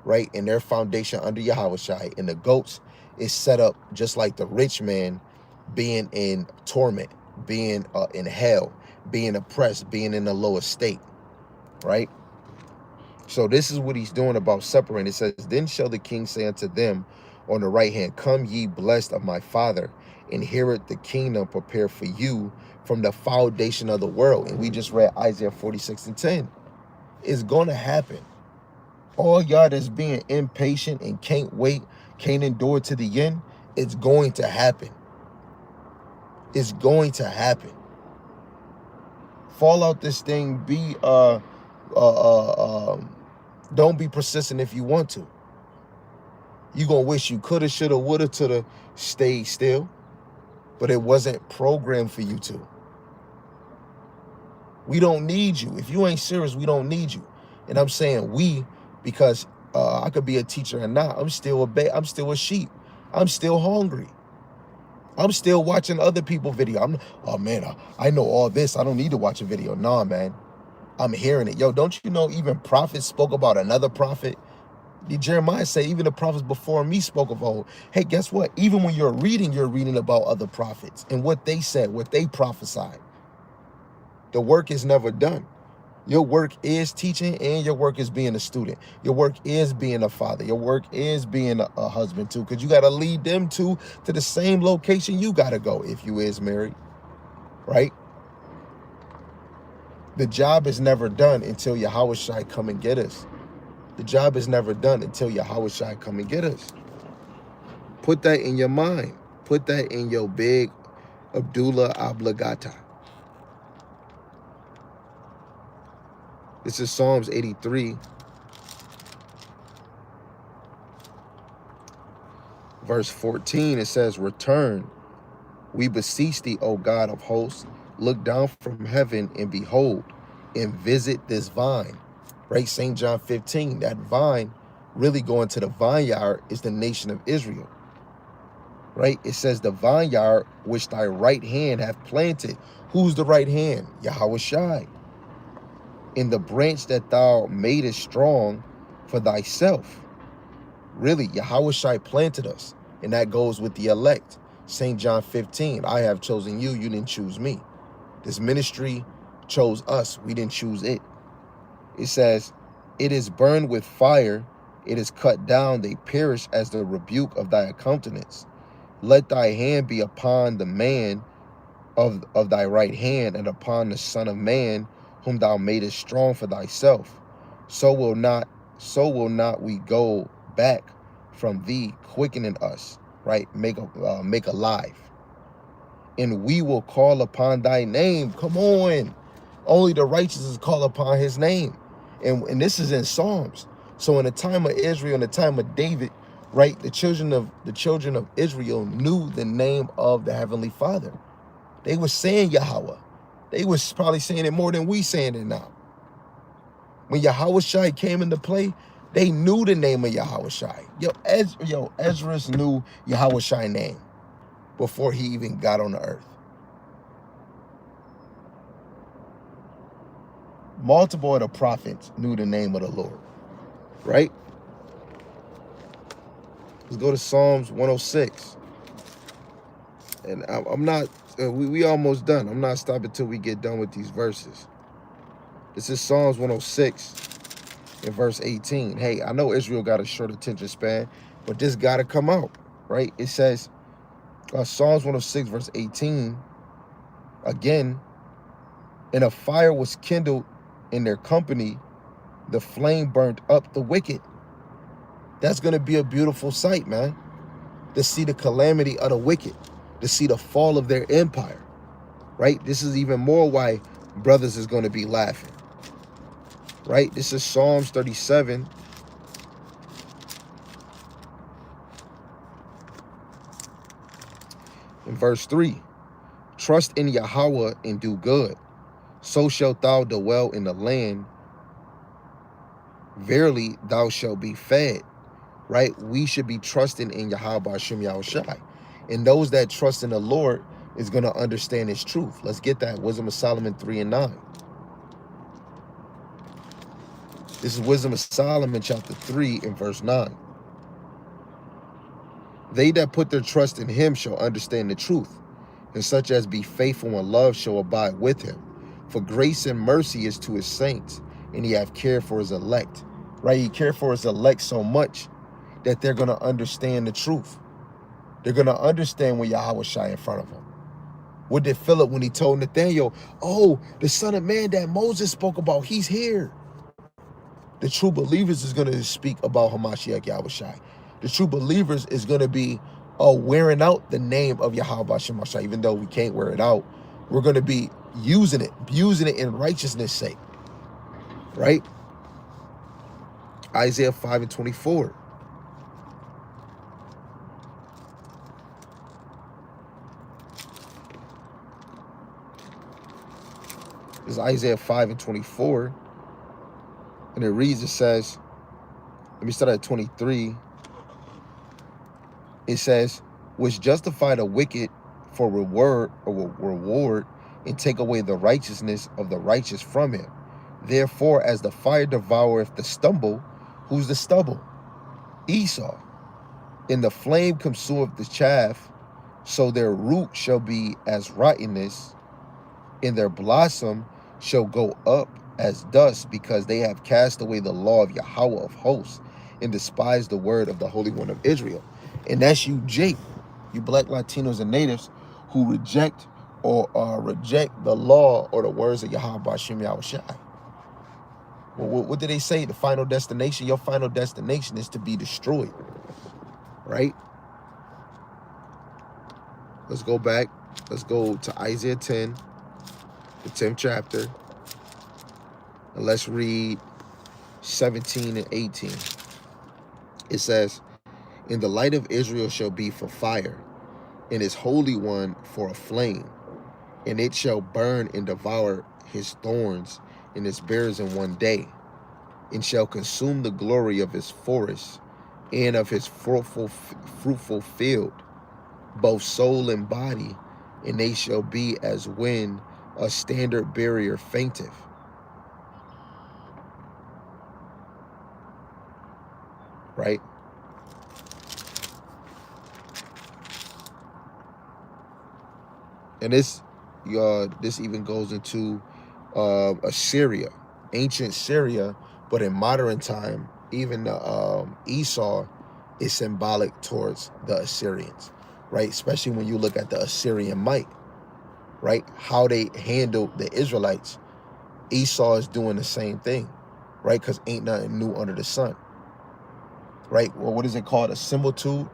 right? And their foundation under Yahawashi. And the goats is set up just like the rich man being in torment, being in hell, being oppressed, being in the lowest state, right? So this is what he's doing about separating. It says, then shall the king say unto them on the right hand, come ye blessed of my father, inherit the kingdom prepared for you from the foundation of the world. And we just read Isaiah 46:10. It's going to happen. All y'all that's being impatient and can't wait, can't endure to the end, it's going to happen. It's going to happen. Fall out this thing. Don't be persistent if you want to. You gonna wish you coulda, shoulda, woulda, to stay still, but it wasn't programmed for you to. We don't need you. If you ain't serious, we don't need you. And I'm saying we, because I could be a teacher and not. I'm still I'm still a sheep. I'm still hungry. I'm still watching other people's video. Oh man, I know all this. I don't need to watch a video. Nah, man. I'm hearing it. Yo, don't you know even prophets spoke about another prophet? Did Jeremiah say even the prophets before me spoke of old? Hey, guess what? Even when you're reading about other prophets and what they said, what they prophesied. The work is never done. Your work is teaching, and your work is being a student. Your work is being a father. Your work is being a husband too, because you got to lead them to the same location you got to go if you is married, right? The job is never done until Yahawashi come and get us. The job is never done until Yahawashi come and get us. Put that in your mind. Put that in your big Abdullah Obligata. This is Psalms 83, verse 14. It says, return, we beseech thee, O God of hosts. Look down from heaven and behold, and visit this vine. Right? St. John 15, that vine, really going to the vineyard, is the nation of Israel. Right? It says the vineyard which thy right hand hath planted. Who's the right hand? Yahawashi. In the branch that thou madest strong for thyself. Really, Yahawashi planted us. And that goes with the elect. St. John 15, I have chosen you, you didn't choose me. This ministry chose us, we didn't choose it. It says, it is burned with fire, it is cut down, they perish as the rebuke of thy countenance. Let thy hand be upon the man of thy right hand, and upon the Son of Man, whom thou madest strong for thyself. So will not we go back from thee, quickening us, right? Make alive. And we will call upon thy name. Come on. Only the righteous call upon his name. And this is in Psalms. So in the time of Israel, in the time of David, right, the children of Israel knew the name of the Heavenly Father. They were saying Yahweh. They was probably saying it more than we saying it now. When Yahawashi came into play, they knew the name of Yahawashi. Ezra knew Yahawashi's name before he even got on the earth. Multiple of the prophets knew the name of the Lord, right? Let's go to Psalms 106. And I'm not, we almost done. I'm not stopping till we get done with these verses. This is Psalms 106 in verse 18. Hey, I know Israel got a short attention span, but this got to come out, right? It says, Psalms 106 verse 18, again, and a fire was kindled in their company, the flame burnt up the wicked. That's going to be a beautiful sight, man, to see the calamity of the wicked, to see the fall of their empire, right? This is even more why brothers is going to be laughing, right? This is Psalms 37. In verse 3, trust in Yahweh and do good, so shalt thou dwell in the land. Verily, thou shalt be fed, right? We should be trusting in Yahweh Hashem Yahushai. And those that trust in the Lord is going to understand his truth. Let's get that. Wisdom of Solomon 3 and 9. This is Wisdom of Solomon, chapter 3, and verse 9. They that put their trust in him shall understand the truth, and such as be faithful and love shall abide with him. For grace and mercy is to his saints, and he have care for his elect. Right? He cared for his elect so much that they're going to understand the truth. They're going to understand when Yahawashi in front of them. What did Philip when he told Nathanael, oh, the Son of Man that Moses spoke about, he's here. The true believers is going to speak about Hamashiach Yahawashi. The true believers is going to be wearing out the name of Yahweh Shemashah. Even though we can't wear it out, we're going to be using it in righteousness' sake. Right? Isaiah 5 and 24. This is Isaiah 5 and 24. And it reads, it says, let me start at 23. It says, which justify the wicked for reward and take away the righteousness of the righteous from him. Therefore, as the fire devoureth the stubble, who's the stubble? Esau. And the flame consumeth the chaff, so their root shall be as rottenness, and their blossom shall go up as dust, because they have cast away the law of Yahweh of hosts, and despised the word of the Holy One of Israel. And that's you, Jake, you black Latinos and natives who reject the law or the words of Yahweh Bashim Yahawashi. Well, what did they say? The final destination, your final destination is to be destroyed. Right? Let's go back. Let's go to Isaiah 10, the 10th chapter. And let's read 17 and 18. It says, and the light of Israel shall be for fire, and his Holy One for a flame, and it shall burn and devour his thorns and his bears in one day, and shall consume the glory of his forest and of his fruitful field, both soul and body, and they shall be as when a standard bearer fainteth. Right? And this even goes into Assyria, ancient Syria, but in modern time, even Esau is symbolic towards the Assyrians, right? Especially when you look at the Assyrian might, right? How they handled the Israelites. Esau is doing the same thing, right? Because ain't nothing new under the sun, right? Well, what is it called? A similitude.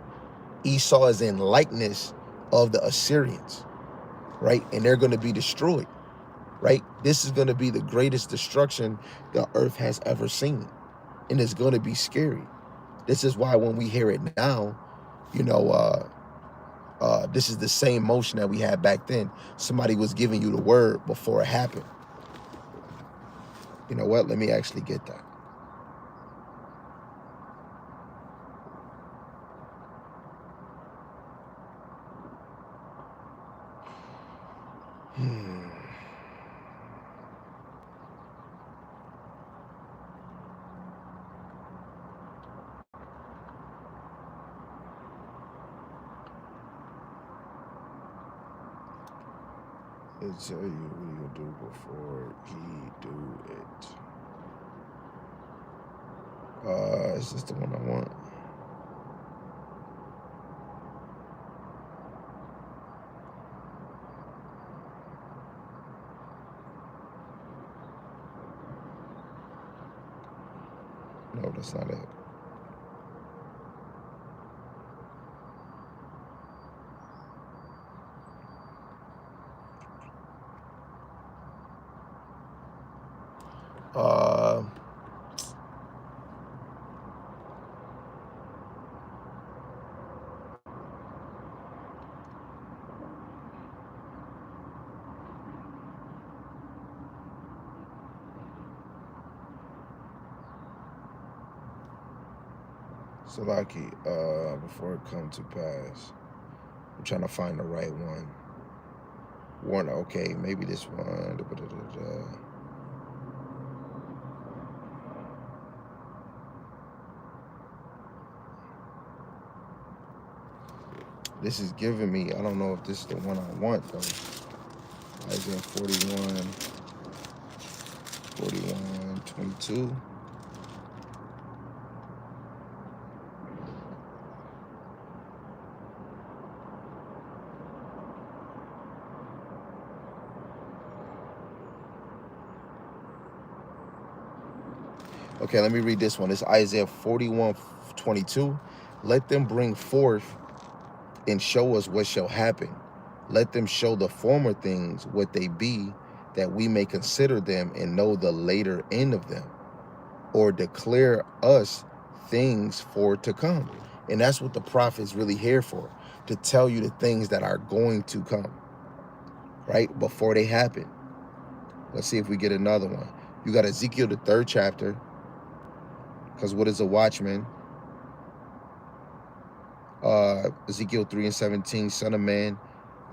Esau is in likeness of the Assyrians, right? And they're going to be destroyed, right? This is going to be the greatest destruction the earth has ever seen. And it's going to be scary. This is why when we hear it now, you know, this is the same motion that we had back then. Somebody was giving you the word before it happened. You know what? Let me actually get that. It'll tell you what he'll do before he do it. Is this the one I want? No, that's not it. Salaki, before it come to pass, I'm trying to find the right one. One, okay, maybe this one. This is giving me, I don't know if this is the one I want though. Isaiah 41:22. Okay, let me read this one. It's Isaiah 41:22. Let them bring forth and show us what shall happen. Let them show the former things what they be, that we may consider them and know the later end of them, or declare us things for to come. And that's what the prophet's really here for, to tell you the things that are going to come, right? Before they happen. Let's see if we get another one. You got Ezekiel, the 3rd chapter, because what is a watchman? Ezekiel 3:17, Son of man,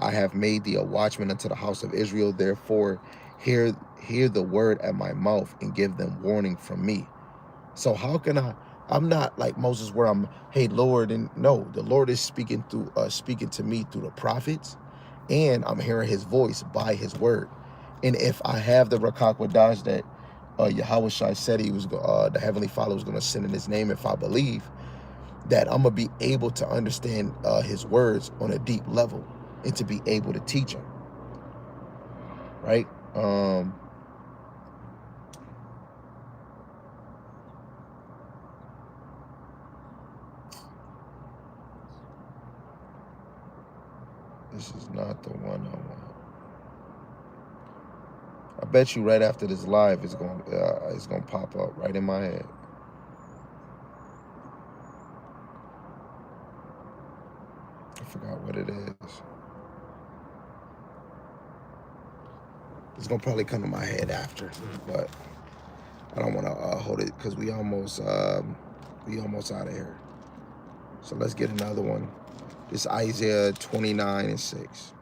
I have made thee a watchman unto the house of Israel. Therefore, hear the word at my mouth and give them warning from me. So how can I'm not like Moses where I'm, hey Lord, and no, the Lord is speaking to me through the prophets, and I'm hearing his voice by his word. And if I have the Rakak Wadash that Yahawashi said he was the Heavenly Father was going to send in his name, if I believe that, I'm gonna be able to understand his words on a deep level and to be able to teach him, right? This is not the one I want. I bet you right after this live it's gonna pop up right in my head. I forgot what it is. It's gonna probably come to my head after, but I don't want to hold it because we almost out of here. So let's get another one. This Isaiah 29:6.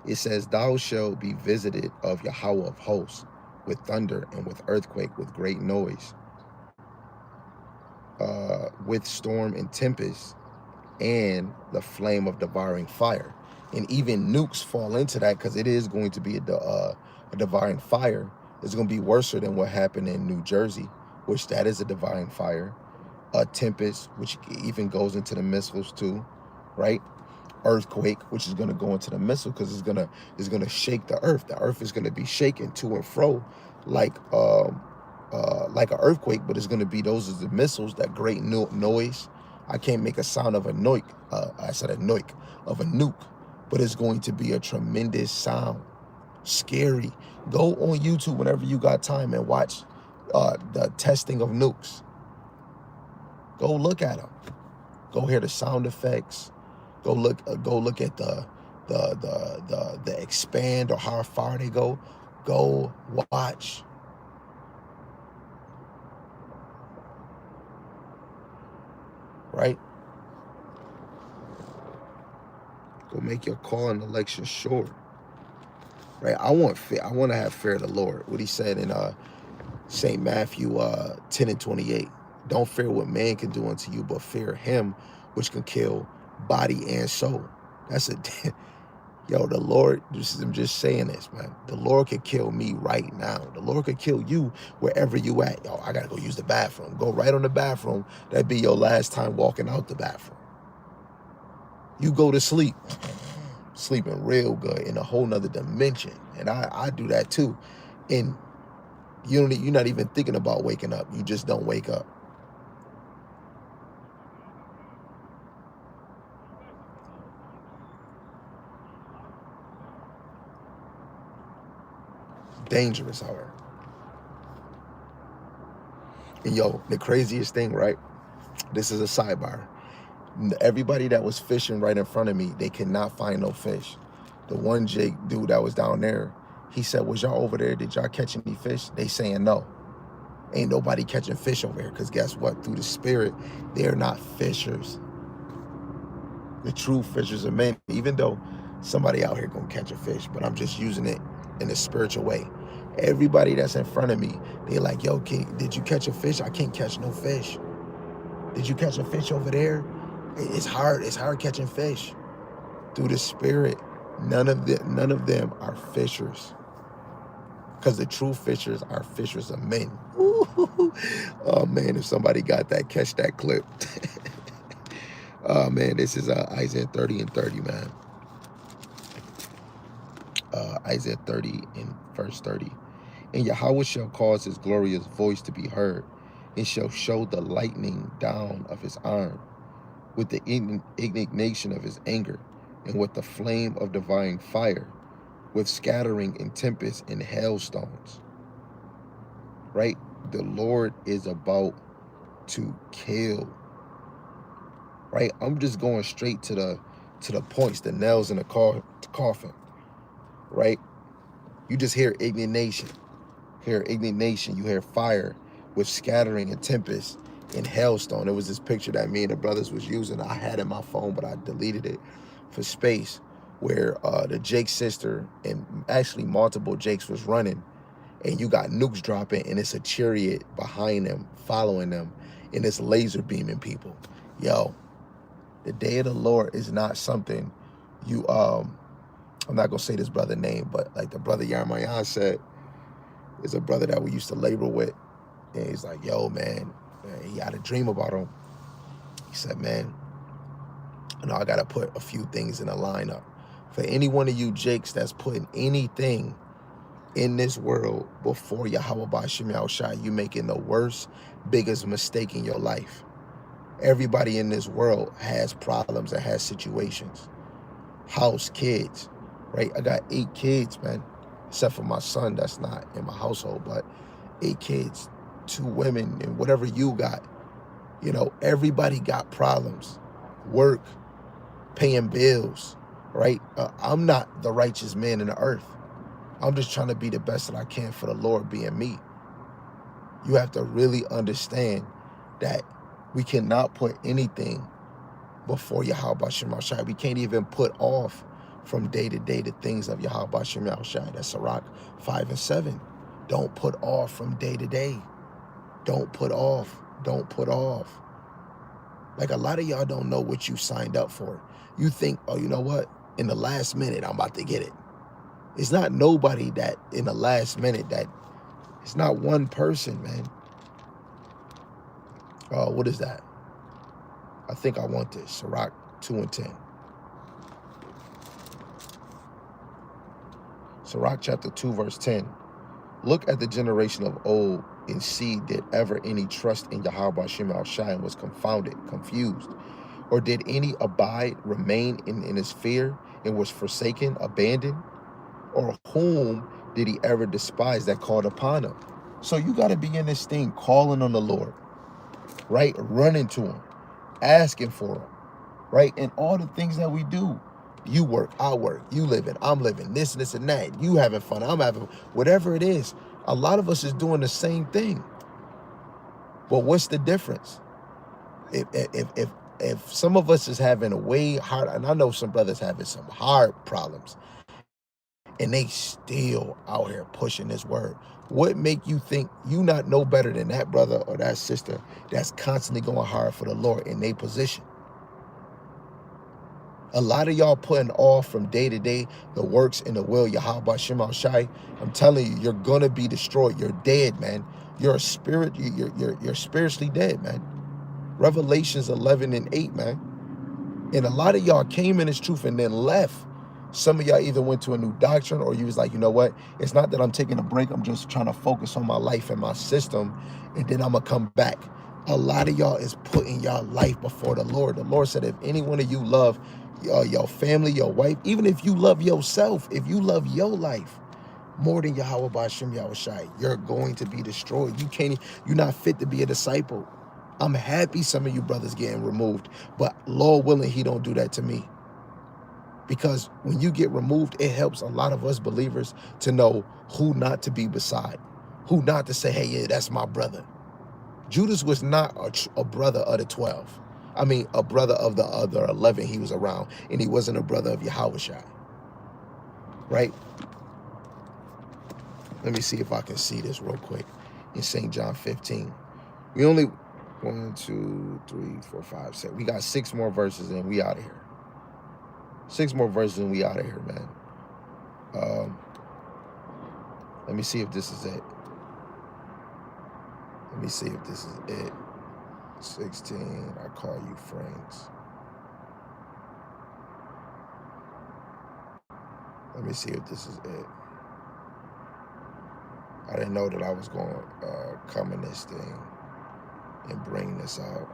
It says, thou shalt be visited of Yahweh of hosts, with thunder and with earthquake, with great noise, with storm and tempest, and the flame of devouring fire. And even nukes fall into that, because it is going to be a devouring fire. It's going to be worse than what happened in New Jersey, which that is a devouring fire. A tempest, which even goes into the missiles too, right? Earthquake, which is going to go into the missile, because it's going to shake the earth. The earth is going to be shaken to and fro like an earthquake, but it's going to be, those are the missiles, that great noise. I can't make a sound of a noik. I said a noik of a nuke, but it's going to be a tremendous sound. Scary. Go on YouTube whenever you got time and watch the testing of nukes. Go look at them. Go hear the sound effects. Go look at the expand, or how far they go. Go watch. Right? Go make your call and election sure. Right? I want to have fear of the Lord. What he said in St. Matthew 10:28. Don't fear what man can do unto you, but fear him which can kill body and soul. That's yo, the Lord, I'm just saying this, man. The Lord could kill me right now. The Lord could kill you wherever you at. Yo, I gotta go use the bathroom. Go right on the bathroom. That'd be your last time walking out the bathroom. You go to sleep, sleeping real good in a whole nother dimension. And I do that too. And you're not even thinking about waking up. You just don't wake up. Dangerous, however. And yo, the craziest thing, right? This is a sidebar. Everybody that was fishing right in front of me, they could not find no fish. The one Jake dude that was down there, he said, was y'all over there? Did y'all catch any fish? They saying no. Ain't nobody catching fish over here, because guess what? Through the spirit, they're not fishers. The true fishers of men, even though somebody out here gonna catch a fish, but I'm just using it in a spiritual way. Everybody that's in front of me, they like, yo, did you catch a fish? I can't catch no fish. Did you catch a fish over there? It's hard. It's hard catching fish through the Spirit. None of them are fishers, because the true fishers are fishers of men. Ooh. Oh man, if somebody got that, catch that clip. Oh man, this is Isaiah 30 and 30, man. Isaiah 30 and verse 30. And Yahweh shall cause his glorious voice to be heard, and shall show the lightning down of his arm, with the indignation of his anger, and with the flame of divine fire, with scattering and tempest and hailstones. Right? The Lord is about to kill. Right? I'm just going straight to the points, the nails in the coffin. Right? You just hear indignation. You hear fire with scattering and tempest and hailstone. It was this picture that me and the brothers was using. I had in my phone, but I deleted it for space, where the Jake sister and actually multiple Jakes was running, and you got nukes dropping, and it's a chariot behind them, following them, and it's laser beaming people. Yo, the day of the Lord is not something you, I'm not gonna say this brother name, but like the brother Yarmayan said, is a brother that we used to labor with. And he's like, yo, man, he had a dream about him. He said, man, I got to put a few things in a lineup. For any one of you Jakes that's putting anything in this world before Yahweh Ba'Shem Yahawashi, you making the worst, biggest mistake in your life. Everybody in this world has problems and has situations. House, kids, right? I got 8 kids, man. Except for my son that's not in my household, but 8 kids, 2 women, and whatever you got. You know, everybody got problems. Work, paying bills, right? I'm not the righteous man in the earth. I'm just trying to be the best that I can for the Lord, being me. You have to really understand that we cannot put anything before Yahweh Ba'Shem Yahawashi. We can't even put off from day to day the things of Yahweh Ba'Shem Yahawashi. That's Sirach 5 and 7. Don't put off from day to day. Don't put off. Don't put off. Like, a lot of y'all don't know what you signed up for. You think, oh, you know what? In the last minute, I'm about to get it. It's not nobody that in the last minute that, it's not one person, man. Oh, what is that? I think I want this. Sirach 2 and 10. Sirach chapter 2, verse 10. Look at the generation of old and see, did ever any trust in Yahweh Ba'Shem Yahawashi and was confounded, confused? Or did any abide, remain in his fear, and was forsaken, abandoned? Or whom did he ever despise that called upon him? So you got to be in this thing calling on the Lord, right? Running to him, asking for him, right? And all the things that we do. You work, I work, you living, I'm living, this and that. You having fun, I'm having, whatever it is. A lot of us is doing the same thing. But what's the difference? If some of us is having a way hard, and I know some brothers having some hard problems, and they still out here pushing this word, what make you think you not know better than that brother or that sister that's constantly going hard for the Lord in their position? A lot of y'all putting off from day to day the works and the will Yahweh Ba'Shem Yahawashi. I'm telling you, you're gonna be destroyed. You're dead, man. You're a spirit. You're spiritually dead, man. Revelations 11 and 8, man. And a lot of y'all came in this truth and then left. Some of y'all either went to a new doctrine, or you was like, you know what? It's not that I'm taking a break. I'm just trying to focus on my life and my system, and then I'm gonna come back. A lot of y'all is putting y'all life before the Lord. The Lord said, if any one of you love your family, your wife, even if you love yourself, if you love your life more than Yahweh Ba'Shem Yahawashi, you're going to be destroyed. You're not fit to be a disciple. I'm happy some of you brothers getting removed, but Lord willing, he don't do that to me. Because when you get removed, it helps a lot of us believers to know who not to be beside, who not to say, hey, yeah, that's my brother. Judas was not a brother of the 12. I mean, a brother of the other 11 he was around, and he wasn't a brother of Yahawashi, right? Let me see if I can see this real quick in St. John 15. 1, 2, 3, 4, 5, 6. We got 6 more verses and we out of here. 6 more verses and we out of here, man. Let me see if this is it. Let me see if this is it. 16, I call you friends. Let me see if this is it. I didn't know that I was going to come in this thing and bring this out.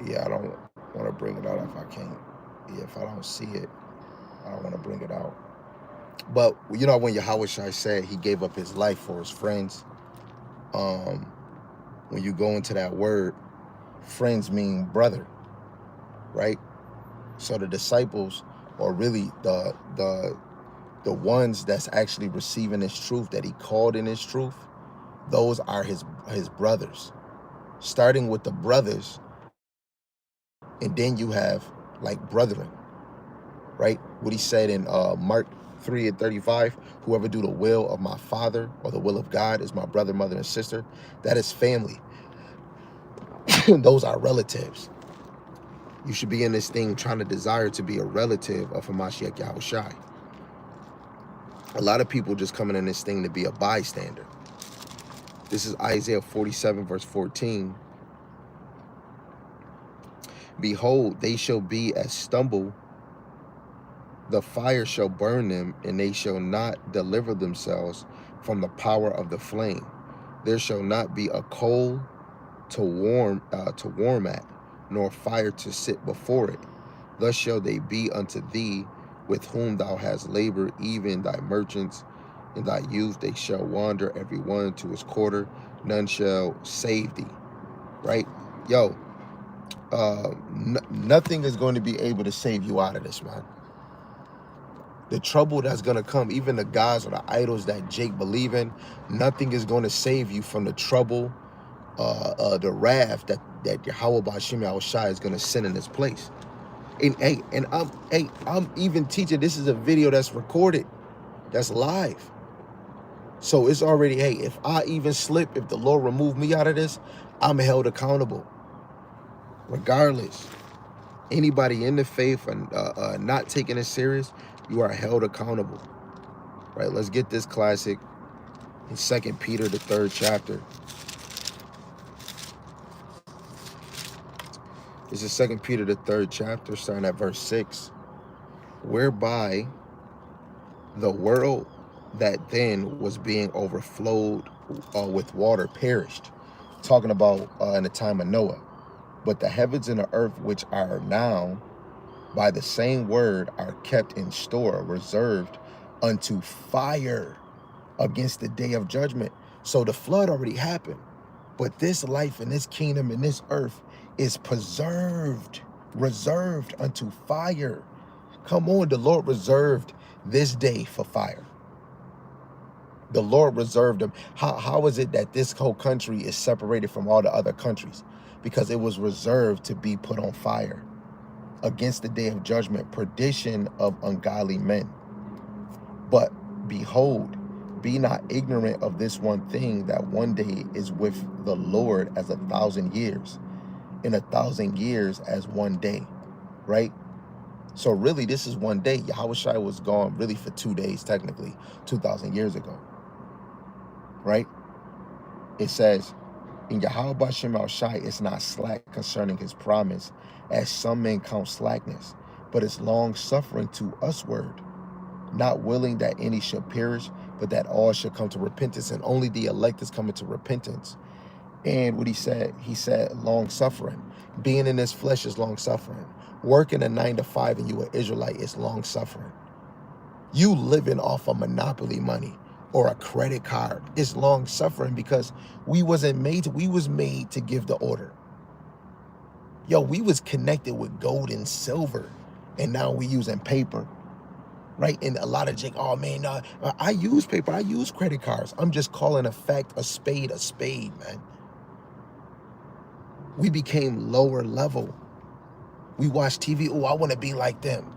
Yeah, I don't want to bring it out if I can't. Yeah, if I don't see it, I don't want to bring it out. But you know, when Yahawashi said he gave up his life for his friends, when you go into that word, friends mean brother, right? So the disciples, or really the ones that's actually receiving his truth, that he called in his truth, those are his brothers. Starting with the brothers, and then you have like brethren, right? What he said in Mark 3:35, whoever do the will of my Father or the will of God is my brother, mother, and sister. That is family. Those are relatives. You should be in this thing trying to desire to be a relative of Hamashiach Yahawashi. A lot of people just coming in this thing to be a bystander. This is Isaiah 47 verse 14. Behold, they shall be as stubble, the fire shall burn them, and they shall not deliver themselves from the power of the flame. There shall not be a coal to warm at, nor fire to sit before it. Thus shall they be unto thee, with whom thou hast labored, even thy merchants. In thy youth they shall wander, every one to his quarter. None shall save thee. Right? Yo, nothing is going to be able to save you out of this, man. The trouble that's going to come, even the gods or the idols that Jake believe in, nothing is going to save you from the trouble, the wrath that Yahweh Ba'Shem Yahawashi is going to send in this place. And I'm even teaching. This is a video that's recorded, that's live. So it's already, if I even slip, if the Lord remove me out of this, I'm held accountable. Regardless, anybody in the faith and not taking it serious, you are held accountable. Right? Let's get this classic in 2 Peter, the 3rd chapter. This is 2 Peter, the 3rd chapter, starting at verse 6. Whereby the world that then was being overflowed with water perished. Talking about in the time of Noah. But the heavens and the earth, which are now by the same word, are kept in store, reserved unto fire against the day of judgment. So the flood already happened. But this life and this kingdom and this earth is preserved, reserved unto fire. Come on, the Lord reserved this day for fire. The Lord reserved them. How is it that this whole country is separated from all the other countries? Because it was reserved to be put on fire against the day of judgment, perdition of ungodly men. But behold, be not ignorant of this one thing, that one day is with the Lord as 1,000 years, and 1,000 years as one day, right? So really, this is one day. Yahawashi was gone really for 2 days, technically, 2,000 years ago, right? It says, in Yahweh Ba'Shem Yahawashi is not slack concerning his promise, as some men count slackness, but is long suffering to usward, not willing that any should perish, but that all should come to repentance. And only the elect is coming to repentance. And what he said long suffering. Being in this flesh is long suffering. Working a 9 to 5 and you an Israelite is long suffering. You living off of monopoly money or a credit card is long suffering, because we was made to give the order. Yo, we was connected with gold and silver, and now we using paper. right? And a lot of Jake, oh man, I use paper, I use credit cards. I'm just calling a fact a spade, man. We became lower level. We watch TV, oh, I want to be like them.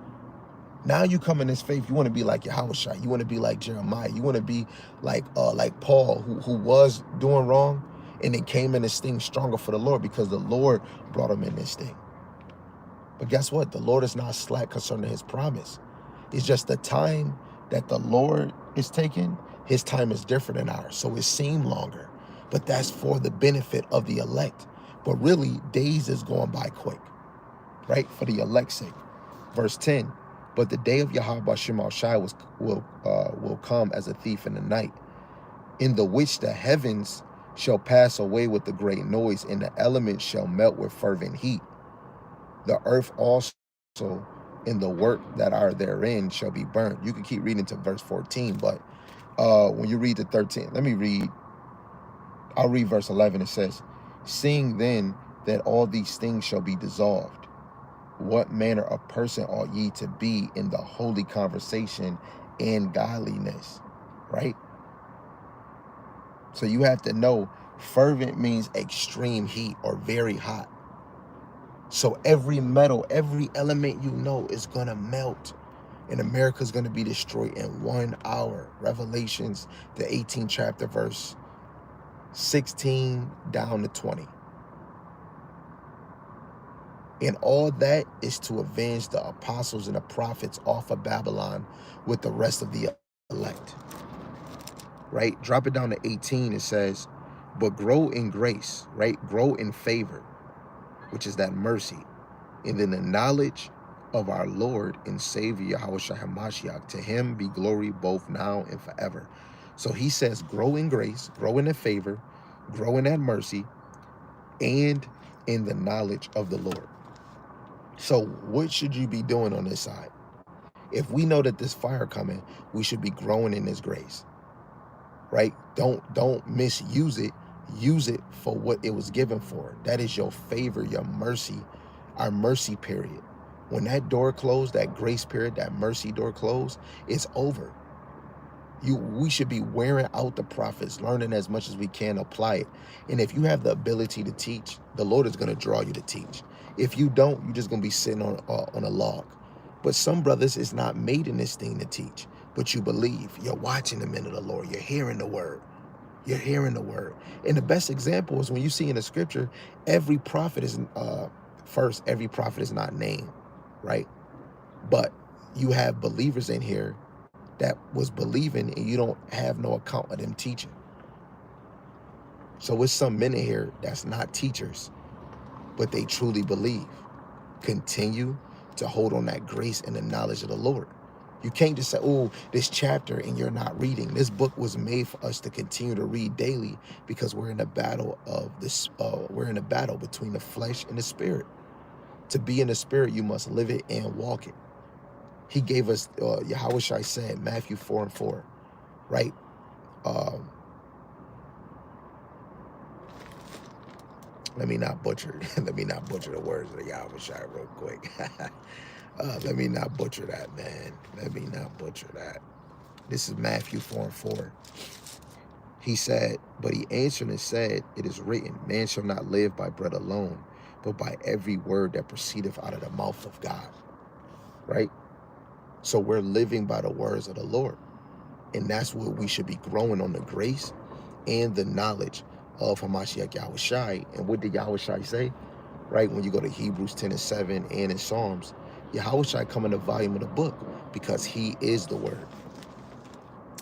Now you come in this faith, you want to be like Yahawashi, you want to be like Jeremiah, you want to be like Paul, who was doing wrong and then came in this thing stronger for the Lord because the Lord brought him in this thing. But guess what? The Lord is not slack concerning his promise. It's just the time that the Lord is taking, his time is different than ours. So it seemed longer, but that's for the benefit of the elect. But really, days is going by quick, right? For the elect's sake. Verse 10, but the day of Yahawashi Shai will come as a thief in the night, in the which the heavens shall pass away with a great noise, and the elements shall melt with fervent heat. The earth also and the work that are therein shall be burnt. You can keep reading to verse 14, but when you read the 13, I'll read verse 11. It says, seeing then that all these things shall be dissolved, what manner of person ought ye to be in the holy conversation and godliness, right? So you have to know fervent means extreme heat or very hot. So every metal, every element you know is going to melt. And America's going to be destroyed in 1 hour. Revelations, the 18th chapter, verse 16 down to 20. And all that is to avenge the apostles and the prophets off of Babylon with the rest of the elect. Right? Drop it down to 18. It says, but grow in grace, right? Grow in favor, which is that mercy. And then the knowledge of our Lord and Savior, Yahawashi HaMashiach. To him be glory both now and forever. So he says, grow in grace, grow in the favor, grow in that mercy, and in the knowledge of the Lord. So what should you be doing on this side? If we know that this fire coming, we should be growing in this grace, right? Don't misuse it. Use it for what it was given for. That is your favor, your mercy, our mercy period. When that door closed, that grace period, that mercy door closed, it's over. We should be wearing out the prophets, learning as much as we can, apply it. And if you have the ability to teach, the Lord is going to draw you to teach. If you don't, you're just going to be sitting on a log. But some brothers is not made in this thing to teach, but you believe. You're watching the men of the Lord. You're hearing the word. You're hearing the word. And the best example is when you see in the scripture, every prophet is, every prophet is not named, right? But you have believers in here that was believing and you don't have no account of them teaching. So it's some men in here that's not teachers, but they truly believe. Continue to hold on that grace and the knowledge of the Lord. You can't just say, oh, this chapter and you're not reading. This book was made for us to continue to read daily because we're in a battle of this. We're in a battle between the flesh and the spirit. To be in the spirit, you must live it and walk it. He gave us, Yahawashi said, Matthew 4:4, right? Let me not butcher. Let me not butcher the words of the Yahawashi real quick. Let me not butcher that, man. Let me not butcher that. This is Matthew 4:4. He said, but he answered and said, it is written, man shall not live by bread alone, but by every word that proceedeth out of the mouth of God, right? So we're living by the words of the Lord. And that's what we should be growing on, the grace and the knowledge of Hamashiach Yahawashi. And what did Yahawashi say? Right? When you go to Hebrews 10:7 and in Psalms, Yahawashi come in the volume of the book because he is the word.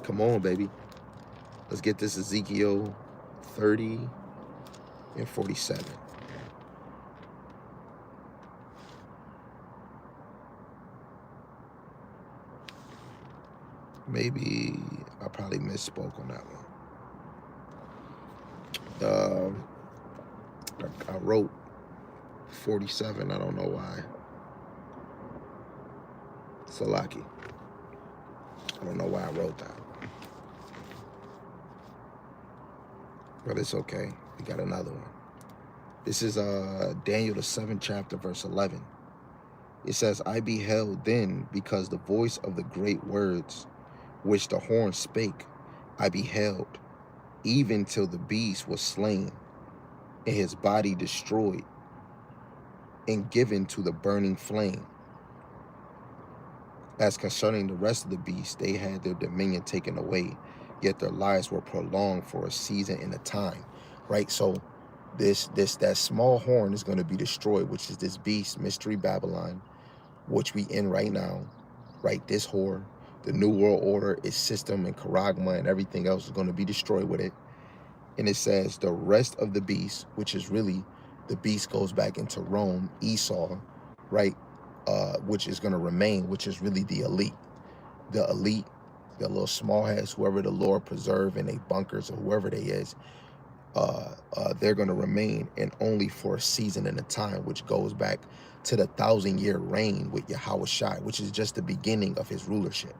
Come on, baby. Let's get this Ezekiel 30 and 47. Maybe I probably misspoke on that one. I wrote 47. I don't know why. Salaki. I don't know why I wrote that. But it's okay. We got another one. This is Daniel, the 7th chapter, verse 11. It says, I beheld then, because the voice of the great words which the horn spake, I beheld, even till the beast was slain, and his body destroyed, and given to the burning flame. As concerning the rest of the beasts, they had their dominion taken away, yet their lives were prolonged for a season and a time. Right? So that small horn is going to be destroyed, which is this beast, Mystery Babylon, which we in right now. Right? This whore, the New World Order, its system and charagma and everything else is going to be destroyed with it. And it says the rest of the beast, which is really the beast goes back into Rome, Esau, right? Which is going to remain, which is really the elite. The elite, the little small heads, whoever the Lord preserve in their bunkers or whoever they is, they're going to remain, and only for a season and a time, which goes back to the 1,000-year reign with Yahawashi, which is just the beginning of his rulership.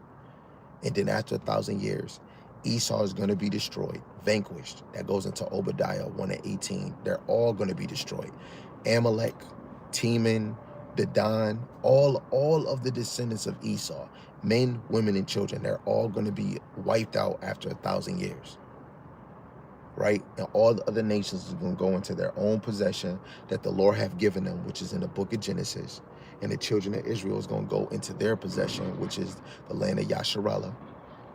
And then after 1,000 years, Esau is going to be destroyed, vanquished. That goes into Obadiah 1:18. They're all going to be destroyed. Amalek, Teman, Dedan, all of the descendants of Esau, men, women, and children, they're all going to be wiped out after 1,000 years. Right? And all the other nations are going to go into their own possession that the Lord have given them, which is in the book of Genesis. And the children of Israel is going to go into their possession, which is the land of Yasharallah,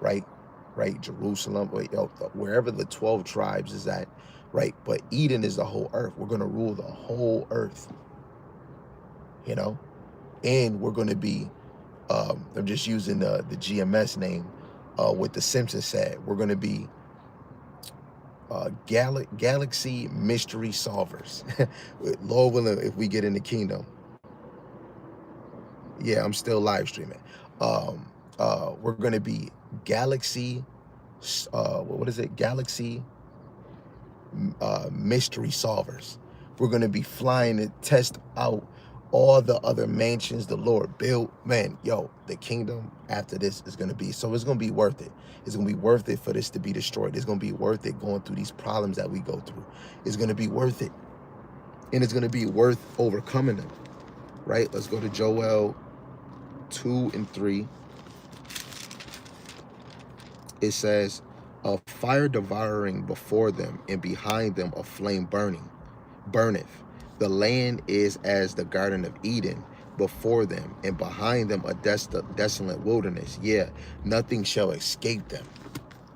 right? Right? Jerusalem, wherever the 12 tribes is at, right? But Eden is the whole earth. We're going to rule the whole earth, you know? And we're going to be, I'm just using the GMS name, what the Simpsons said. We're going to be galaxy mystery solvers. Lord willing, if we get in the kingdom. Yeah, I'm still live streaming. We're going to be galaxy, what is it? Galaxy mystery solvers. We're going to be flying to test out all the other mansions the Lord built. Man, yo, the kingdom after this is going to be, so it's going to be worth it. It's going to be worth it for this to be destroyed. It's going to be worth it going through these problems that we go through. It's going to be worth it. And it's going to be worth overcoming them. Right? Let's go to Joel 2:3. It says, a fire devouring before them, and behind them a flame burneth. The land is as the Garden of Eden before them, and behind them a desolate wilderness. Yeah, nothing shall escape them.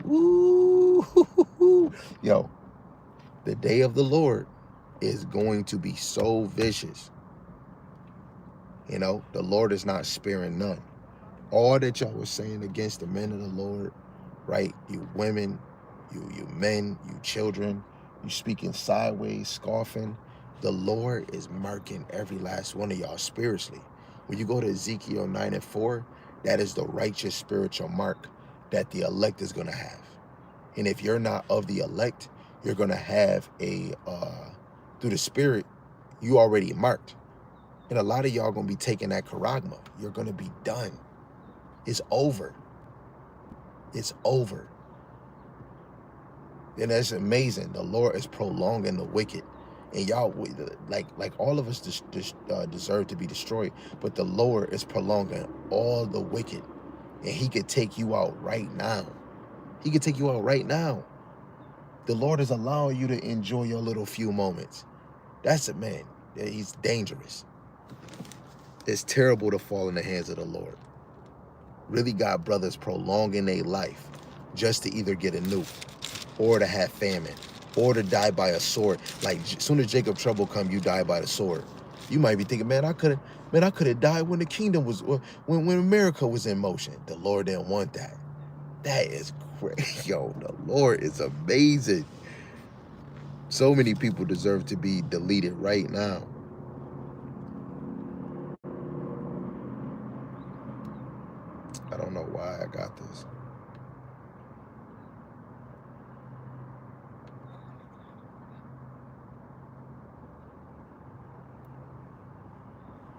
Woo! Yo, the day of the Lord is going to be so vicious. You know, the Lord is not sparing none. All that y'all was saying against the men of the Lord, right? You women, you men, you children, you speaking sideways, scoffing. The Lord is marking every last one of y'all spiritually. When you go to Ezekiel 9:4, that is the righteous spiritual mark that the elect is going to have. And if you're not of the elect, you're going to have through the spirit, you already marked. And a lot of y'all going to be taking that charagma. You're going to be done. It's over. It's over. And that's amazing. The Lord is prolonging the wicked. And y'all, like all of us deserve to be destroyed. But the Lord is prolonging all the wicked. And he could take you out right now. He could take you out right now. The Lord is allowing you to enjoy your little few moments. That's it, man. He's dangerous. It's terrible to fall in the hands of the Lord. Really got brothers prolonging their life just to either get a nuke or to have famine or to die by a sword. Like, as soon as Jacob trouble come, you die by the sword. You might be thinking, man, I could have died when the kingdom was, when America was in motion. The Lord didn't want that. That is great. Yo, the Lord is amazing. So many people deserve to be deleted right now. I don't know why I got this.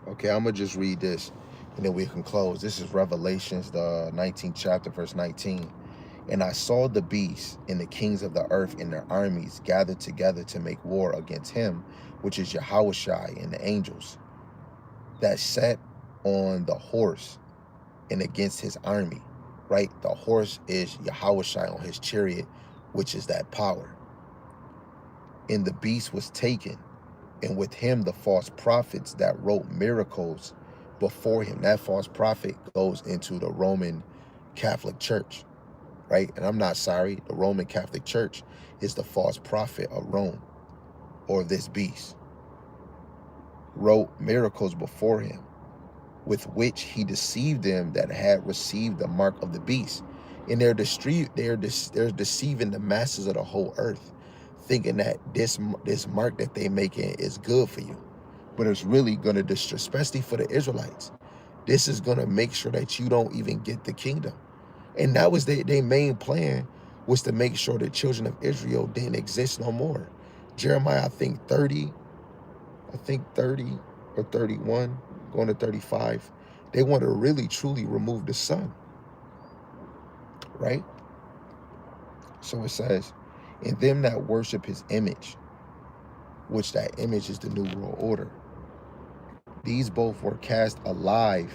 Okay, I'm going to just read this, and then we can close. This is Revelations, the 19th chapter, verse 19. And I saw the beasts and the kings of the earth and their armies gathered together to make war against him, which is Yahawashi, and the angels that sat on the horse and against his army, right? The horse is Yahawashi on his chariot, which is that power. And the beast was taken, and with him the false prophets that wrote miracles before him. That false prophet goes into the Roman Catholic Church, right? And I'm not sorry, the Roman Catholic Church is the false prophet of Rome, or this beast. Wrote miracles before him, with which he deceived them that had received the mark of the beast. And they're deceiving the masses of the whole earth, thinking that this mark that they making is good for you. But it's really going to destroy, especially for the Israelites. This is going to make sure that you don't even get the kingdom. And that was their main plan, was to make sure the children of Israel didn't exist no more. Jeremiah, I think 30 or 31, going to 35. They want to really, truly remove the sun, right? So it says, in them that worship his image, which that image is the New World Order, these both were cast alive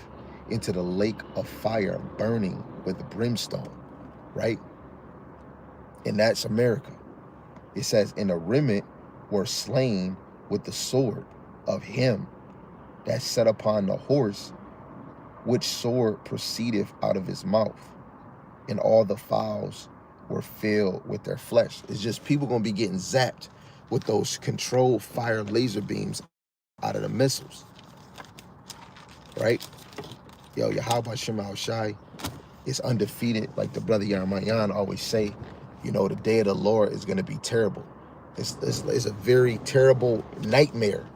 into the lake of fire, burning with brimstone, right? And that's America. It says, and the remnant were slain with the sword of him that sat upon the horse, which sword proceedeth out of his mouth, and all the fowls were filled with their flesh. It's just people gonna be getting zapped with those controlled fire laser beams out of the missiles, right? Yo, Yahawashi Shai is undefeated. Like the brother Yarmayan always say, you know, the day of the Lord is gonna be terrible. It's a very terrible nightmare,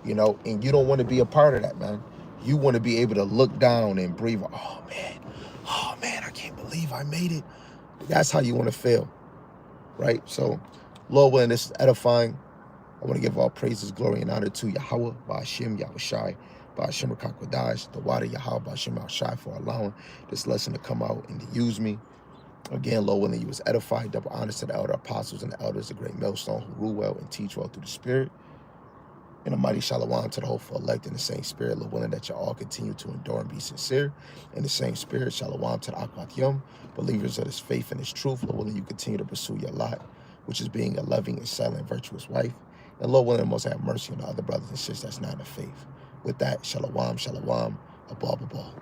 you know, and you don't want to be a part of that, man. You want to be able to look down and breathe. Oh man, I can't believe I made it. That's how you want to feel, right? So, Lord willing, this is edifying. I want to give all praises, glory, and honor to Yahweh, Ba'ashim, Yahawashi, Ba'ashim Rakakwadash, the water Yahweh, Ba'ashim Yahawashi, for allowing this lesson to come out and to use me. Again, Lord willing, you was edified. Double honors to the elder apostles and the elders, the great millstone who rule well and teach well through the Spirit. And a mighty shalom to the hopeful elect in the same spirit, Lord willing, that you all continue to endure and be sincere. In the same spirit, shalom to the Akwat Yom, believers of this faith and this truth. Lord willing, you continue to pursue your lot, which is being a loving and silent, virtuous wife. And Lord willing, most have mercy on the other brothers and sisters that's not in the faith. With that, shalom, shalom, above, above.